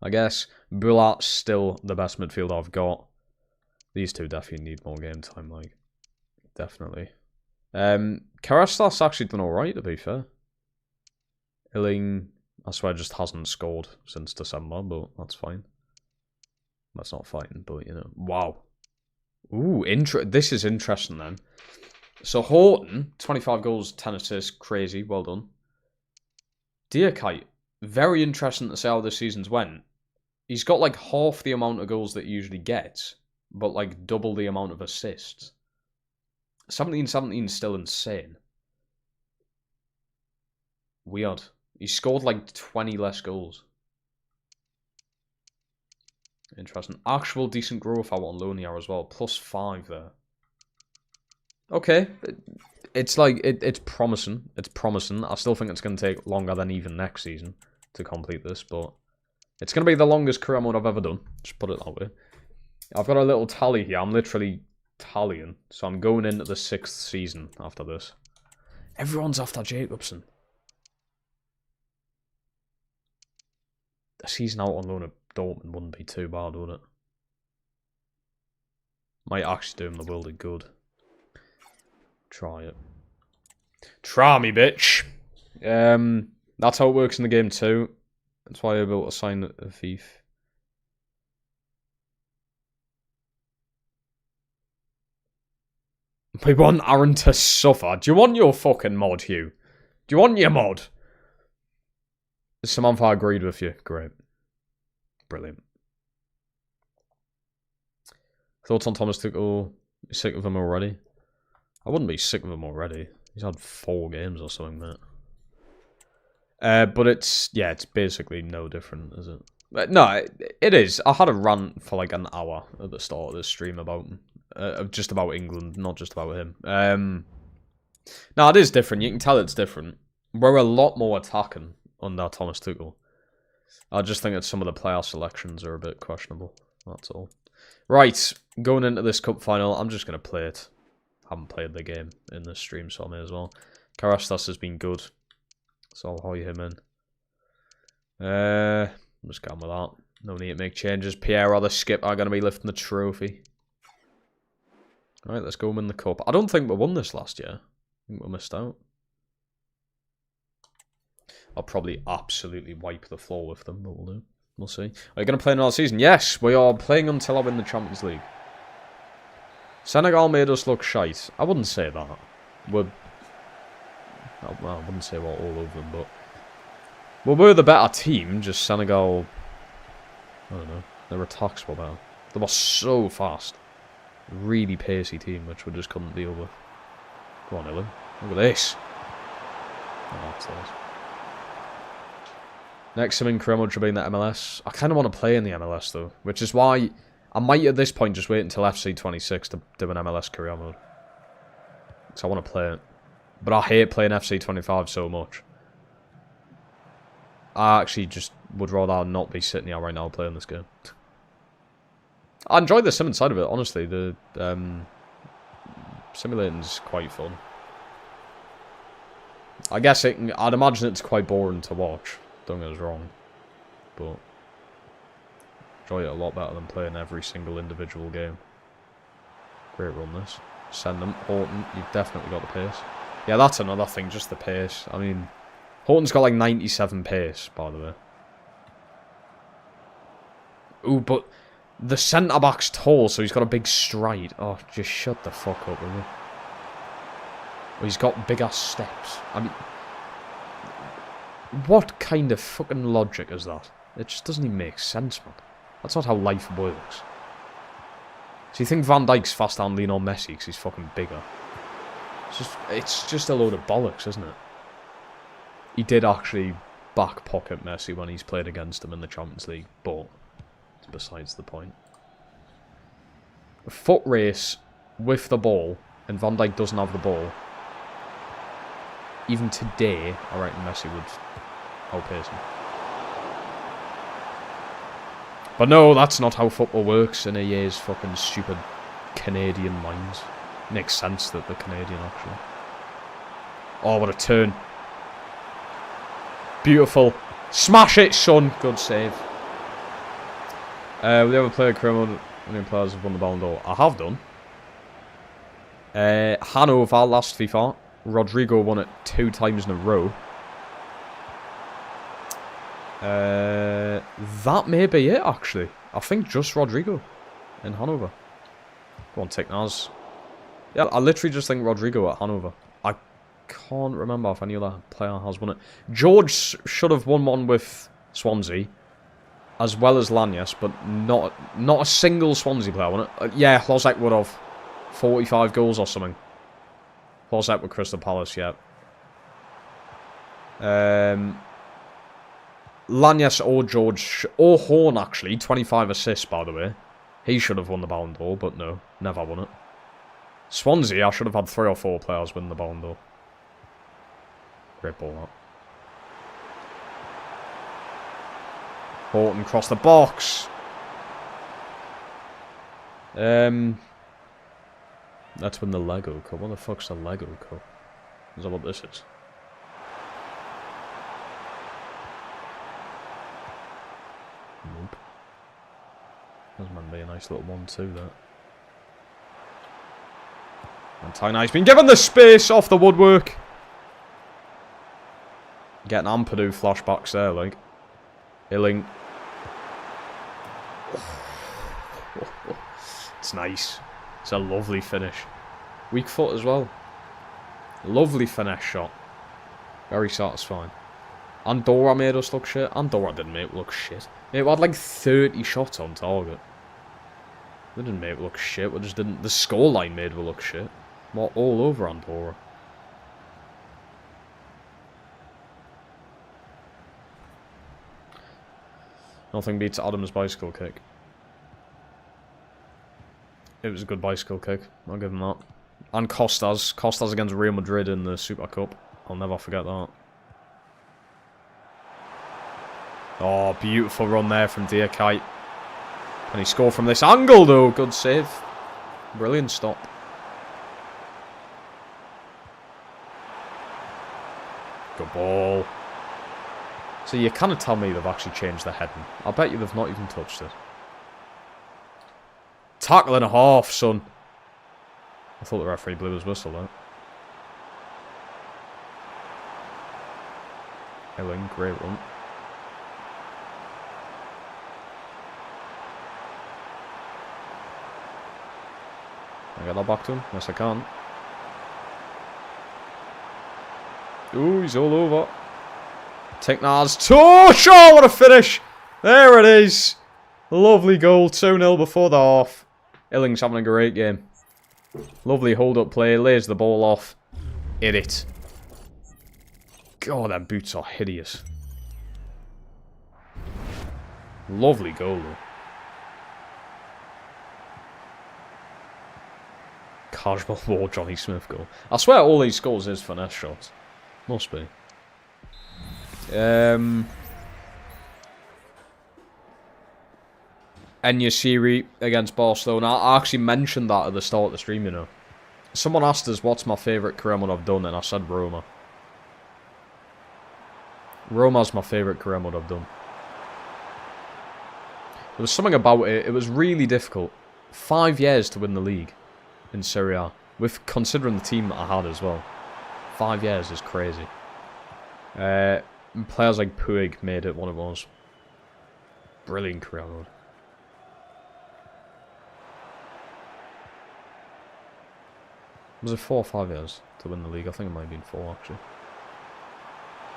I guess. Bullart's still the best midfielder I've got. These two definitely need more game time, like. Definitely. Karastas actually done alright, to be fair. Illing, I swear, just hasn't scored since December, but that's fine. That's not fighting, but, you know. Wow. Ooh, this is interesting, then. So, Horton, 25 goals, 10 assists. Crazy. Well done. Deerkite, very interesting to see how this season's went. He's got, like, half the amount of goals that he usually gets, but, like, double the amount of assists. 17-17 is still insane. Weird. He scored, like, 20 less goals. Interesting. Actual decent growth out on loan here as well. +5 there. Okay. It's like, it's promising. It's promising. I still think it's going to take longer than even next season to complete this, but it's going to be the longest career mode I've ever done. Just put it that way. I've got a little tally here. I'm literally tallying. So I'm going into the 6th season after this. Everyone's after Jacobson. A season out on loan at Dortmund wouldn't be too bad, would it? Might actually do him the world of good. Try it. Try me, bitch. That's how it works in the game too. That's why you're able to sign a thief. We want Aaron to suffer. Do you want your fucking mod, Hugh? Do you want your mod? Samantha agreed with you. Great. Brilliant. Thoughts on Thomas Tuchel? You sick of him already? I wouldn't be sick of him already. He's had 4 games or something, mate. But it's basically no different, is it? No, it is. I had a rant for like an hour at the start of this stream about just about England, not just about him. No, it is different. You can tell it's different. We're a lot more attacking under Thomas Tuchel. I just think that some of the player selections are a bit questionable. That's all. Right, going into this cup final, I'm just going to play it. Haven't played the game in this stream, so I may as well. Karastas has been good, so I'll hoy him in. I'm just going with that. No need to make changes. Pierre or the skip are going to be lifting the trophy. Alright, let's go win the cup. I don't think we won this last year. I think we missed out. I'll probably absolutely wipe the floor with them, but we'll do. We'll see. Are you going to play another season? Yes, we are playing until I win the Champions League. Senegal made us look shite. I wouldn't say that. Well, I wouldn't say we're all over them, but... Well, we're the better team, just Senegal... I don't know. Their attacks were better. They were so fast. Really pacey team, which we just couldn't deal with. Go on, Ellen. Look at this. Oh, that's nice. Next sim in Cremo should be in the MLS. I kind of want to play in the MLS, though, which is why... I might, at this point, just wait until FC26 to do an MLS career mode. Because I want to play it. But I hate playing FC25 so much. I actually just would rather not be sitting here right now playing this game. I enjoy the sim side of it, honestly. The simulating's quite fun. I guess I'd imagine it's quite boring to watch. Don't get us wrong. But... enjoy it a lot better than playing every single individual game. Great run, this. Send them. Horton, you've definitely got the pace. Yeah, that's another thing, just the pace. I mean, Horton's got like 97 pace, by the way. Ooh, but the centre-back's tall, so he's got a big stride. Oh, just shut the fuck up, will you? Oh, he's got big-ass steps. I mean, what kind of fucking logic is that? It just doesn't even make sense, man. That's not how life works. So you think Van Dijk's faster than Lionel Messi because he's fucking bigger? It's just a load of bollocks, isn't it? He did actually back pocket Messi when he's played against him in the Champions League, but it's besides the point. A foot race with the ball, and Van Dijk doesn't have the ball. Even today, I reckon Messi would outpace him. But no, that's not how football works in a year's fucking stupid Canadian minds. Makes sense that they're Canadian, actually. Oh, what a turn. Beautiful. Smash it, son. Good save. Will you ever play a career mode when any players have won the Ballon d'Or? I have done. Hanover last FIFA. Rodrigo won it 2 times in a row. That may be it, actually. I think just Rodrigo in Hanover. Go on, take Naz. Yeah, I literally just think Rodrigo at Hanover. I can't remember if any other player has won it. George should have won one with Swansea, as well as Lanyas, but not a single Swansea player won it. Yeah, Hlozek would have 45 goals or something. Hlozek with Crystal Palace, yeah. Lanyas or George, or Horn actually, 25 assists by the way. He should have won the Ballon d'Or, but no, never won it. Swansea, I should have had 3 or 4 players win the Ballon d'Or. Great ball, that. Horton crossed the box. Let's win the Lego Cup. What the fuck's the Lego Cup? Is that what this is? Nope. That's meant to be a nice little 1-2 there. And Tainai's been given the space off the woodwork. Getting Ampadu flashbacks there, like. Hilling. It's nice. It's a lovely finish. Weak foot as well. Lovely finesse shot. Very satisfying. Andorra made us look shit. Andorra didn't make it look shit. Mate, we had like 30 shots on target. They didn't make it look shit. We just didn't. The scoreline made it look shit. We're all over Andorra. Nothing beats Adam's bicycle kick. It was a good bicycle kick. I'll give him that. And Costas. Costas against Real Madrid in the Super Cup. I'll never forget that. Oh, beautiful run there from Diakite. Can he score from this angle, though? Good save. Brilliant stop. Good ball. So you kind of tell me they've actually changed the heading. I bet you they've not even touched it. Tackle and a half, son. I thought the referee blew his whistle though. Hilling, great run. Can I get that back to him? Yes, I can. Ooh, he's all over. Take Naz. Oh, sure, what a finish. There it is. Lovely goal. 2-0 before the half. Illing's having a great game. Lovely hold-up play. Lays the ball off. Hit it. God, them boots are hideous. Lovely goal, though. Casual war Johnny Smith goal. I swear all these goals is finesse shots. Must be. Enyasiri against Barcelona. I actually mentioned that at the start of the stream, you know. Someone asked us what's my favourite career mode I've done, and I said Roma. Roma's my favourite career mode I've done. There was something about it. It was really difficult. 5 years to win the league in Serie A. With considering the team that I had as well. 5 years is crazy. Players like Puig made it what it was. Brilliant career mode. Was it 4 or 5 years to win the league? I think it might have been 4 actually.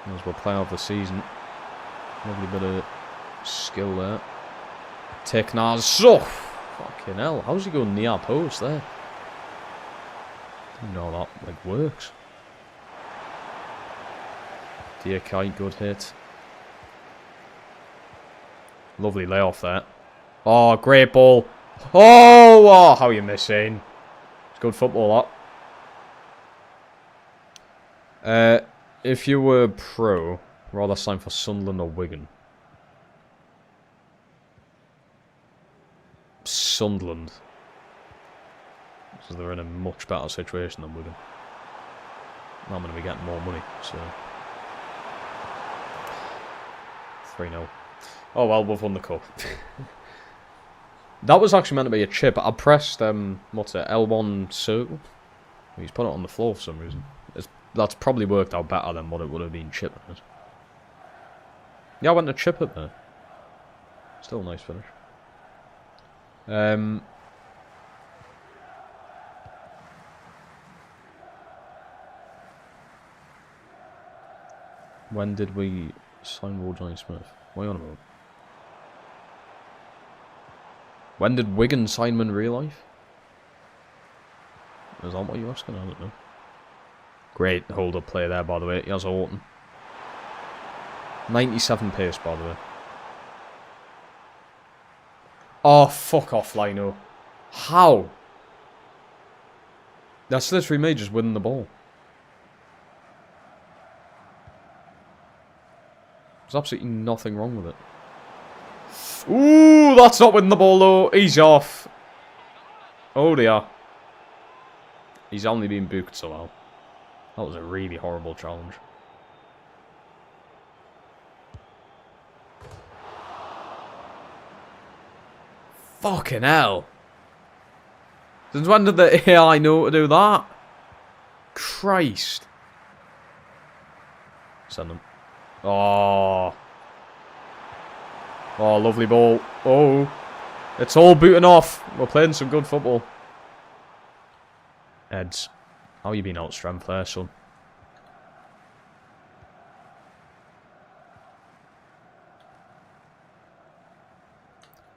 As well, player of the season. Lovely bit of skill there. Taking ours. Oh, fucking hell. How's he going near post there? Didn't know that like works. Dear Kite, good hit. Lovely layoff there. Oh, great ball. Oh, how are you missing? It's good football, that. If you were pro, rather sign for Sunderland or Wigan? Sunderland. So they're in a much better situation than Wigan. I'm going to be getting more money, so... 3-0. Oh well, we've won the cup. That was actually meant to be a chip. I pressed, what's it, L1 circle? He's put it on the floor for some reason. That's probably worked out better than what it would have been chipping it. Yeah, I went to chip it there. Still a nice finish. When did we sign Will Johnny Smith? Wait on a moment. When did Wigan sign him in real life? Is that what you're asking? I don't know. Great hold-up play there, by the way. He has Orton. 97 pace, by the way. Oh, fuck off, Lino. How? That's literally me just winning the ball. There's absolutely nothing wrong with it. Ooh, that's not winning the ball, though. He's off. Oh, dear. He's only been booked somehow. That was a really horrible challenge. Fucking hell. Since when did the AI know to do that? Christ. Send them. Oh. Oh, lovely ball. Oh. It's all booting off. We're playing some good football. Eds. How you been out strength there, son?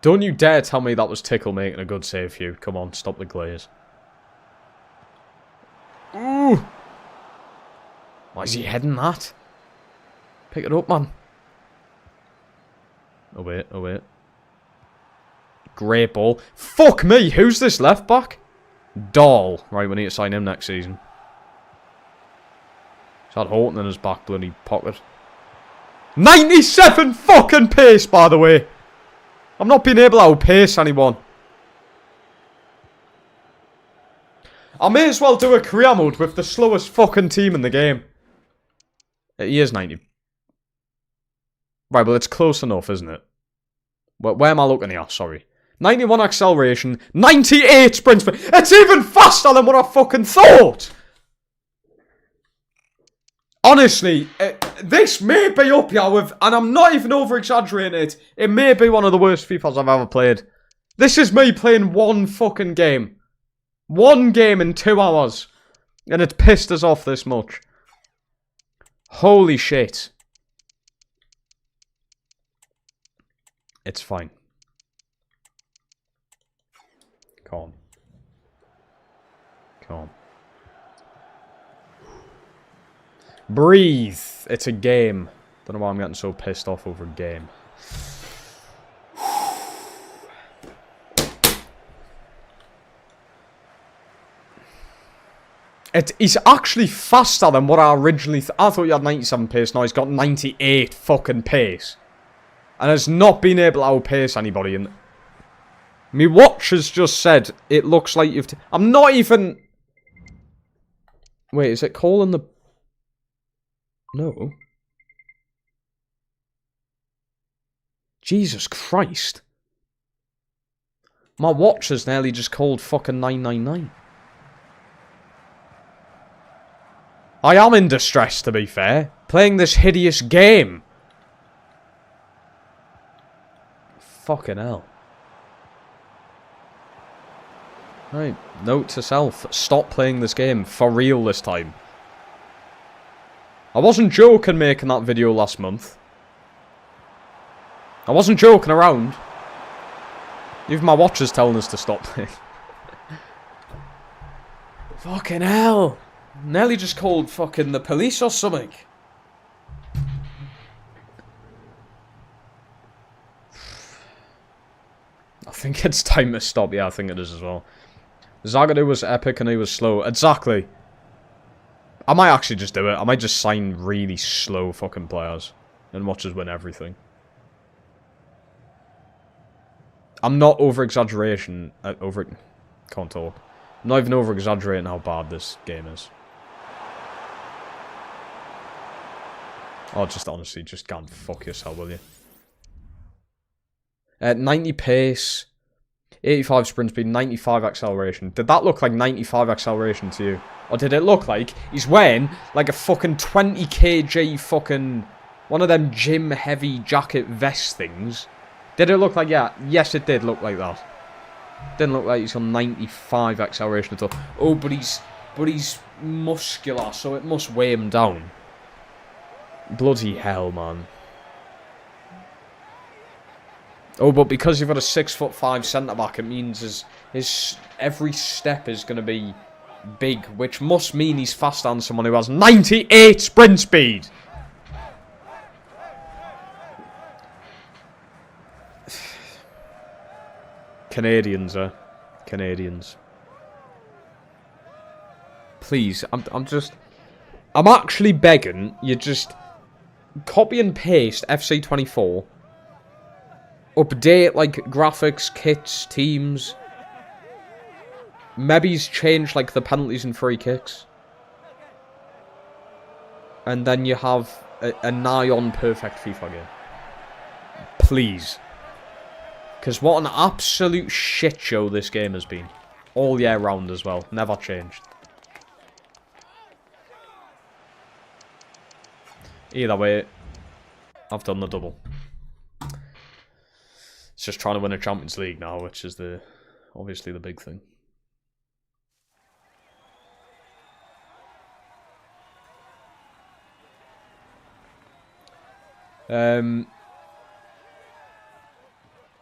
Don't you dare tell me that was Tickle making a good save for you. Come on, stop the glaze. Ooh! Why is he heading that? Pick it up, man. Oh, wait, oh, wait. Great ball. Fuck me! Who's this left back? Doll. Right, we need to sign him next season. He's had Horton in his back bloody pocket. 97 fucking pace, by the way. I'm not being able to outpace anyone. I may as well do a career mode with the slowest fucking team in the game. He is 90. Right, well, it's close enough, isn't it? Where am I looking here? Sorry. 91 acceleration, 98 sprint speed. It's even faster than what I fucking thought! Honestly, this may be up here with, and I'm not even over-exaggerating it, it may be one of the worst FIFAs I've ever played. This is me playing one fucking game. One game in 2 hours. And it's pissed us off this much. Holy shit. It's fine. Calm. Calm. Breathe. It's a game. Don't know why I'm getting so pissed off over a game. He's actually faster than what I originally I thought he had 97 pace. No, he's got 98 fucking pace. And has not been able to outpace anybody. And my watch has just said, it looks like you've... I'm not even... Wait, is it calling the... No. Jesus Christ. My watch has nearly just called fucking 999. I am in distress, to be fair. Playing this hideous game. Fucking hell. Right, note to self. Stop playing this game. For real this time. I wasn't joking making that video last month. I wasn't joking around. Even my watch is telling us to stop playing. Fucking hell. Nelly just called fucking the police or something. I think it's time to stop. Yeah, I think it is as well. Zagadou was epic and he was slow. Exactly. I might actually just do it. I might just sign really slow fucking players and watch us win everything. I'm not over-exaggeration. Can't talk. I'm not even over-exaggerating how bad this game is. Oh, just honestly, just can't fuck yourself, will you? 90 pace, 85 sprint speed, 95 acceleration. Did that look like 95 acceleration to you? Or did it look like he's wearing like a fucking 20 kg fucking... one of them gym heavy jacket vest things? Did it look like, yeah, yes it did look like that. Didn't look like he's on 95 acceleration at all. Oh, but he's muscular, so it must weigh him down. Bloody hell, man. Oh, but because you've got a 6'5" centre-back, it means his every step is going to be big, which must mean he's faster than someone who has 98 sprint speed. Canadians, Canadians. Please, I'm actually begging you just copy and paste FC24. Update, like, graphics, kits, teams. Maybe change, like, the penalties and free kicks. And then you have a nigh-on perfect FIFA game. Please. Because what an absolute shit show this game has been. All year round as well. Never changed. Either way, I've done the double. It's just trying to win a Champions League now, which is obviously the big thing.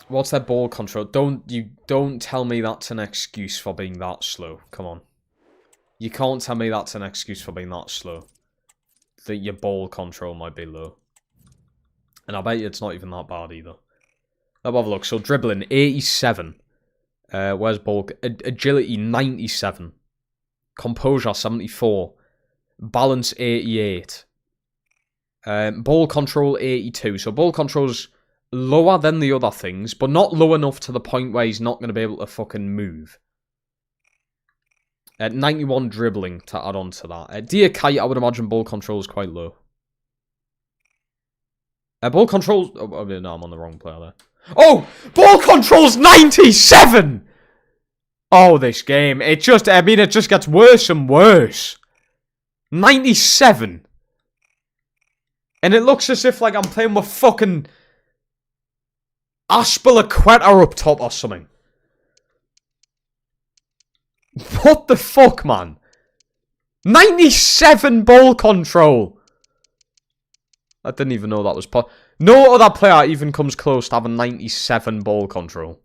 What's their ball control? Don't tell me that's an excuse for being that slow. Come on. You can't tell me that's an excuse for being that slow. That your ball control might be low. And I bet you it's not even that bad either. Let's have a look. So dribbling, 87. Where's ball? Agility, 97. Composure, 74. Balance, 88. Ball control, 82. So ball control's lower than the other things, but not low enough to the point where he's not going to be able to fucking move. 91 dribbling to add on to that. Dear Kite, I would imagine ball control is quite low. Ball control... Oh, no, I'm on the wrong player there. Oh! Ball control's 97! Oh, this game. It just gets worse and worse. 97. And it looks as if, like, I'm playing with fucking... Aspilicueta up top or something. What the fuck, man? 97 ball control. I didn't even know that was possible. No other player even comes close to having 97 ball control.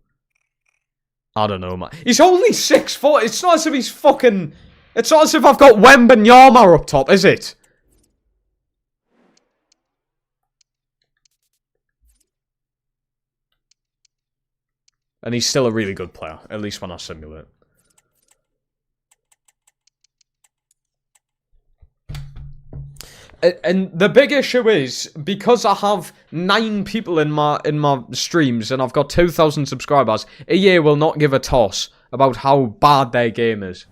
I don't know, man. He's only 6 foot. It's not as if he's fucking... It's not as if I've got Wembanyama up top, is it? And he's still a really good player, at least when I simulate. And the big issue is, because I have 9 people in my streams and I've got 2,000 subscribers, EA will not give a toss about how bad their game is.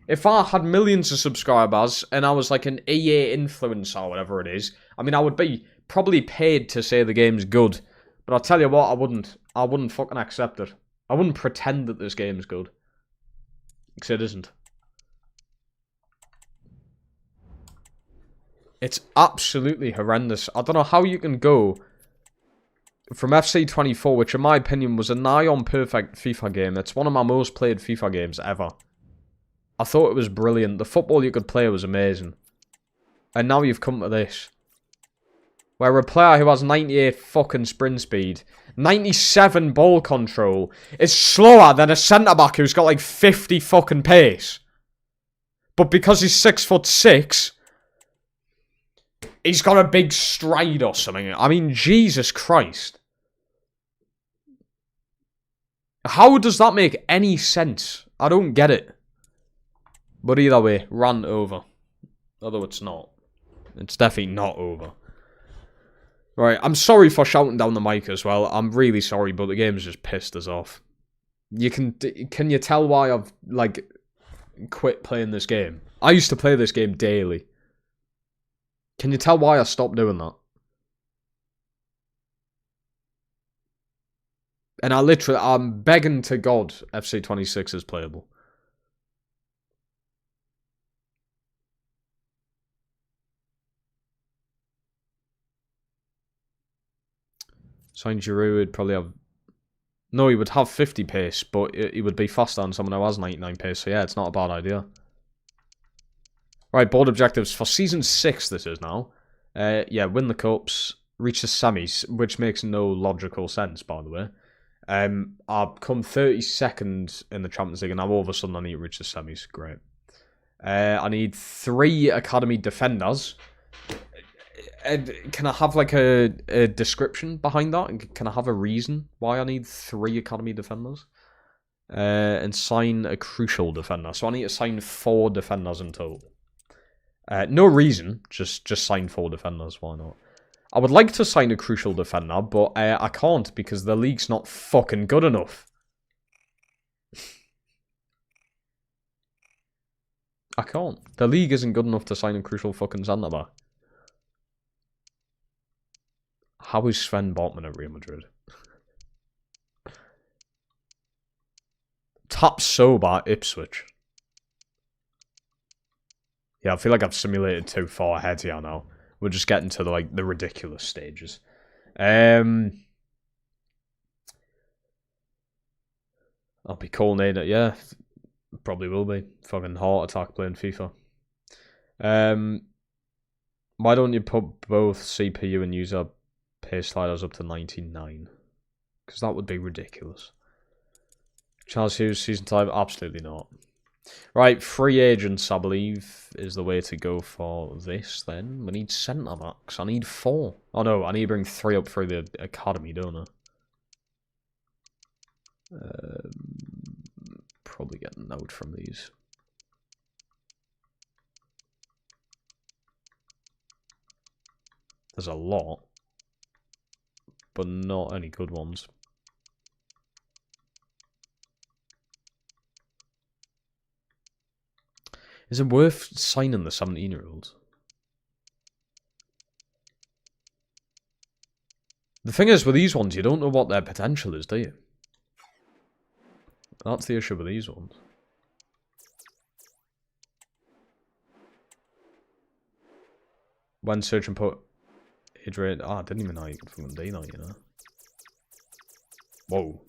If I had millions of subscribers and I was like an EA influencer or whatever it is, I mean, I would be probably paid to say the game's good. But I'll tell you what, I wouldn't fucking accept it. I wouldn't pretend that this game's good. Because it isn't. It's absolutely horrendous. I don't know how you can go from FC24, which in my opinion was a nigh on perfect FIFA game. It's one of my most played FIFA games ever. I thought it was brilliant. The football you could play was amazing. And now you've come to this. Where a player who has 98 fucking sprint speed, 97 ball control, is slower than a centre-back who's got like 50 fucking pace. But because he's 6'6", he's got a big stride or something. I mean, Jesus Christ. How does that make any sense? I don't get it. But either way, rant over. Although it's not. It's definitely not over. Right, I'm sorry for shouting down the mic as well. I'm really sorry, but the game's just pissed us off. Can you tell why I've, like, quit playing this game? I used to play this game daily. Can you tell why I stopped doing that? And I'm begging to God FC26 is playable. Saint Giroud would probably have... No, he would have 50 pace, but he would be faster than someone who has 99 pace. So yeah, it's not a bad idea. Right, board objectives for Season 6 this is now. Yeah, win the cups, reach the semis, which makes no logical sense, by the way. I've come 32nd in the Champions League, and now all of a sudden I need to reach the semis. Great. I need 3 academy defenders. Can I have like a description behind that? Can I have a reason why I need 3 academy defenders? And sign a crucial defender. So I need to sign 4 defenders in total. No reason, just sign 4 defenders. Why not? I would like to sign a crucial defender, but I can't because the league's not fucking good enough. I can't. The league isn't good enough to sign a crucial fucking centre back. How is Sven Botman at Real Madrid? Top Soba Ipswich. Yeah, I feel like I've simulated too far ahead here now. We're just getting to the ridiculous stages. I'll be calling it, yeah. Probably will be. Fucking heart attack playing FIFA. Why don't you put both CPU and user pace sliders up to 99? Because that would be ridiculous. Charles Hughes, season 5? Absolutely not. Right, free agents, I believe, is the way to go for this, then. We need centre-backs. I need 4. Oh, no, I need to bring 3 up through the academy, don't I? Probably get a note from these. There's a lot, but not any good ones. Is it worth signing the 17-year-olds? The thing is, with these ones, you don't know what their potential is, do you? That's the issue with these ones. When search and put age rate... I didn't even know you could fucking do that, you know? Whoa.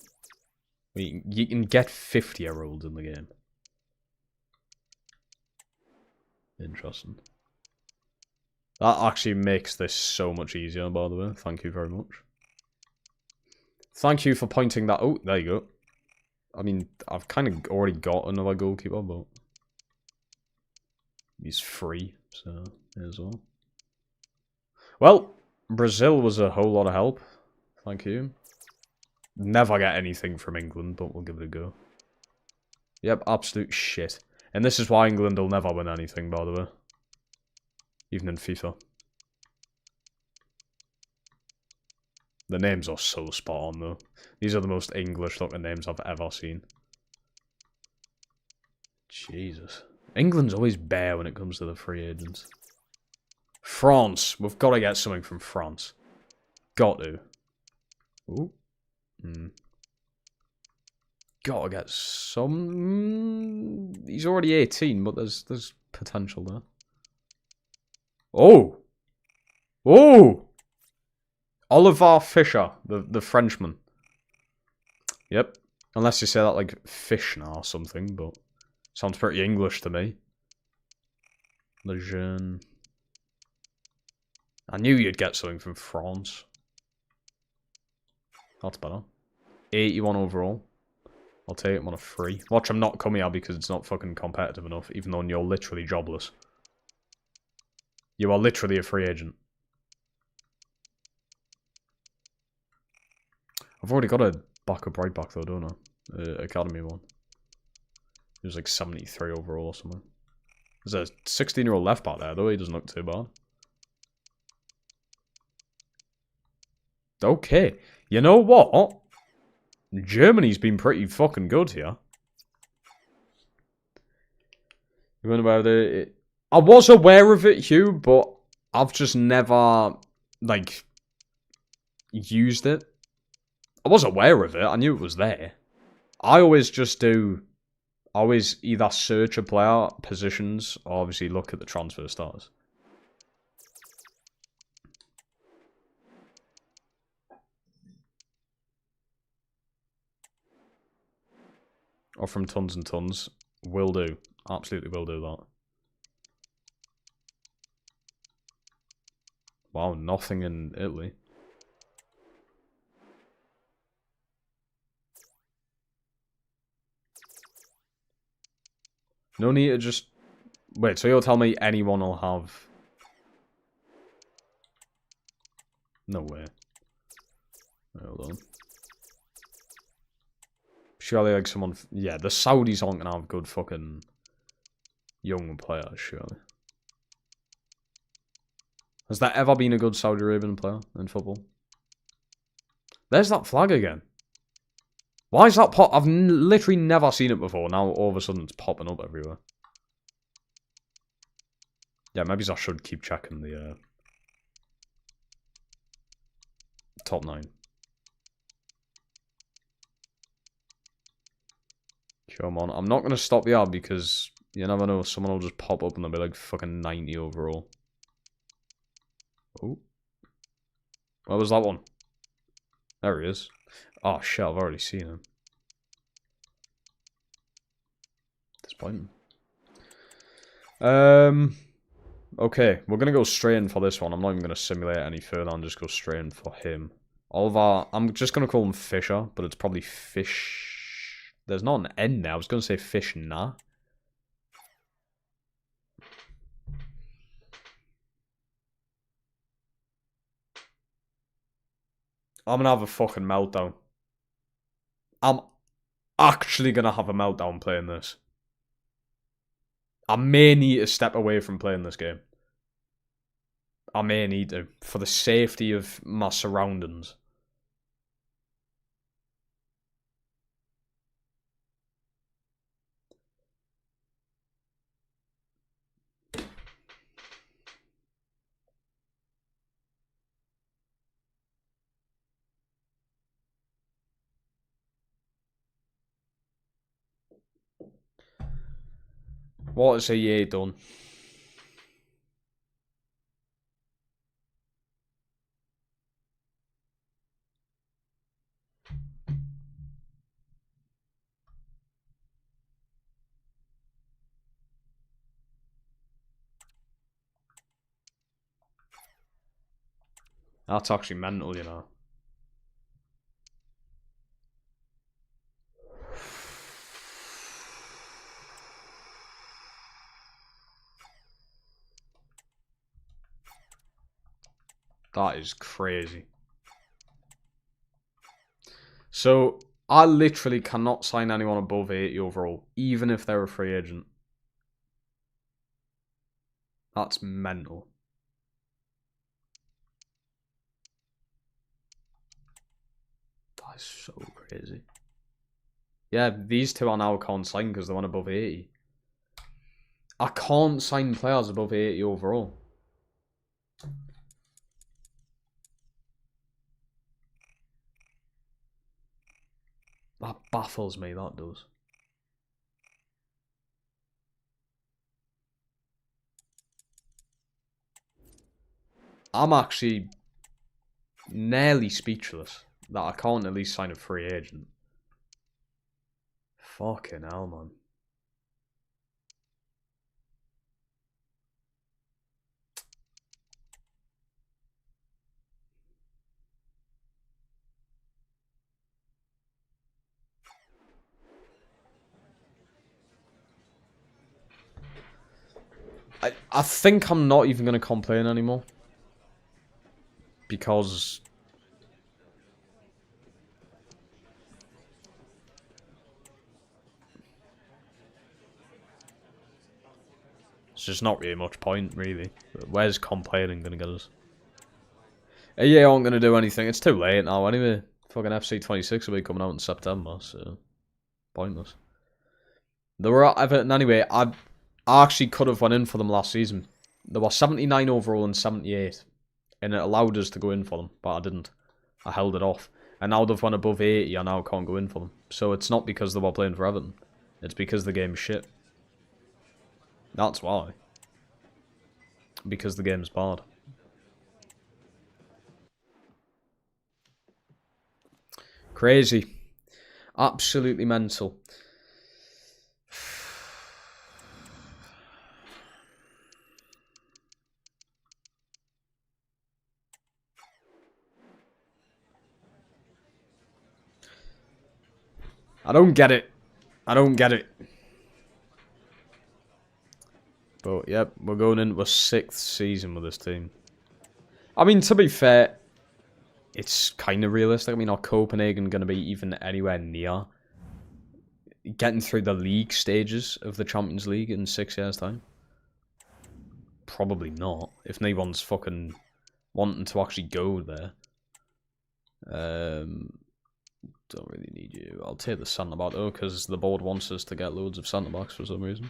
You can get 50-year-olds in the game. Interesting. That actually makes this so much easier, by the way. Thank you very much. Thank you for pointing that... Oh, there you go. I mean, I've kind of already got another goalkeeper, but... he's free, so there's all. Well, Brazil was a whole lot of help. Thank you. Never get anything from England, but we'll give it a go. Yep, absolute shit. And this is why England will never win anything, by the way. Even in FIFA. The names are so spot on, though. These are the most English-looking names I've ever seen. Jesus. England's always bare when it comes to the free agents. France. We've got to get something from France. Got to. Ooh. Gotta get some... He's already 18, but there's potential there. Oh! Oh! Oliver Fischer, the Frenchman. Yep. Unless you say that like Fishner or something, but sounds pretty English to me. Lejeune. I knew you'd get something from France. That's better. 81 overall. I'll take him on a free. Watch him not come here because it's not fucking competitive enough, even though you're literally jobless. You are literally a free agent. I've already got a backup right back though, don't I? Academy one. He was like 73 overall or something. There's a 16-year-old left back there though, he doesn't look too bad. Okay. You know what? Germany's been pretty fucking good here. You went about it. I was aware of it, Hugh, but I've just never, like, used it. I was aware of it. I knew it was there. I always just do... I always either search a player, positions, or obviously look at the transfer stars. Or from tons and tons. Will do. Absolutely will do that. Wow, nothing in Italy. No need to just... Wait, so you'll tell me anyone will have... No way. Hold on. Surely like someone... Yeah, the Saudis aren't going to have good fucking young players, surely. Has there ever been a good Saudi Arabian player in football? There's that flag again. Why is that pop? I've literally never seen it before. Now all of a sudden it's popping up everywhere. Yeah, maybe I should keep checking the top 9. Come on. I'm not going to stop the ad because you never know. Someone will just pop up and they'll be like fucking 90 overall. Oh. Where was that one? There he is. Oh shit, I've already seen him. Disappointing. Okay, we're going to go straight in for this one. I'm not even going to simulate any further. I'm just go straight in for him. Oliver, I'm just going to call him Fisher, but it's probably Fish. There's not an N there. I was going to say Fish nah. I'm going to have a fucking meltdown. I'm actually going to have a meltdown playing this. I may need to step away from playing this game. I may need to, for the safety of my surroundings. What has a year done? That's actually mental, you know. That is crazy. So, I literally cannot sign anyone above 80 overall, even if they're a free agent. That's mental. That is so crazy. Yeah, these two I now can't sign because they're on above 80. I can't sign players above 80 overall. That baffles me, that does. I'm actually nearly speechless that I can't at least sign a free agent. Fucking hell, man. I think I'm not even going to complain anymore. Because it's just not really much point, really. Where's complaining going to get us? EA aren't going to do anything. It's too late now anyway. Fucking FC 26 will be coming out in September, so pointless. They were at Everton anyway. I actually could have went in for them last season. There were 79 overall and 78. And it allowed us to go in for them, but I didn't. I held it off. And now they've won above 80, I now can't go in for them. So it's not because they were playing for Everton. It's because the game's shit. That's why. Because the game's bad. Crazy. Absolutely mental. I don't get it. I don't get it. But, yep, we're going into a 6th season with this team. I mean, to be fair, it's kind of realistic. I mean, are Copenhagen going to be even anywhere near getting through the league stages of the Champions League in 6 years' time? Probably not. If no one's fucking wanting to actually go there. Don't really need you. I'll take the centre back though, because the board wants us to get loads of centre backs for some reason.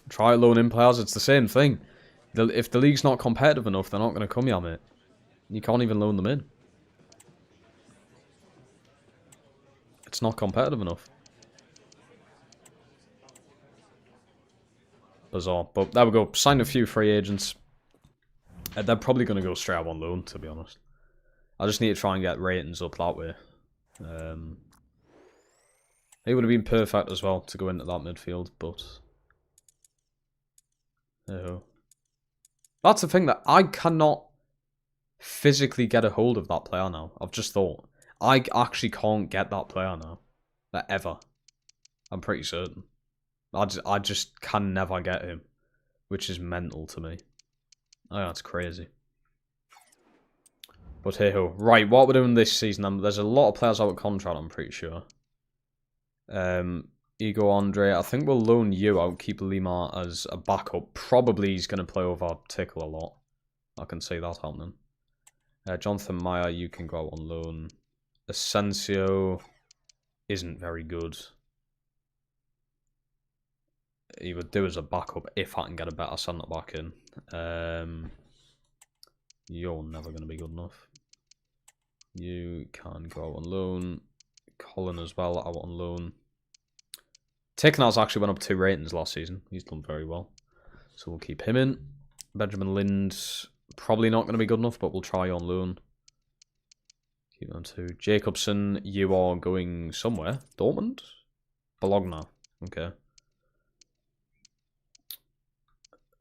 Try to loan in players, it's the same thing. If the league's not competitive enough, they're not going to come here, mate. You can't even loan them in. It's not competitive enough. Bizarre. But there we go. Signed a few free agents. They're probably going to go straight out on loan, to be honest. I just need to try and get ratings up that way. It would have been perfect as well to go into that midfield, but... Oh. That's the thing, that I cannot physically get a hold of that player now. I've just thought. I actually can't get that player now. Like, ever. I'm pretty certain. I just can never get him. Which is mental to me. Oh, that's crazy. But hey ho. Right, what we're doing this season, there's a lot of players out of contract, I'm pretty sure. Ego Andre, I think we'll loan you out, keep Lima as a backup. Probably he's going to play over Tickle a lot. I can see that happening. Jonathan Meyer, you can go out on loan. Asensio isn't very good. He would do as a backup if I can get a better centre back in. You're never going to be good enough. You can go out on loan. Colin as well, out on loan. Ticknell's actually went up 2 ratings last season. He's done very well. So we'll keep him in. Benjamin Lind, probably not going to be good enough, but we'll try on loan. Keep on 2. Jacobson, you are going somewhere. Dortmund? Bologna. Okay.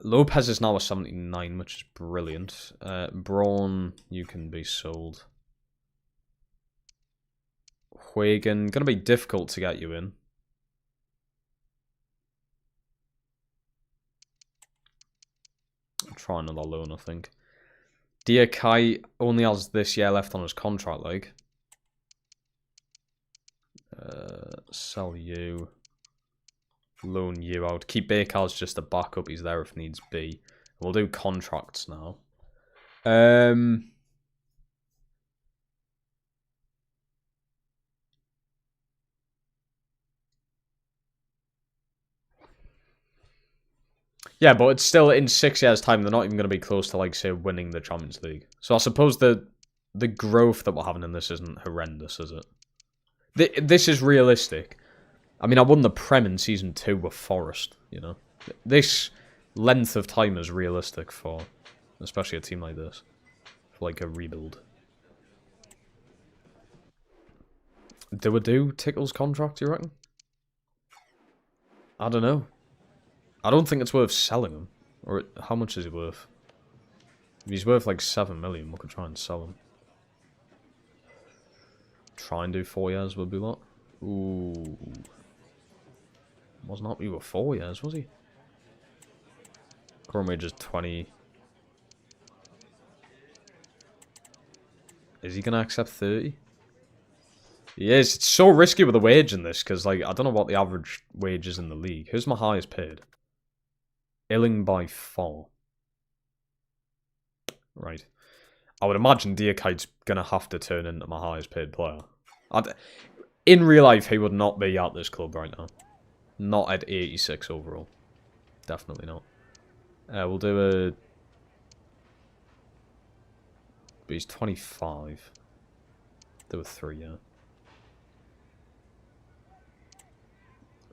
Lopez is now a 79, which is brilliant. Braun, you can be sold. Huygen, going to be difficult to get you in. I'll try another loan, I think. Diakai only has this year left on his contract, like. Sell you. Loan you out. Keep Baker as just a backup. He's there if needs be. We'll do contracts now. Yeah, but it's still in 6 years' time. They're not even going to be close to, like, say, winning the Champions League. So I suppose the growth that we're having in this isn't horrendous, is it? This is realistic. I mean, I won the Prem in Season 2 with Forest, you know. This length of time is realistic for especially a team like this, for like a rebuild. Do we do Tickle's contract, you reckon? I don't know. I don't think it's worth selling him. Or how much is he worth? If he's worth like 7 million, we could try and sell him. Try and do 4 years would be what? Ooh. Wasn't happy with 4 years, was he? Current wage is 20. Is he going to accept 30? He is. It's so risky with the wage in this, because like I don't know what the average wage is in the league. Who's my highest paid? Illing by 4. Right. I would imagine Diakite's going to have to turn into my highest paid player. In real life, he would not be at this club right now. Not at 86 overall. Definitely not. We'll do a... But he's 25. Do a 3 year.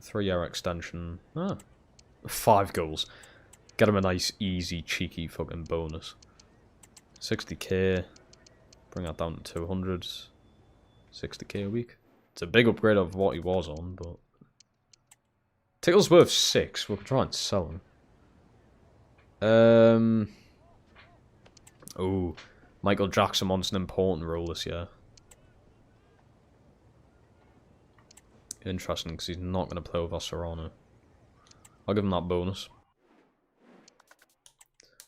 3 year extension. 5 goals. Get him a nice, easy, cheeky fucking bonus. 60k. Bring that down to 200. 60k a week. It's a big upgrade of what he was on, but... Tickle's worth 6. We'll try and sell him. Oh, Michael Jackson wants an important role this year. Interesting, because he's not going to play with Serrano. I'll give him that bonus.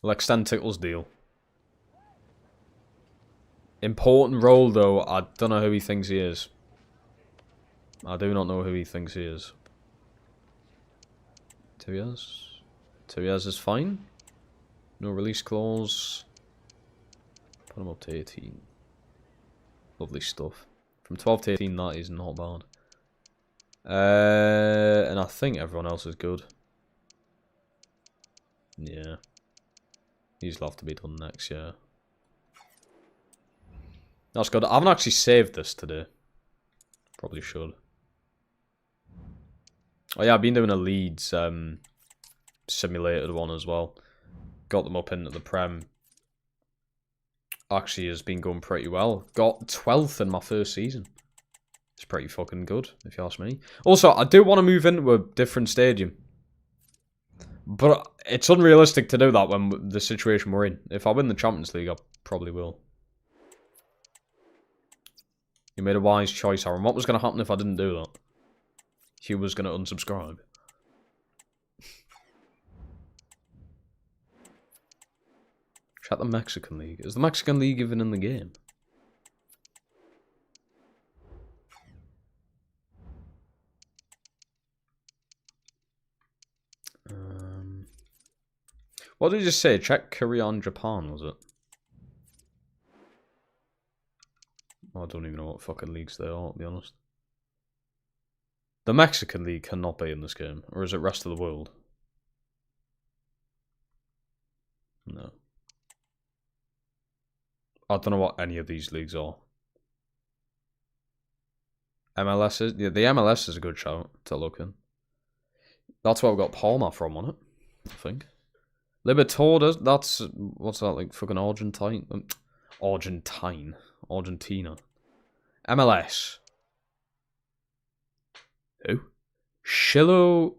We'll extend Tickle's deal. Important role, though. I don't know who he thinks he is. I do not know who he thinks he is. 2 years? 2 years is fine. No release clause. Put him up to 18. Lovely stuff. From 12 to 18, that is not bad. And I think everyone else is good. Yeah. These will have to be done next year. That's good. I haven't actually saved this today. Probably should. Oh yeah, I've been doing a Leeds simulated one as well. Got them up into the Prem. Actually has been going pretty well. Got 12th in my first season. It's pretty fucking good, if you ask me. Also, I do want to move into a different stadium. But it's unrealistic to do that when the situation we're in. If I win the Champions League, I probably will. You made a wise choice, Aaron. What was going to happen if I didn't do that? Hugh was going to unsubscribe. Check the Mexican League. Is the Mexican League even in the game? What did you just say? Check Korea and Japan, was it? I don't even know what fucking leagues they are, to be honest. The Mexican League cannot be in this game. Or is it rest of the world? No. I don't know what any of these leagues are. MLS is... Yeah, the MLS is a good shout to look in. That's where we got Palma from on it, I think. Libertadores, that's... What's that, like fucking Argentine? Argentina. MLS. Who? Shilo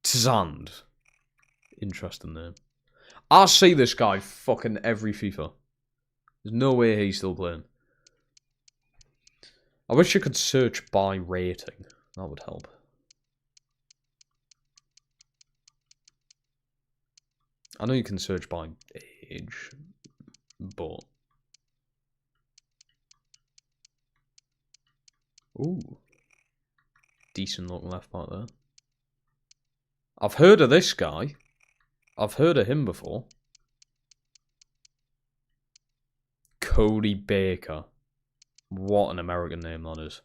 Tzand. Interesting name. I see this guy fucking every FIFA. There's no way he's still playing. I wish you could search by rating. That would help. I know you can search by age, but... Ooh. Decent looking left back there. I've heard of this guy. I've heard of him before. Cody Baker. What an American name that is.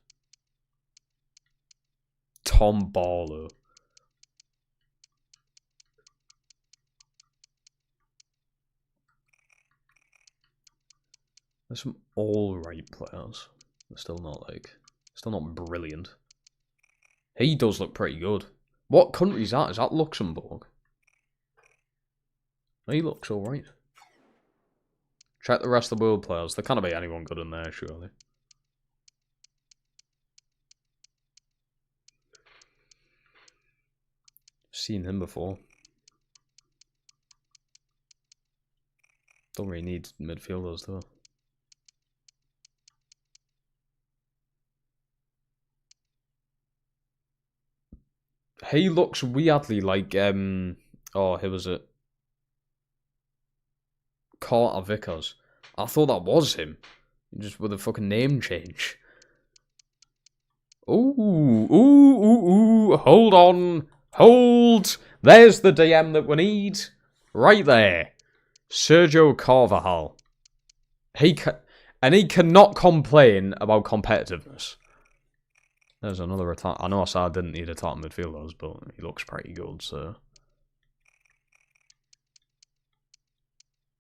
Tom Barlow. There's some alright players. They're still not brilliant. He does look pretty good. What country is that? Is that Luxembourg? He looks alright. Check the rest of the world players. There can't be anyone good in there, surely. Seen him before. Don't really need midfielders though. He looks weirdly like oh, who was it? Carter Vickers. I thought that was him. Just with a fucking name change. Ooh. Hold on. Hold. There's the DM that we need. Right there. Sergio Carvajal. He cannot complain about competitiveness. There's another attack. I know I said I didn't need attack midfielders, but he looks pretty good, so.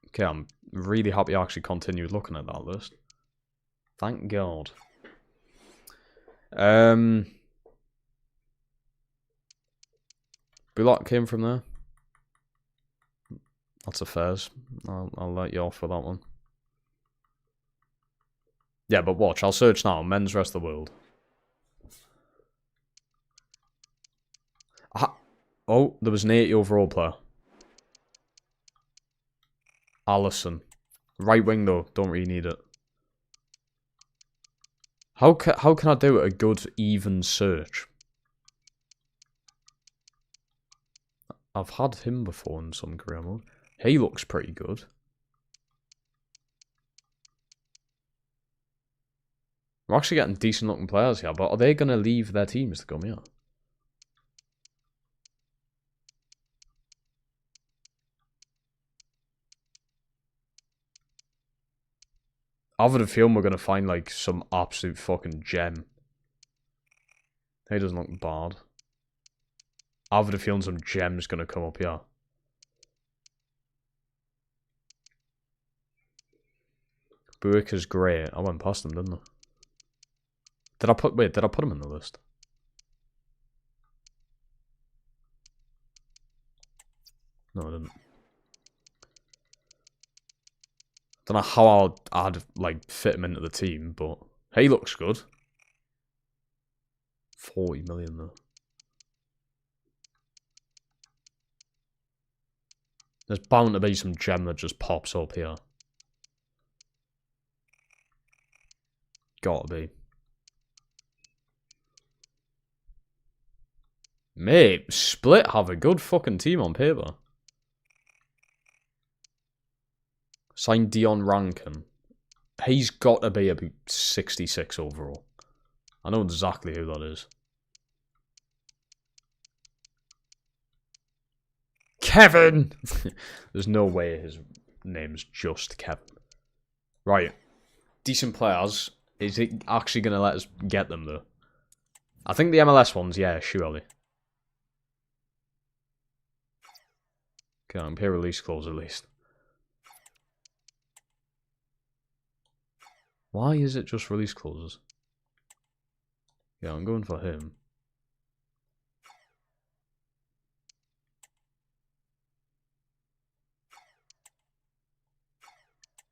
Okay, I'm really happy I actually continued looking at that list. Thank God. Bullock came from there. That's a fairs. I'll let you off for that one. Yeah, but watch. I'll search now. Men's rest of the world. Oh, there was an 80 overall player. Allison. Right wing, though. Don't really need it. How can I do a good, even search? I've had him before in some career mode. He looks pretty good. We're actually getting decent looking players here, but are they going to leave their teams to come here? I have a feeling we're going to find like some absolute fucking gem. He doesn't look bad. I have a feeling some gem's going to come up here. Buick is great. I went past him, didn't I? Did I put him in the list? No, I didn't. Don't know how I'd like fit him into the team, but he looks good. 40 million though. There's bound to be some gem that just pops up here. Gotta be. Mate, Split have a good fucking team on paper. Signed Dion Rankin. He's got to be about 66 overall. I know exactly who that is. Kevin! There's no way his name's just Kevin. Right. Decent players. Is it actually going to let us get them, though? I think the MLS ones, yeah, surely. Okay, I'm pay release clause at least. Why is it just release clauses? Yeah, I'm going for him.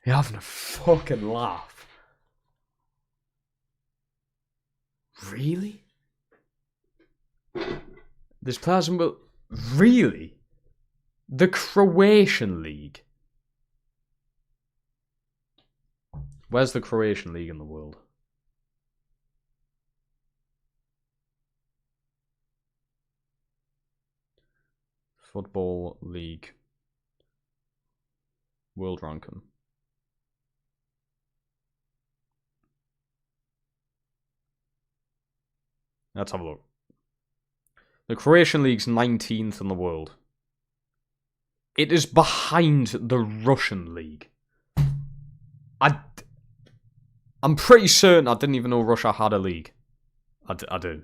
You're having a fucking laugh. Really? There's players in... Really? The Croatian League? Where's the Croatian League in the world? Football League. World ranking. Let's have a look. The Croatian League's 19th in the world. It is behind the Russian League. I'm pretty certain I didn't even know Russia had a league. I do.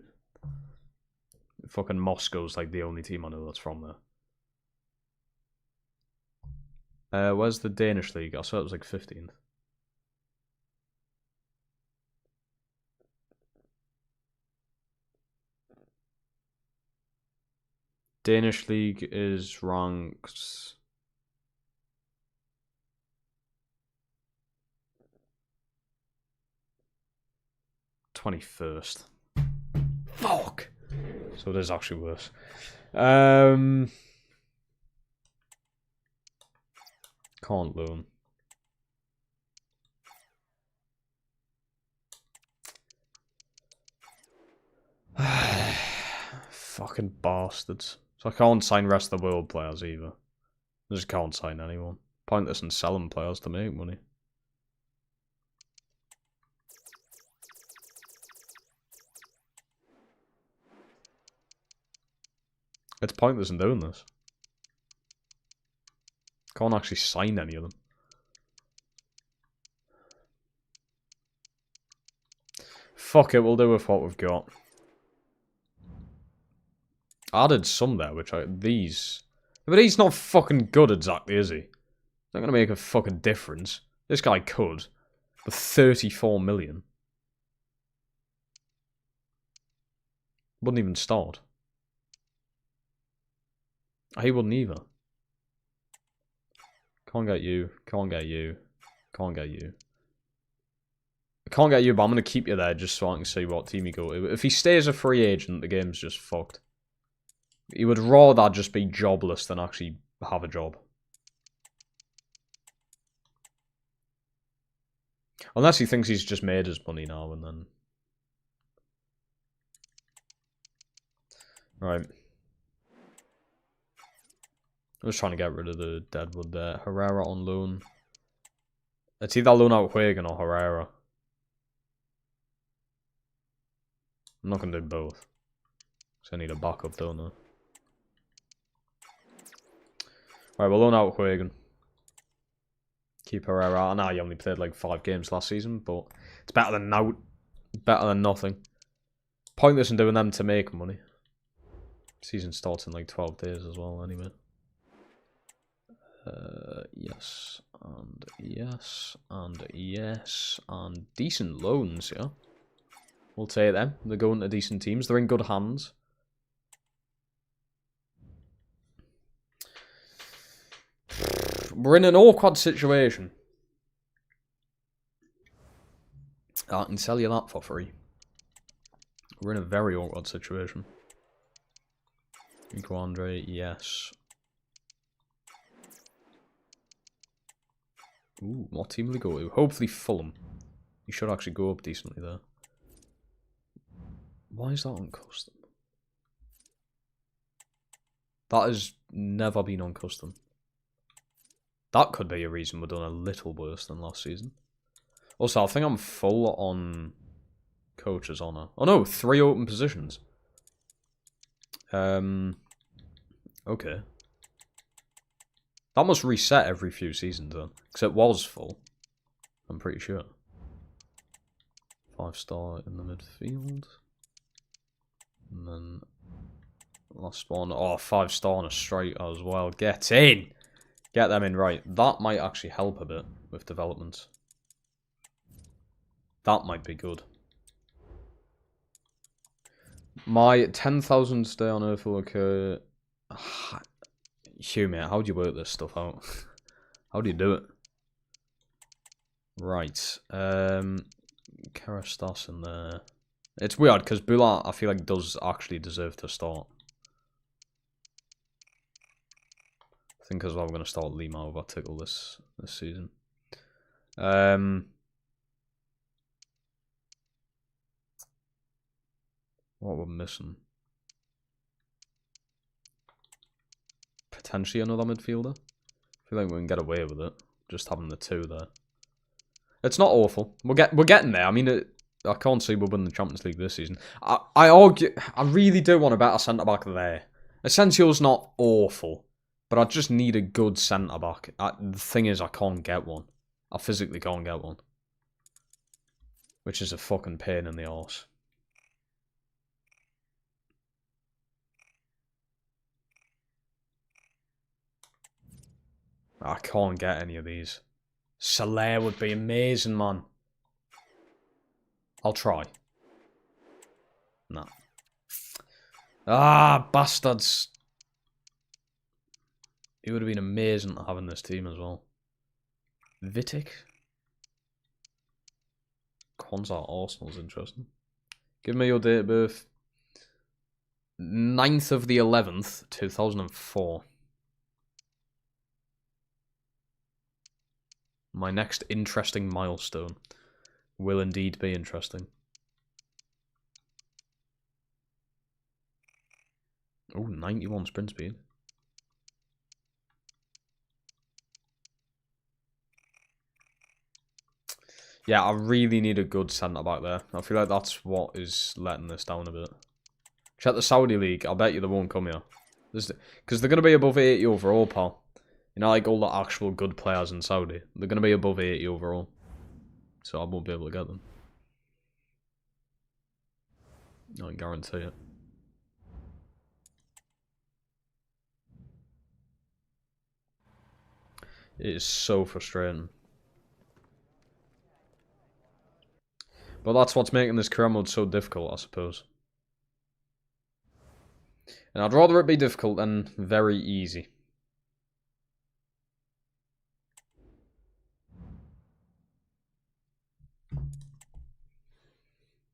Fucking Moscow's like the only team I know that's from there. Where's the Danish league? I saw it was like 15th. Danish league is ranked 21st. Fuck! So it is actually worse. Can't loan. Fucking bastards. So I can't sign rest of the world players either. I just can't sign anyone. Pointless in selling players to make money. It's pointless in doing this. Can't actually sign any of them. Fuck it, we'll do with what we've got. I added some there, these... But he's not fucking good exactly, is he? Not gonna make a fucking difference. This guy could. But 34 million. Wouldn't even start. He wouldn't either. Can't get you. Can't get you. Can't get you. I can't get you, but I'm going to keep you there just so I can see what team you go to. If he stays a free agent, the game's just fucked. He would rather just be jobless than actually have a job. Unless he thinks he's just made his money now and then. Right. I was trying to get rid of the Deadwood there. Herrera on loan. It's either loan out Wigan or Herrera. I'm not going to do both. Because I need a backup, don't I? Right, we'll loan out Wigan. Keep Herrera out. I know he only played like 5 games last season, but it's better than no, better than nothing. Pointless in doing them to make money. Season starts in like 12 days as well, anyway. Yes, and yes, and yes, and decent loans, yeah. We'll take them. They're going to decent teams. They're in good hands. We're in an awkward situation. I can sell you that for free. We're in a very awkward situation. Nico Andre, yes. Ooh, what team will he go to? Hopefully Fulham. He should actually go up decently there. Why is that on custom? That has never been on custom. That could be a reason we're doing a little worse than last season. Also, I think I'm full on coach's honour. Oh no, 3 open positions. Okay. That must reset every few seasons then. Because it was full. I'm pretty sure. 5-star in the midfield. And then last one. Oh, 5-star on a striker as well. Get in! Get them in right. That might actually help a bit with development. That might be good. My 10,000 day on Earth will occur. Hugh, mate, how do you work this stuff out? How do you do it? Right. Karastas in there. It's weird because Bulat, I feel like, does actually deserve to start. I think as well we're going to start Lima over Tickle this season. What we're missing? Potentially another midfielder. I feel like we can get away with it. Just having the 2 there. It's not awful. We're getting there. I mean, I can't see we'll win the Champions League this season. I really do want a better centre back there. Essential's not awful, but I just need a good centre back. The thing is, I can't get one. I physically can't get one, which is a fucking pain in the arse. I can't get any of these. Soler would be amazing, man. I'll try. No. Ah, bastards. It would have been amazing to have in this team as well. Vitic. Quanzar Arsenal's interesting. Give me your date of birth. 9th of the 11th, 2004. My next interesting milestone will indeed be interesting. Oh, 91 sprint speed. Yeah, I really need a good centre-back there. I feel like that's what is letting this down a bit. Check the Saudi League. I bet you they won't come here. Because they're going to be above 80 overall, pal. You know, like all the actual good players in Saudi. They're going to be above 80 overall. So I won't be able to get them. I can guarantee it. It is so frustrating. But that's what's making this career mode so difficult, I suppose. And I'd rather it be difficult than very easy.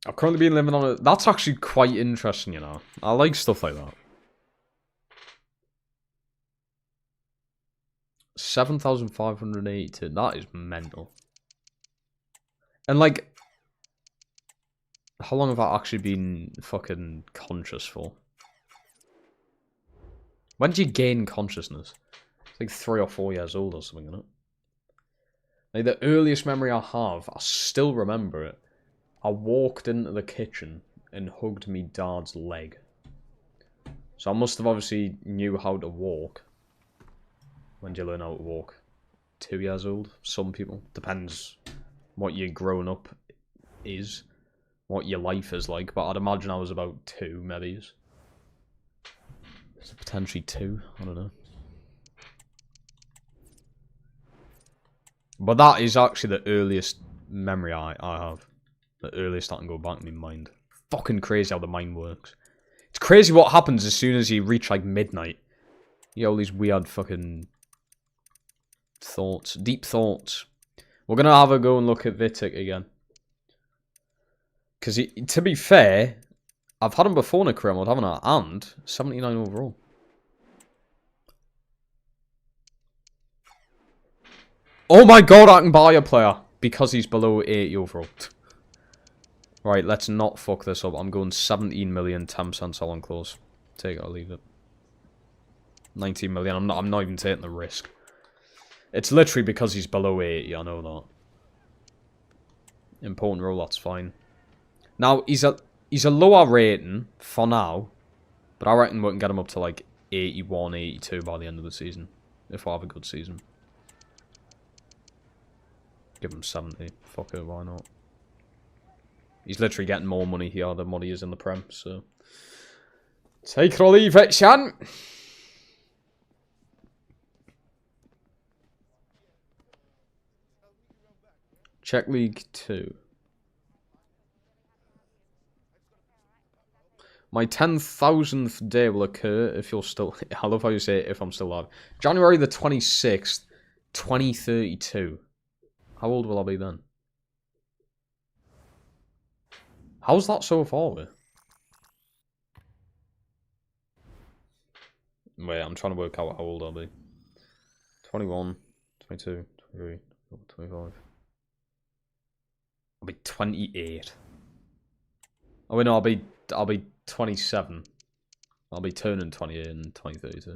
I've currently been living on it. That's actually quite interesting, you know. I like stuff like that. 7,582. That is mental. And like, how long have I actually been fucking conscious for? When did you gain consciousness? It's like 3 or 4 years old or something, isn't it? Like the earliest memory I have, I still remember it. I walked into the kitchen and hugged me dad's leg. So I must have obviously knew how to walk. When do you learn how to walk? 2 years old? Some people. Depends what your growing up is. What your life is like. But I'd imagine I was about 2, maybe. So potentially 2. I don't know. But that is actually the earliest memory I have. The earliest I can go back in my mind. Fucking crazy how the mind works. It's crazy what happens as soon as you reach like midnight. You get all these weird fucking thoughts. Deep thoughts. We're going to have a go and look at Vitic again. Because to be fair, I've had him before in a career mode, haven't I? And 79 overall. Oh my god, I can buy a player. Because he's below 80 overall. Right, let's not fuck this up. I'm going 17 million, 10% selling close. Take it or leave it. 19 million. I'm not even taking the risk. It's literally because he's below 80. I know that. Important role. That's fine. Now he's a lower rating for now, but I reckon we can get him up to like 81, 82 by the end of the season if I have a good season. Give him 70. Fuck it. Why not? He's literally getting more money here than what he is in the Prem, so... Take it or leave it, Shan! Czech League 2. My 10,000th day will occur if you're still... I love how you say it, if I'm still alive. January the 26th, 2032. How old will I be then? How's that so far away? Wait, I'm trying to work out how old I'll be. 21, 22, 23, 25. I'll be 28. Oh wait, no, I'll be 27. I'll be turning 28 in 2032.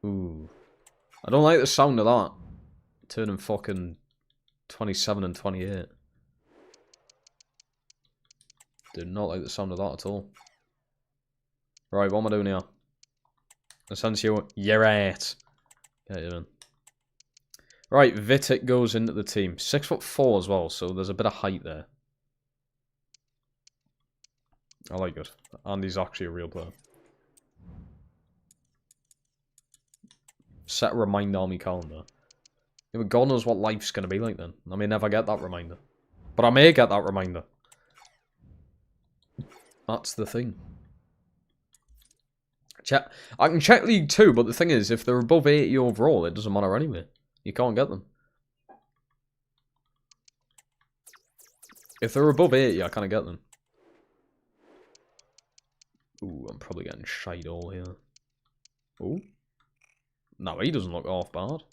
Ooh. I don't like the sound of that. Turning fucking 27 and 28. Do not like the sound of that at all. Right, what am I doing here? Asensio, you're right. Get it in. Right, Vitic goes into the team. 6'4" as well, so there's a bit of height there. I like it. And he's actually a real player. Set a reminder on my calendar. Yeah, but God knows what life's going to be like then. I may never get that reminder. But I may get that reminder. That's the thing. I can check League 2, but the thing is, if they're above 80 overall, it doesn't matter anyway. You can't get them. If they're above 80, I kind of get them. Ooh, I'm probably getting shite all here. Ooh. No, he doesn't look half bad.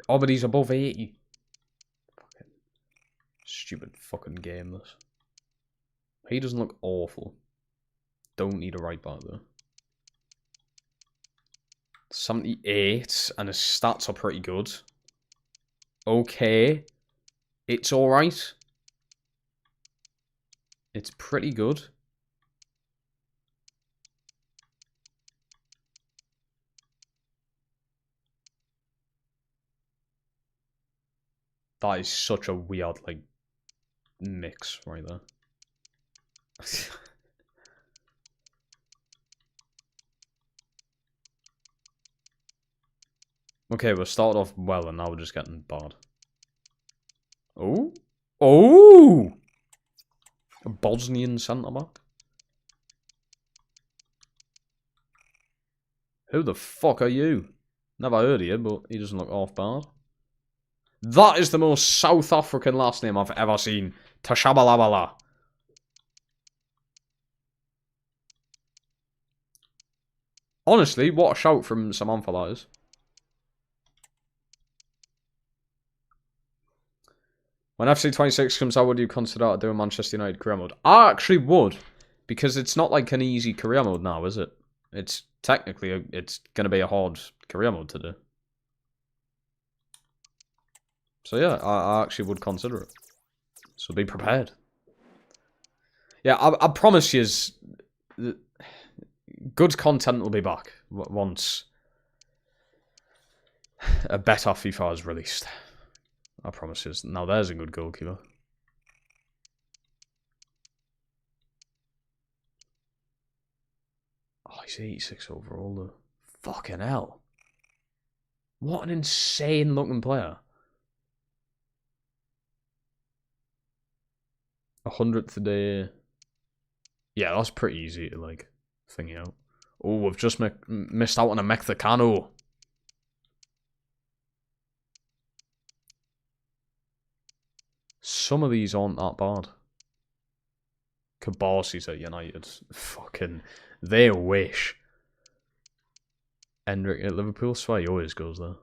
Oh, but he's above 80. Fucking stupid fucking game, this. He doesn't look awful. Don't need a right back, though. 78, and his stats are pretty good. Okay. It's alright. It's pretty good. That is such a weird, like, mix right there. Okay, we're started off well, and now we're just getting bad. Oh? Oh! A Bosnian centre-back? Who the fuck are you? Never heard of you, but he doesn't look half bad. That is the most South African last name I've ever seen. Tashabalabala. Honestly, what a shout from Samantha that is. When FC 26 comes out, would you consider doing Manchester United career mode? I actually would, because it's not like an easy career mode now, is it? It's technically, it's going to be a hard career mode to do. So yeah, I actually would consider it. So be prepared. Yeah, I promise you, good content will be back once a better FIFA is released. I promise you. Now there's a good goalkeeper. Oh, he's 86 overall though. Fucking hell. What an insane looking player. 100th today. Yeah, that's pretty easy to like thingy out. Oh, we've just missed out on a Mexicano. Some of these aren't that bad. Kabasi's at United. Fucking, they wish. Endrick at Liverpool, swear he always goes there.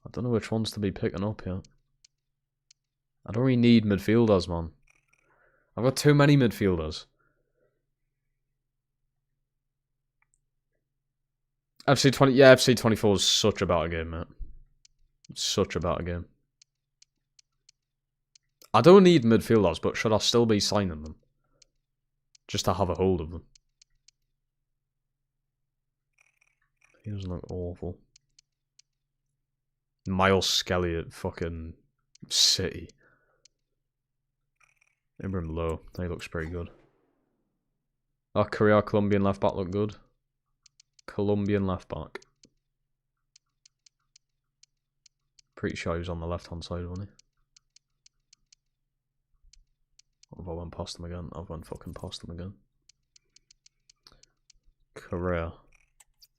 I don't know which ones to be picking up yet. I don't really need midfielders, man. I've got too many midfielders. FC20, yeah, FC24 is such a better game, mate. Such a better game. I don't need midfielders, but should I still be signing them? Just to have a hold of them. He doesn't look awful. Miles Skelly at fucking City. Ibrahim Lowe, he looks pretty good. Our Korea Colombian left back look good. Colombian left back. Pretty sure he was on the left hand side, wasn't he? Or have I went past him again? I've went fucking past him again. Korea.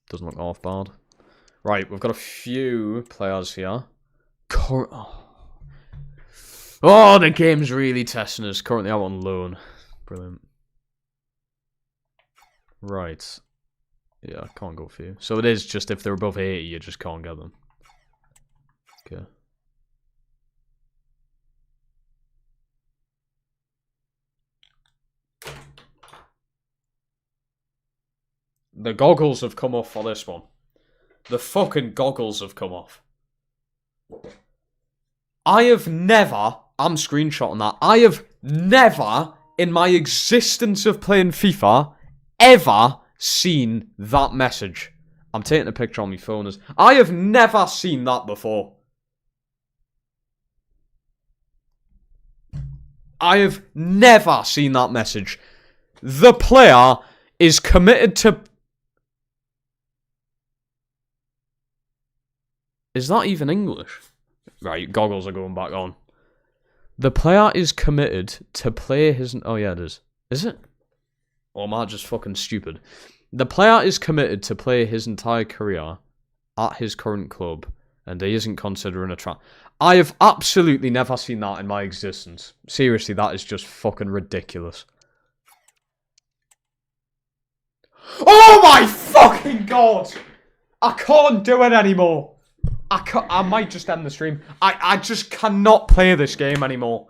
Doesn't look half bad. Right, we've got a few players here. Oh, the game's really testing us. Currently out on loan. Brilliant. Right. Yeah, I can't go for you. So it is just if they're above 80, you just can't get them. Okay. The goggles have come off for this one. The fucking goggles have come off. I have never, I'm screenshotting that, I have never, in my existence of playing FIFA, ever seen that message. I'm taking a picture on my phone. I have never seen that before. I have never seen that message. The player is committed to... Is that even English? Right, goggles are going back on. The player is committed to play his... Oh, yeah, it is. Is it? Or am I just fucking stupid? The player is committed to play his entire career at his current club, and he isn't considering a transfer. I have absolutely never seen that in my existence. Seriously, that is just fucking ridiculous. Oh my fucking god! I can't do it anymore. I might just end the stream. I just cannot play this game anymore.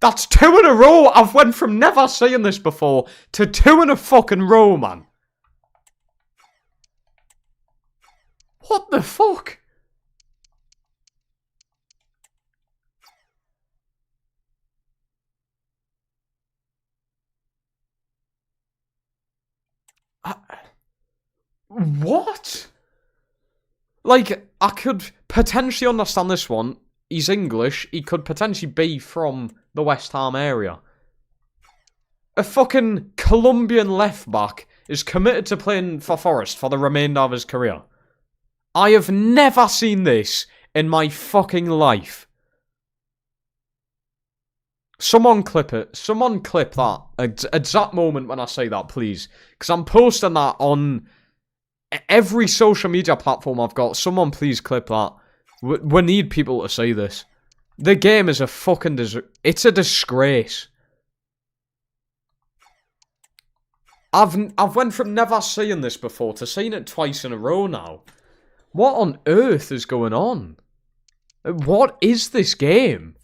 That's 2 in a row. I've went from never seeing this before to 2 in a fucking row, man. What the fuck? What? Like, I could potentially understand this one. He's English. He could potentially be from the West Ham area. A fucking Colombian left back is committed to playing for Forest for the remainder of his career. I have never seen this in my fucking life. Someone clip it. Someone clip that exact moment when I say that, please. Because I'm posting that on every social media platform I've got. Someone please clip that. We need people to see this. The game is a fucking... It's a disgrace. I've went from never seeing this before to seeing it twice in a row now. What on earth is going on? What is this game?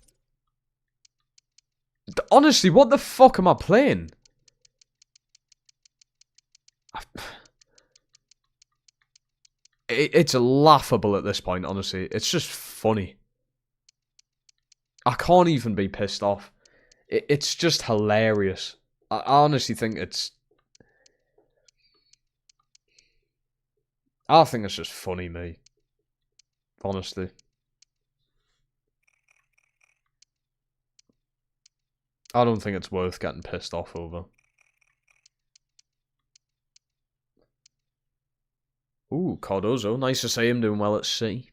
Honestly, what the fuck am I playing? It's laughable at this point, honestly. It's just funny. I can't even be pissed off. It's just hilarious. I honestly think it's... I think it's just funny, me. Honestly. I don't think it's worth getting pissed off over. Ooh, Cardozo. Nice to see him doing well at sea.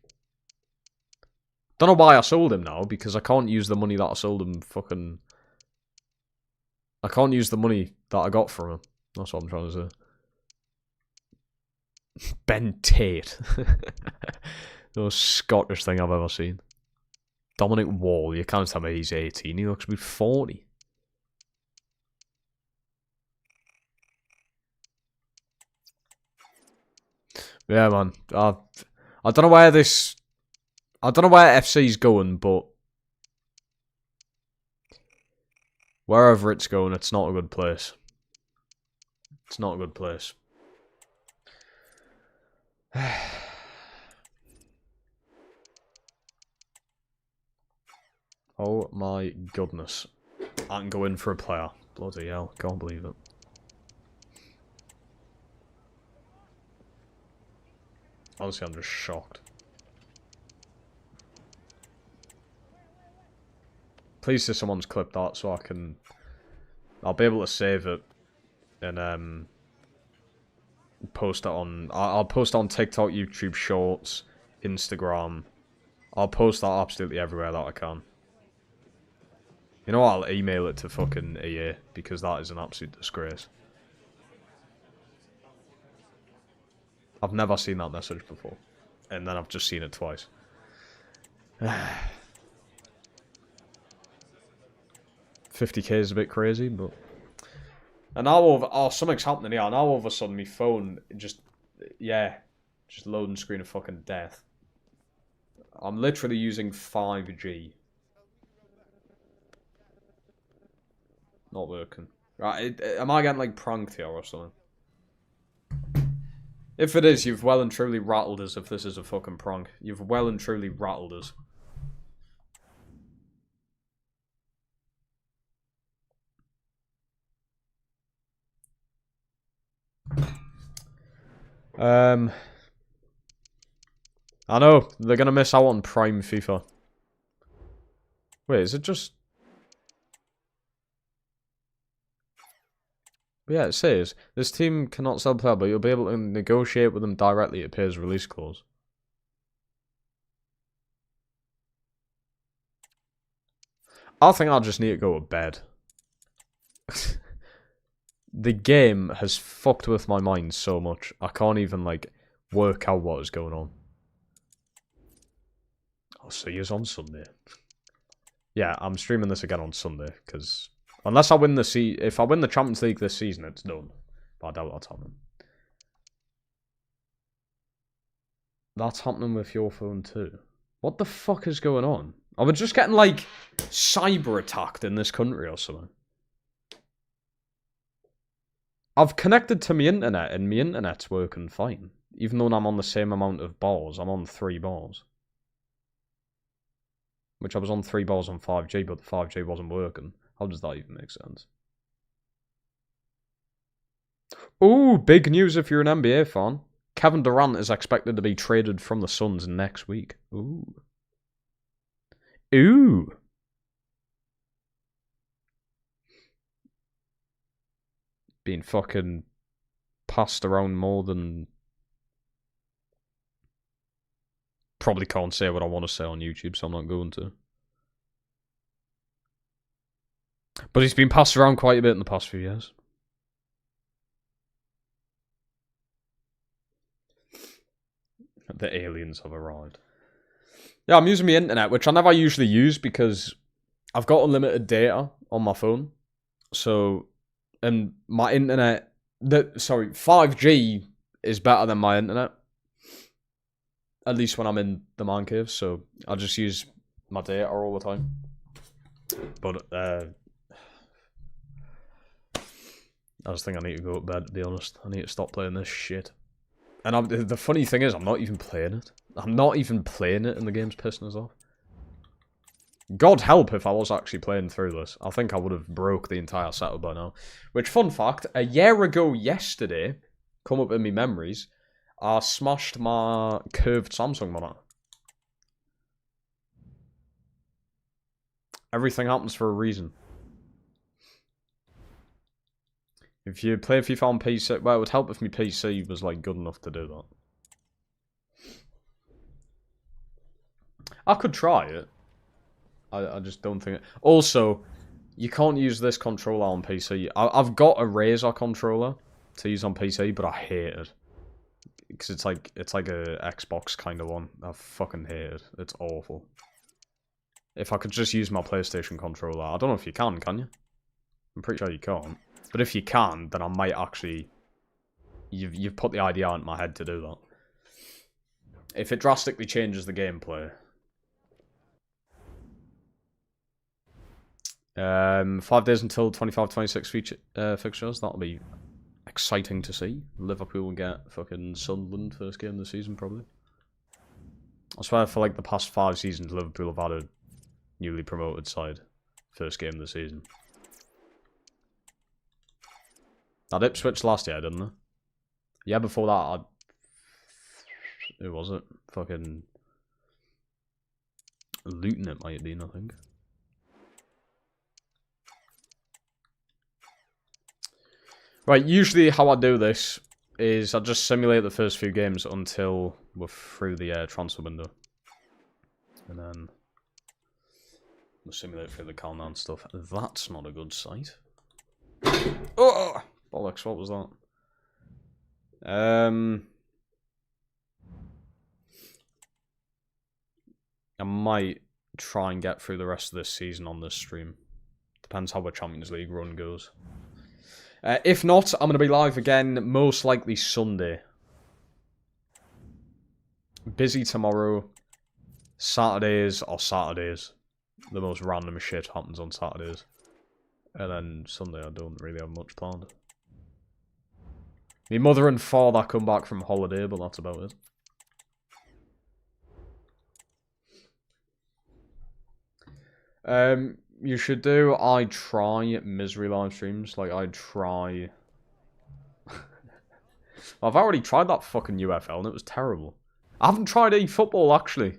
Don't know why I sold him now, because I can't use the money that I sold him fucking... I can't use the money that I got from him. That's what I'm trying to say. Ben Tate. The most Scottish thing I've ever seen. Dominic Wall. You can't tell me he's 18. He looks to be 40. Yeah, man. I don't know where this... I don't know where FC's going, but... Wherever it's going, it's not a good place. It's not a good place. Oh my goodness. I can go in for a player. Bloody hell. Can't believe it. Honestly, I'm just shocked. Please say someone's clipped that so I can... I'll be able to save it and post it on... I'll post it on TikTok, YouTube Shorts, Instagram. I'll post that absolutely everywhere that I can. You know what? I'll email it to fucking EA because that is an absolute disgrace. I've never seen that message before. And then I've just seen it twice. 50k is a bit crazy, but... And now oh, something's happening here. Now all of a sudden my phone just... Yeah. Just loading screen of fucking death. I'm literally using 5G. Not working. Right, am I getting like pranked here or something? If it is, you've well and truly rattled us if this is a fucking prank. You've well and truly rattled us. I know, they're gonna miss out on Prime FIFA. Wait, is it just... Yeah, it says, this team cannot sell player, but you'll be able to negotiate with them directly at player's release clause. I think I just need to go to bed. The game has fucked with my mind so much. I can't even, like, work out what is going on. I'll see you on Sunday. Yeah, I'm streaming this again on Sunday, because unless I win if I win the Champions League this season, it's done. But I doubt that's happening. That's happening with your phone too. What the fuck is going on? Are we just getting, like, cyber attacked in this country or something? I've connected to my internet, and my internet's working fine. Even though I'm on the same amount of bars, I'm on 3 bars. Which I was on 3 bars on 5G, but the 5G wasn't working. How does that even make sense? Ooh, big news if you're an NBA fan. Kevin Durant is expected to be traded from the Suns next week. Ooh. Ooh. Being fucking passed around more than... Probably can't say what I want to say on YouTube, so I'm not going to. But he's been passed around quite a bit in the past few years. The aliens have arrived. Yeah, I'm using my internet, which I never usually use because I've got unlimited data on my phone. So, and my internet... 5G is better than my internet. At least when I'm in the man cave, so I just use my data all the time. But, I just think I need to go to bed, to be honest. I need to stop playing this shit. And the funny thing is, I'm not even playing it. I'm not even playing it, and the game's pissing us off. God help if I was actually playing through this. I think I would have broke the entire setup by now. Which, fun fact, a year ago yesterday, come up in my memories, I smashed my curved Samsung monitor. Everything happens for a reason. If you play FIFA on PC, well, it would help if my PC was, like, good enough to do that. I could try it. I just don't think it... Also, you can't use this controller on PC. I've got a Razer controller to use on PC, but I hate it. Because it's like a Xbox kind of one. I fucking hate it. It's awful. If I could just use my PlayStation controller. I don't know if you can you? I'm pretty sure you can't. But if you can, then I might actually... You've put the idea into my head to do that. If it drastically changes the gameplay. 5 days until 25-26 fixtures. That'll be exciting to see. Liverpool will get fucking Sunderland first game of the season, probably. I swear for like the past 5 seasons, Liverpool have had a newly promoted side first game of the season. That Ipswich last year, didn't they? Yeah, before that, who was it? Fucking Luton it might have been, I think. Right, usually how I do this is I just simulate the first few games until we're through the transfer window. And then we'll simulate through the countdown stuff. That's not a good sight. Oh! Bollocks, what was that? I might try and get through the rest of this season on this stream. Depends how the Champions League run goes. If not, I'm going to be live again, most likely Sunday. Busy tomorrow. Saturdays or Saturdays. The most random shit happens on Saturdays. And then Sunday I don't really have much planned. My mother and father come back from holiday, but that's about it. You should do, I try misery live streams. Like, I try... I've already tried that fucking UFL and it was terrible. I haven't tried eFootball, actually.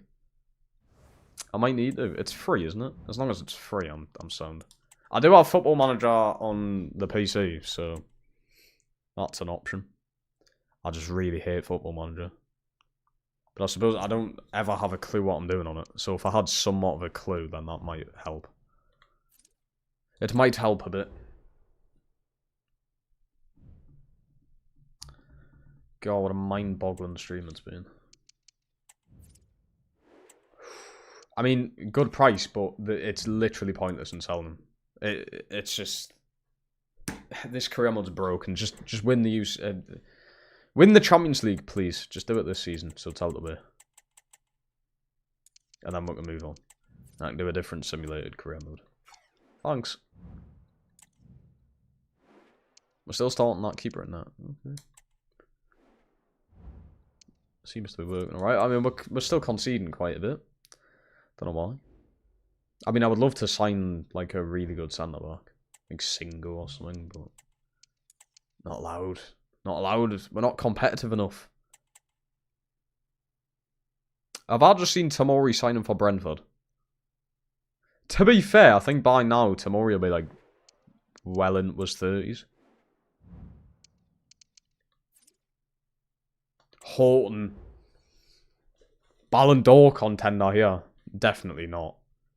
I might need to. It's free, isn't it? As long as it's free, I'm sound. I do have Football Manager on the PC, so... that's an option. I just really hate Football Manager. But I suppose I don't ever have a clue what I'm doing on it. So if I had somewhat of a clue, then that might help. It might help a bit. God, what a mind-boggling stream it's been. I mean, good price, but it's literally pointless in selling them. It's just... This career mode's broken. Just win the use... win the Champions League, please. Just do it this season, so it's out of the way. And then we can move on. I can do a different simulated career mode. Thanks. We're still starting that keeper in that. Okay. Seems to be working alright. I mean, we're still conceding quite a bit. Don't know why. I mean, I would love to sign, like, a really good centre-back. Like Singo or something, but... Not allowed. Not allowed. We're not competitive enough. Have I just seen Tamori signing for Brentford? To be fair, I think by now, Tamori will be, like, well into his 30s. Horton. Ballon d'Or contender here. Definitely not.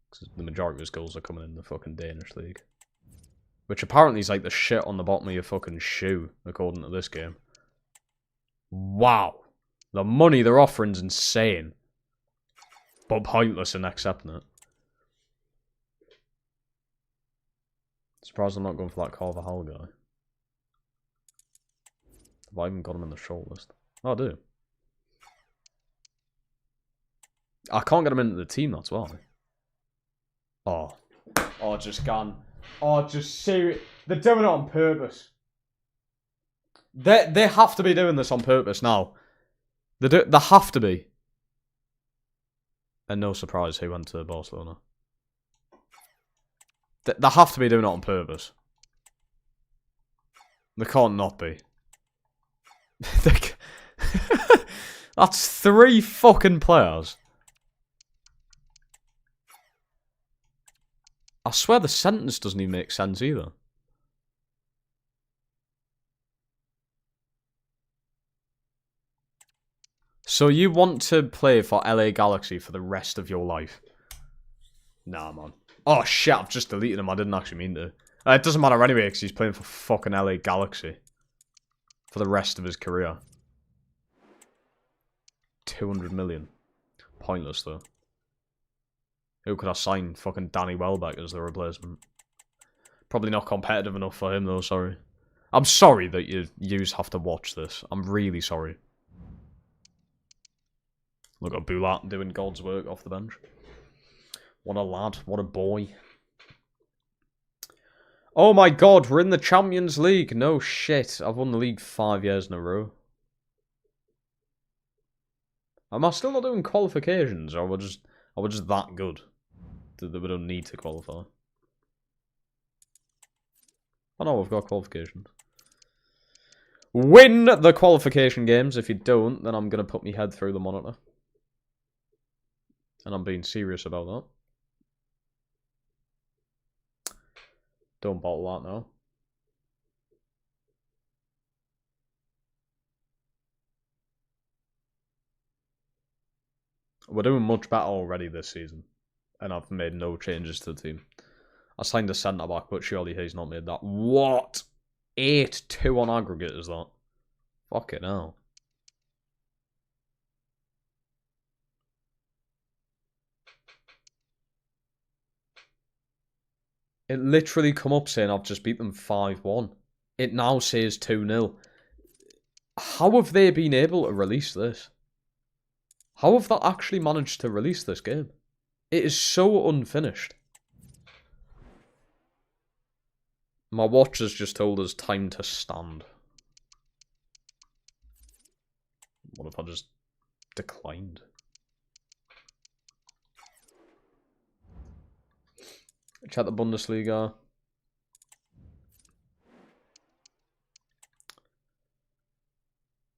Because the majority of his goals are coming in the fucking Danish league. Which apparently is like the shit on the bottom of your fucking shoe, according to this game. Wow. The money they're offering is insane. But pointless in accepting it. Surprised I'm not going for that Kobenhavn guy. Have I even got him in the shortlist? Oh, I do. I can't get him into the team, that's why. Oh. Oh, just gone. Oh, just serious. They're doing it on purpose. They have to be doing this on purpose now. They have to be. And no surprise who went to Barcelona. They have to be doing it on purpose. They can't not be. That's 3 fucking players. I swear the sentence doesn't even make sense either. So you want to play for LA Galaxy for the rest of your life? Nah, man. Oh shit, I've just deleted him. I didn't actually mean to. It doesn't matter anyway, because he's playing for fucking LA Galaxy. For the rest of his career. 200 million. Pointless, though. Who could I sign? Fucking Danny Welbeck as the replacement. Probably not competitive enough for him, though, sorry. I'm sorry that yous have to watch this. I'm really sorry. Look at Bulat doing God's work off the bench. What a lad. What a boy. Oh my god, we're in the Champions League. No shit. I've won the league 5 years in a row. Am I still not doing qualifications, or we're just that good that we don't need to qualify? Oh no, we've got qualifications. Win the qualification games. If you don't, then I'm going to put my head through the monitor. And I'm being serious about that. Don't bottle that now. We're doing much better already this season. And I've made no changes to the team. I signed a centre-back, but surely he's not made that. What? 8-2 on aggregate is that? Fucking hell. It literally come up saying I've just beat them 5-1. It now says 2-0. How have they been able to release this? How have they actually managed to release this game? It is so unfinished. My watch has just told us time to stand. What if I just declined? Check the Bundesliga.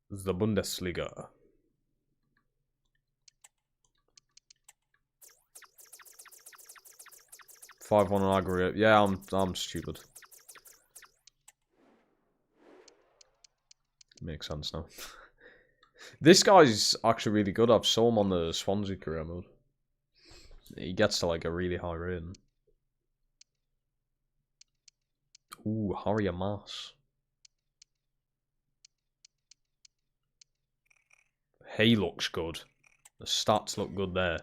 The Bundesliga. Five one on aggregate. Yeah, I'm stupid. Makes sense now. This guy's actually really good. I've saw him on the Swansea career mode. He gets to like a really high rating. Ooh, Harrier Mass. He looks good. The stats look good there.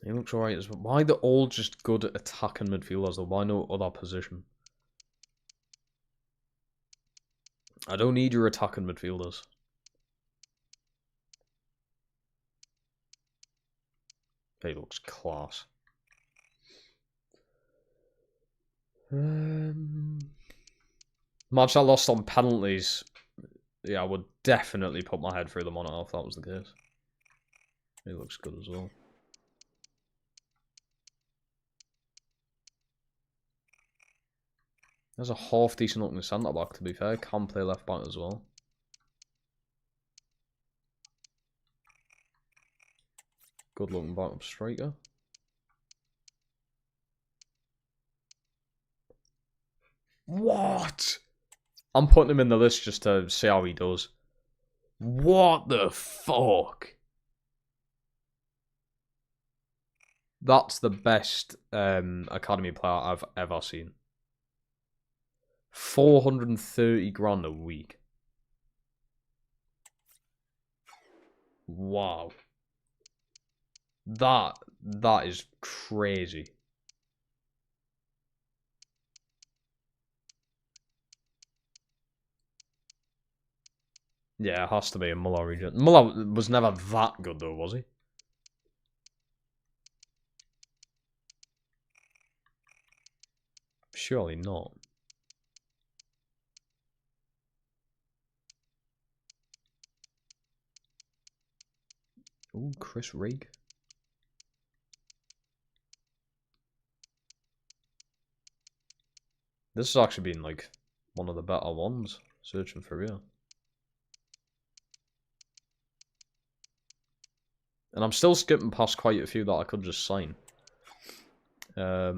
He looks alright as well. Why are they all just good at attacking midfielders though? Why no other position? I don't need your attacking midfielders. He looks class. Match I lost on penalties. Yeah, I would definitely put my head through the monitor if that was the case. He looks good as well. There's a half decent looking centre back to be fair. Can play left back as well. Good looking backup striker. What? I'm putting him in the list just to see how he does. What the fuck? That's the best academy player I've ever seen. 430 grand a week. Wow. That is crazy. Yeah, it has to be a Muller region. Muller was never that good though, was he? Surely not. Ooh, Chris Rigg. This has actually been like one of the better ones, searching for real. And I'm still skipping past quite a few that I could just sign. I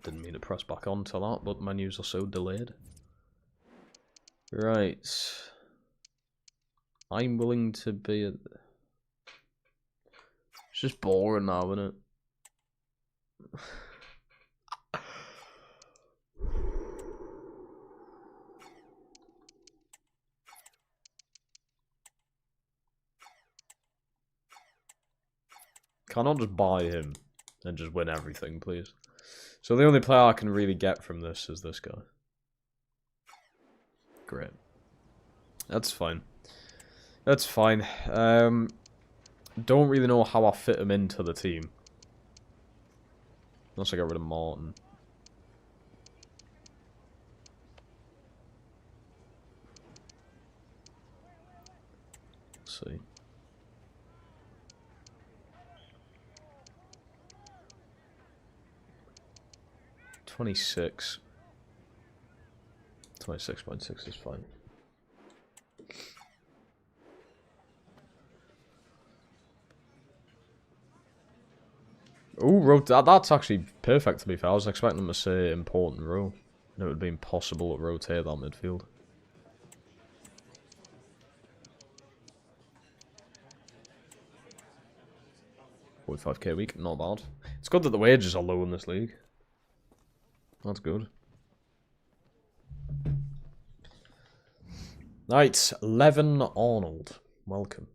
didn't mean to press back on to that, but menus are so delayed. Right. I'm willing to be... It's just boring now, isn't it? Can I not just buy him and just win everything, please? So the only player I can really get from this is this guy. Great. That's fine. That's fine. Don't really know how I fit him into the team. Unless I get rid of Martin. Let's see. $26. 26.6 is fine. Oh, that's actually perfect to be fair. I was expecting them to say important row. And it would be impossible to rotate that midfield. 45k a week, not bad. It's good that the wages are low in this league. That's good. Right, Levin Arnold. Welcome.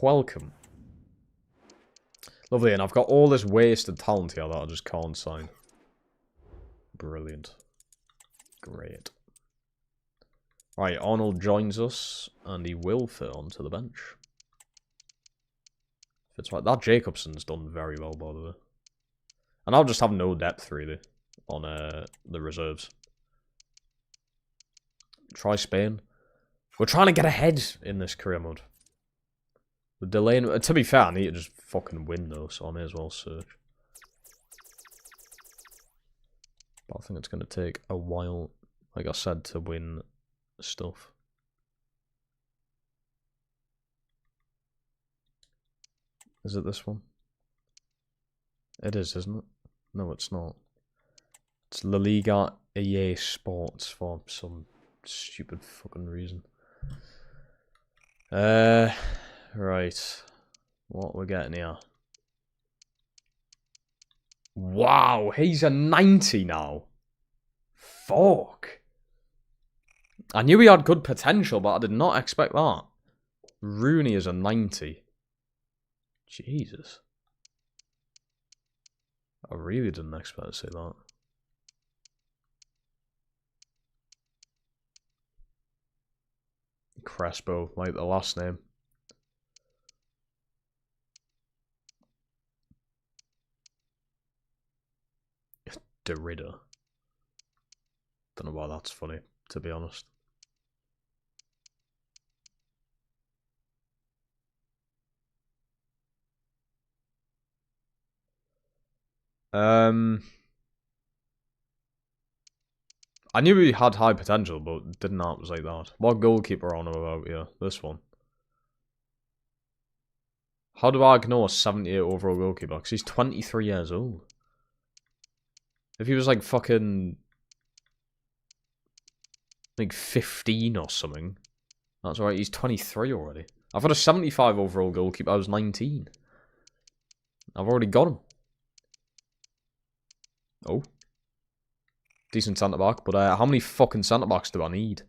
Welcome. Lovely, and I've got all this wasted talent here that I just can't sign. Brilliant. Great. Right, Arnold joins us, and he will fit onto the bench. Fits right. That Jacobson's done very well, by the way. And I'll just have no depth, really, on the reserves. Try Spain. We're trying to get ahead in this career mode. We're delaying... To be fair, I need to just fucking win, though, so I may as well search. But I think it's going to take a while, like I said, to win stuff. Is it this one? It is, isn't it? No, it's not. It's La Liga EA Sports for some stupid fucking reason. Right. What we're getting here. Wow, he's a 90 now. Fuck. I knew he had good potential, but I did not expect that. Rooney is a 90. Jesus. I really didn't expect to see that. Crespo, like the last name. Derrida. Don't know why that's funny, to be honest. I knew he had high potential, but didn't know it was like that. What goalkeeper on him about here? This one. How do I ignore 78 overall goalkeeper? Because he's 23 years old. If he was like fucking... like 15 or something. That's alright, he's 23 already. I've got a 75 overall goalkeeper, I was 19. I've already got him. Oh. Decent centre-back, but how many fucking centre-backs do I need?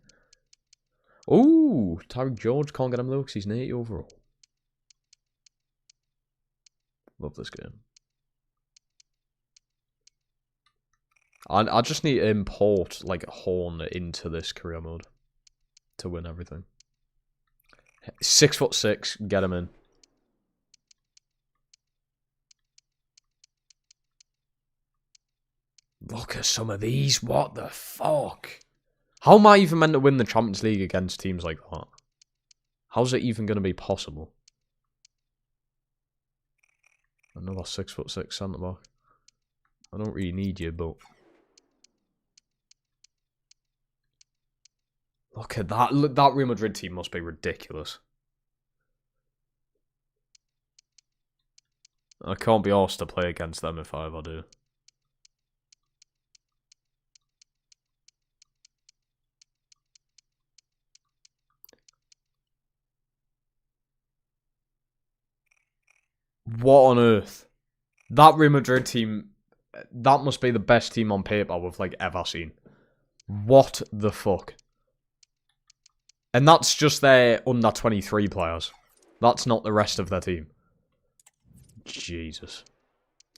Oh, Tyreek George, can't get him though, because he's an 80 overall. Love this game. I just need to import, like, Horn into this career mode to win everything. 6'6", get him in. Look at some of these, what the fuck? How am I even meant to win the Champions League against teams like that? How's it even going to be possible? Another 6'6" centre-back. I don't really need you, but... Look at that. Look, that Real Madrid team must be ridiculous. I can't be asked to play against them if I ever do. What on earth? That Real Madrid team, that must be the best team on paper we've like ever seen. What the fuck? And that's just their under 23 players. That's not the rest of their team. Jesus.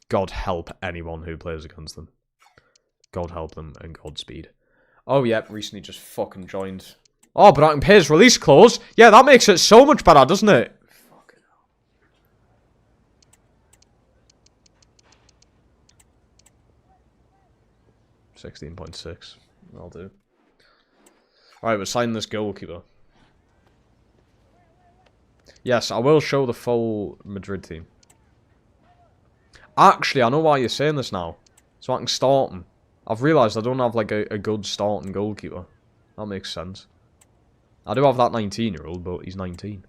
God help anyone who plays against them. God help them and Godspeed. Oh, yeah, recently just fucking joined. Oh, but I can pay his release clause. Yeah, that makes it so much better, doesn't it? Fucking hell. 16.6. I'll do. Alright, we're signing this goalkeeper. Yes, I will show the full Madrid team. Actually, I know why you're saying this now. So I can start him. I've realised I don't have like a good starting goalkeeper. That makes sense. I do have that 19-year-old, but he's 19.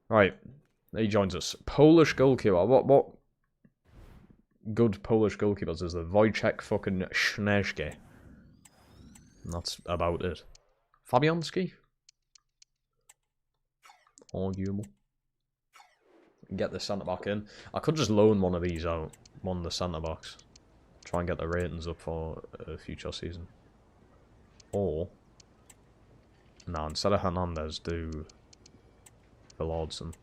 Right. He joins us. Polish goalkeeper. What good Polish goalkeepers is there? Wojciech fucking Śnieżki. And that's about it. Fabianski? Arguable. Get the centre-back in. I could just loan one of these out. One of the centre-backs. Try and get the ratings up for a future season. Or... nah, instead of Hernandez, do... Villardson.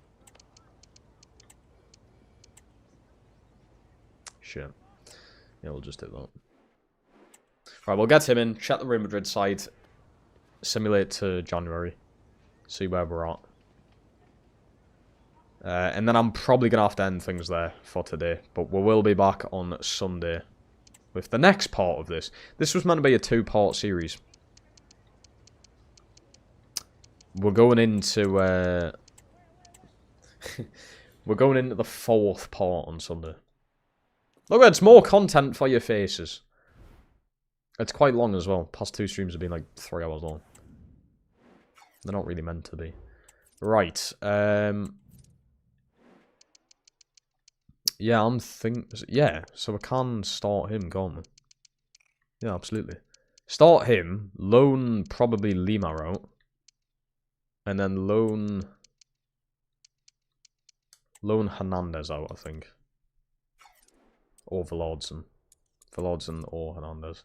Shit. Yeah, we'll just do that. Right, we'll get him in. Check the Real Madrid side. Simulate to January. See where we're at. And then I'm probably going to have to end things there for today. But we will be back on Sunday with the next part of this. This was meant to be a 2-part series. We're going into... we're going into the 4th part on Sunday. Look, it's more content for your faces. It's quite long as well. Past 2 streams have been like 3 hours long. They're not really meant to be. Right. Yeah, yeah, so we can start him, can't we? Yeah, absolutely. Start him, loan probably Lima out, and then loan Hernandez out, I think. Or Velardson. Velardson or Hernandez.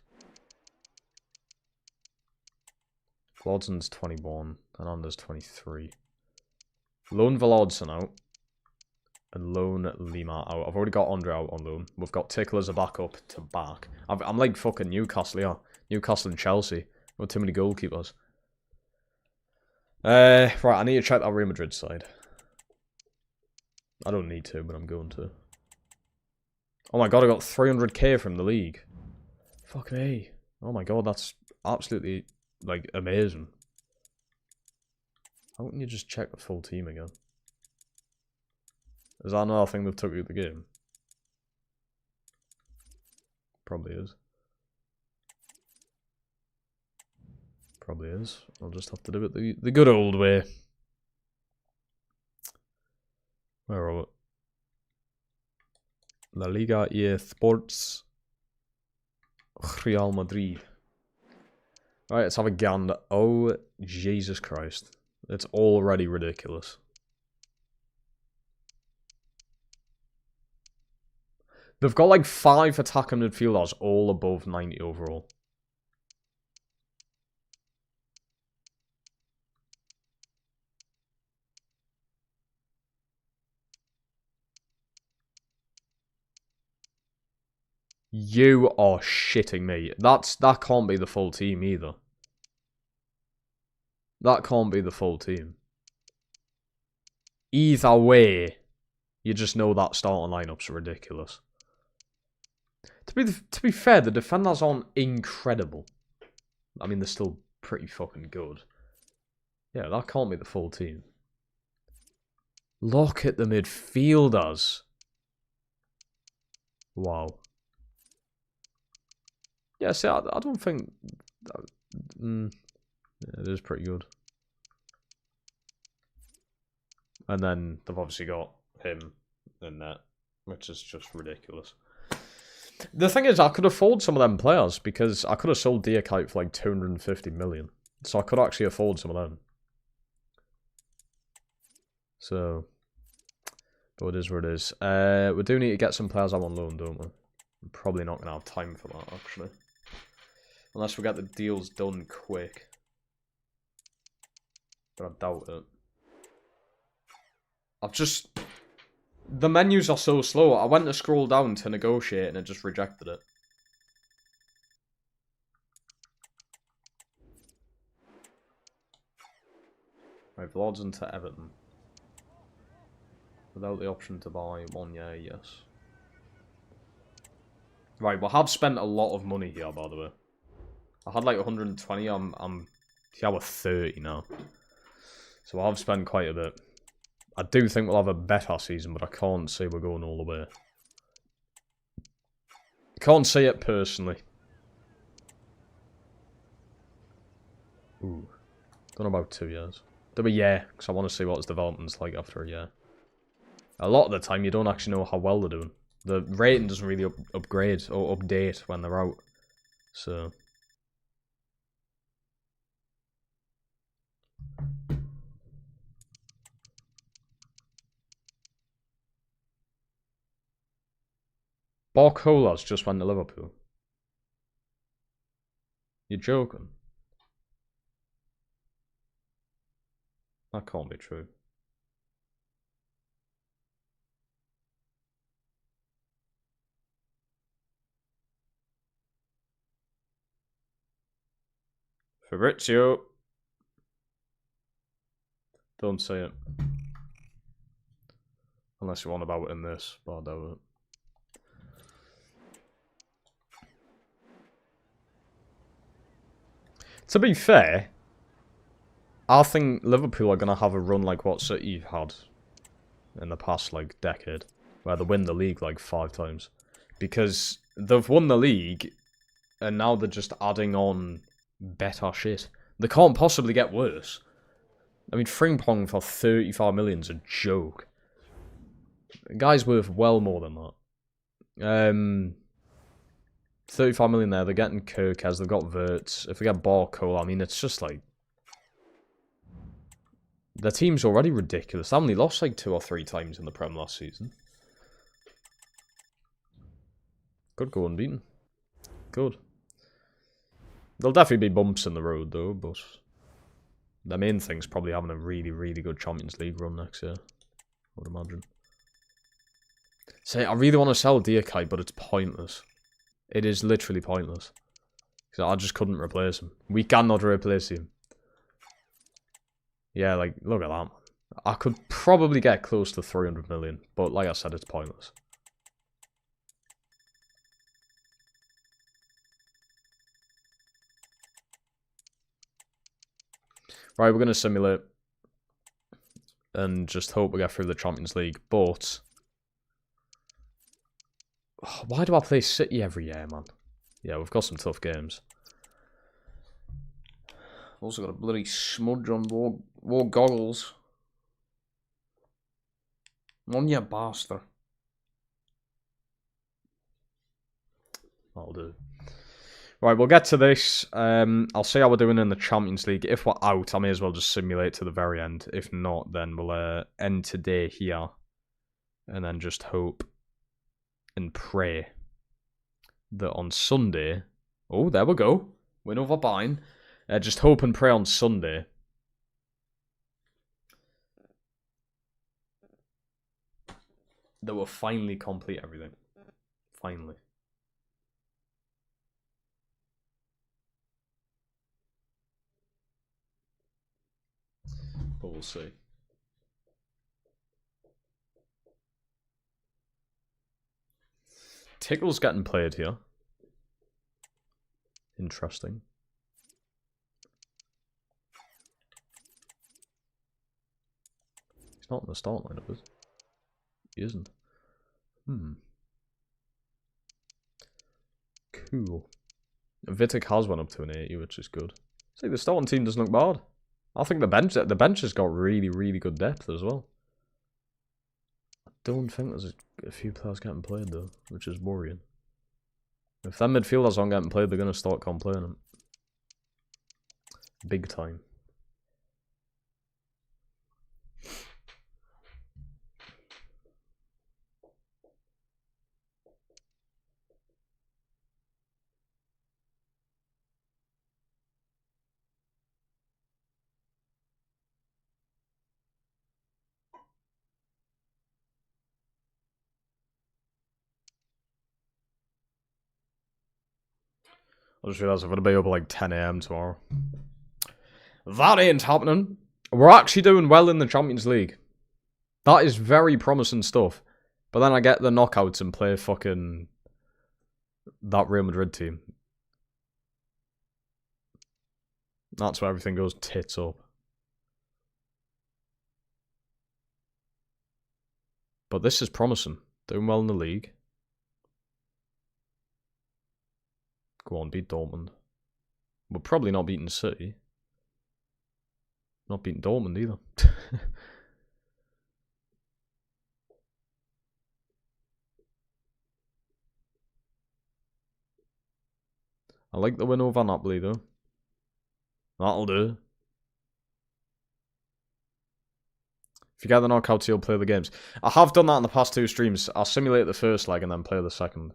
Velardson's 21, Hernandez 23. Loan Velardson out. And loan Lima out. I've already got Andre out on loan. We've got Tickle as a backup to back. I'm like fucking Newcastle, yeah. Newcastle and Chelsea. We've got too many goalkeepers. Right, I need to check that Real Madrid side. I don't need to, but I'm going to. Oh my god, I got 300k from the league. Fuck me. Oh my god, that's absolutely, like, amazing. How can you just check the full team again? Is that another thing that took you the game? Probably is. Probably is. I'll just have to do it the good old way. Where are we? La Liga EA Sports. Real Madrid. Right, let's have a gander. Oh, Jesus Christ. It's already ridiculous. They've got like 5 attacking midfielders all above 90 overall. You are shitting me. That can't be the full team either. That can't be the full team. Either way, you just know that starting lineup's ridiculous. To be fair, the defenders aren't incredible. I mean, they're still pretty fucking good. Yeah, that can't be the full team. Look at the midfielders. Wow. Yeah, see, I don't think... yeah, it is pretty good. And then they've obviously got him in that, which is just ridiculous. The thing is, I could afford some of them players because I could have sold Diakite for like 250 million. So I could actually afford some of them. So, but it is what it is. We do need to get some players out on loan, don't we? I'm probably not going to have time for that, actually. Unless we get the deals done quick. But I doubt it. I've just... The menus are so slow. I went to scroll down to negotiate and it just rejected it. Right, Vlods to Everton. Without the option to buy 1 year, yes. Right, well, I've spent a lot of money here, by the way. I had like 120, I'm yeah, we're 30 now. So I've spent quite a bit. I do think we'll have a better season, but I can't say we're going all the way. Can't say it personally. Ooh. Don't know about 2 years. Do a year, because I want to see what his development's like after a year. A lot of the time, you don't actually know how well they're doing. The rating doesn't really upgrade or update when they're out. So... Barcola's just went to Liverpool. You're joking? That can't be true. Fabrizio. Don't say it. Unless you want about it in this, but I doubt it. To be fair, I think Liverpool are going to have a run like what City had in the past, like, decade. Where they win the league, like, 5 times. Because they've won the league, and now they're just adding on better shit. They can't possibly get worse. I mean, Frimpong for 35 million is a joke. The guy's worth well more than that. 35 million there. They're getting Kirkaz. They've got Verts. If they get Barcole, I mean, it's just like... Their team's already ridiculous. They only lost like 2 or 3 times in the Prem last season. Could go unbeaten. Good. There'll definitely be bumps in the road, though, but... The main thing's probably having a really, really good Champions League run next year. I would imagine. Say, I really want to sell Diakite, but it's pointless. It is literally pointless. Because I just couldn't replace him. We cannot replace him. Yeah, like, look at that, man. I could probably get close to 300 million, but like I said, it's pointless. Right, we're going to simulate. And just hope we get through the Champions League, but... Why do I play City every year, man? Yeah, we've got some tough games. Also got a bloody smudge on war goggles. On you bastard. That'll do. Right, we'll get to this. I'll see how we're doing in the Champions League. If we're out, I may as well just simulate to the very end. If not, then we'll end today here. And then just hope and pray that on Sunday... Oh, there we go. Win over Bayern. Just hope and pray on Sunday that we'll finally complete everything. Finally. But we'll see. Tickle's getting played here. Interesting. He's not in the start lineup, is he? He isn't. Cool. Vitek has went up to an 80, which is good. See, the starting team doesn't look bad. I think the bench has got really, really good depth as well. I don't think there's a few players getting played though, which is worrying. If them midfielders aren't getting played, they're going to start complaining. Big time. I just realised I'm going to be up at like 10 AM tomorrow. That ain't happening. We're actually doing well in the Champions League. That is very promising stuff. But then I get the knockouts and play fucking that Real Madrid team. That's where everything goes tits up. But this is promising. Doing well in the league. Go on, beat Dortmund. We're probably not beating City. Not beating Dortmund either. I like the win over Napoli though. That'll do. If you get the knockouts, you'll play the games. I have done that in the past 2 streams. I'll simulate the first leg and then play the second.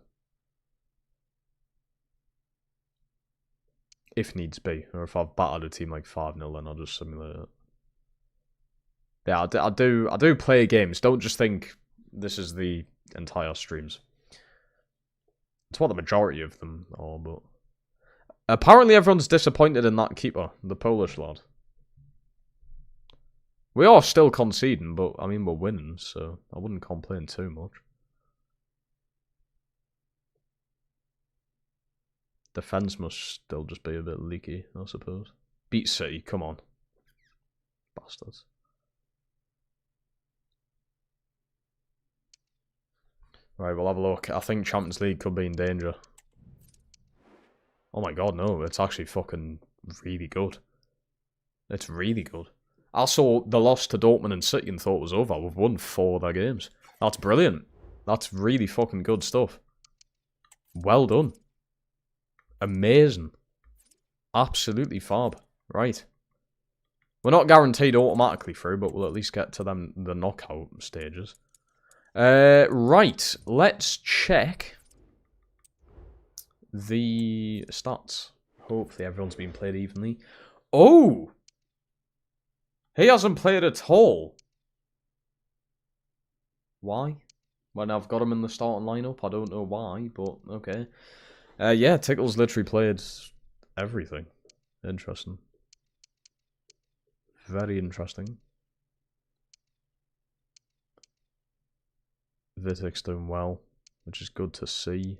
If needs be. Or if I've battered a team like 5-0, then I'll just simulate it. Yeah, I do play games. Don't just think this is the entire streams. It's what the majority of them are, but... Apparently everyone's disappointed in that keeper, the Polish lad. We are still conceding, but, I mean, we're winning, so I wouldn't complain too much. Defense must still just be a bit leaky, I suppose. Beat City, come on. Bastards. Right, we'll have a look. I think Champions League could be in danger. Oh my god, no. It's actually fucking really good. It's really good. I saw the loss to Dortmund and City and thought it was over. We've won 4 of their games. That's brilliant. That's really fucking good stuff. Well done. Amazing. Absolutely fab. Right. We're not guaranteed automatically through, but we'll at least get to the knockout stages. Right. Let's check the stats. Hopefully everyone's been played evenly. Oh! He hasn't played at all. Why? When I've got him in the starting lineup, I don't know why, but okay. Yeah, Tickle's literally played everything. Interesting. Very interesting. Vitek's doing well, which is good to see.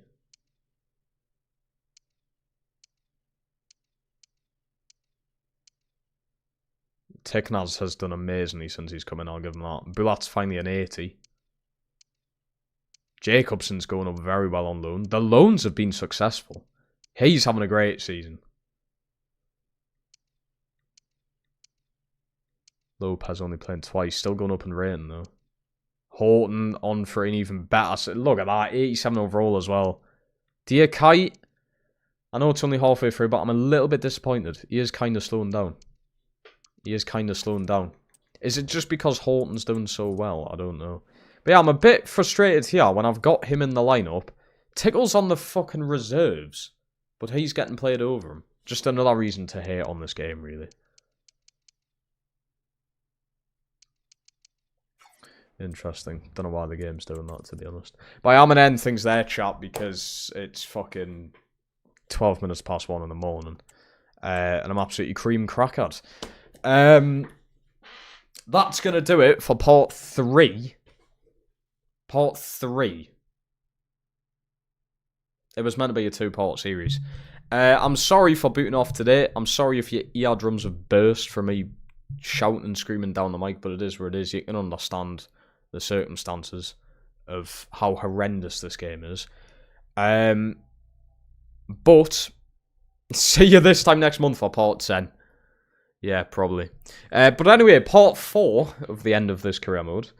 Tiknaz has done amazingly since he's come in, I'll give him that. Bulat's finally an 80. Jacobson's going up very well on loan. The loans have been successful. He's having a great season. Lopez only playing twice. Still going up in rating, though. Horton on for an even better. Look at that. 87 overall as well. Dear Kite. I know it's only halfway through, but I'm a little bit disappointed. He is kind of slowing down. Is it just because Horton's doing so well? I don't know. But yeah, I'm a bit frustrated here when I've got him in the lineup. Tickle's on the fucking reserves, but he's getting played over him. Just another reason to hate on this game, really. Interesting. Don't know why the game's doing that, to be honest. But I'm going to end things there, chat, because it's fucking 12 minutes past 1 in the morning. And I'm absolutely cream crackered. That's going to do it for part 3. Part 3. It was meant to be a 2-part series. I'm sorry for booting off today. I'm sorry if your eardrums have burst from me shouting and screaming down the mic, but it is what it is. You can understand the circumstances of how horrendous this game is. But see you this time next month for part 10. Yeah, probably. But anyway, part 4 of the end of this career mode,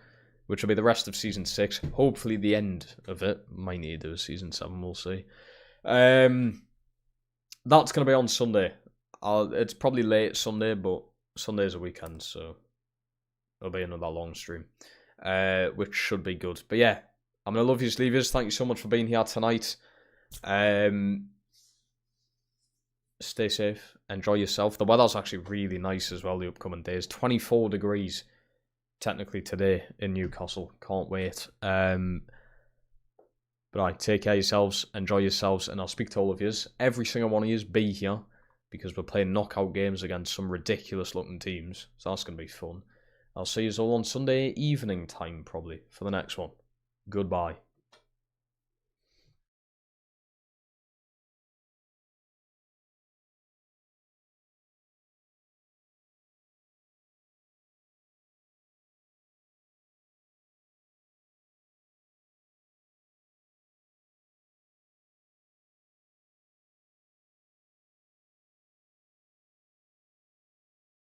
which will be the rest of Season 6. Hopefully the end of it. Might need to do Season 7, we'll see. That's going to be on Sunday. It's probably late Sunday, but Sunday's a weekend, so it'll be another long stream, which should be good. But yeah, I'm going to love you, leavers. Thank you so much for being here tonight. Stay safe. Enjoy yourself. The weather's actually really nice as well the upcoming days. 24 degrees. Technically today in Newcastle. Can't wait. But take care of yourselves, enjoy yourselves, and I'll speak to all of yous. Every single one of yous be here, because we're playing knockout games against some ridiculous looking teams. So that's going to be fun. I'll see yous all on Sunday evening time, probably, for the next one. Goodbye.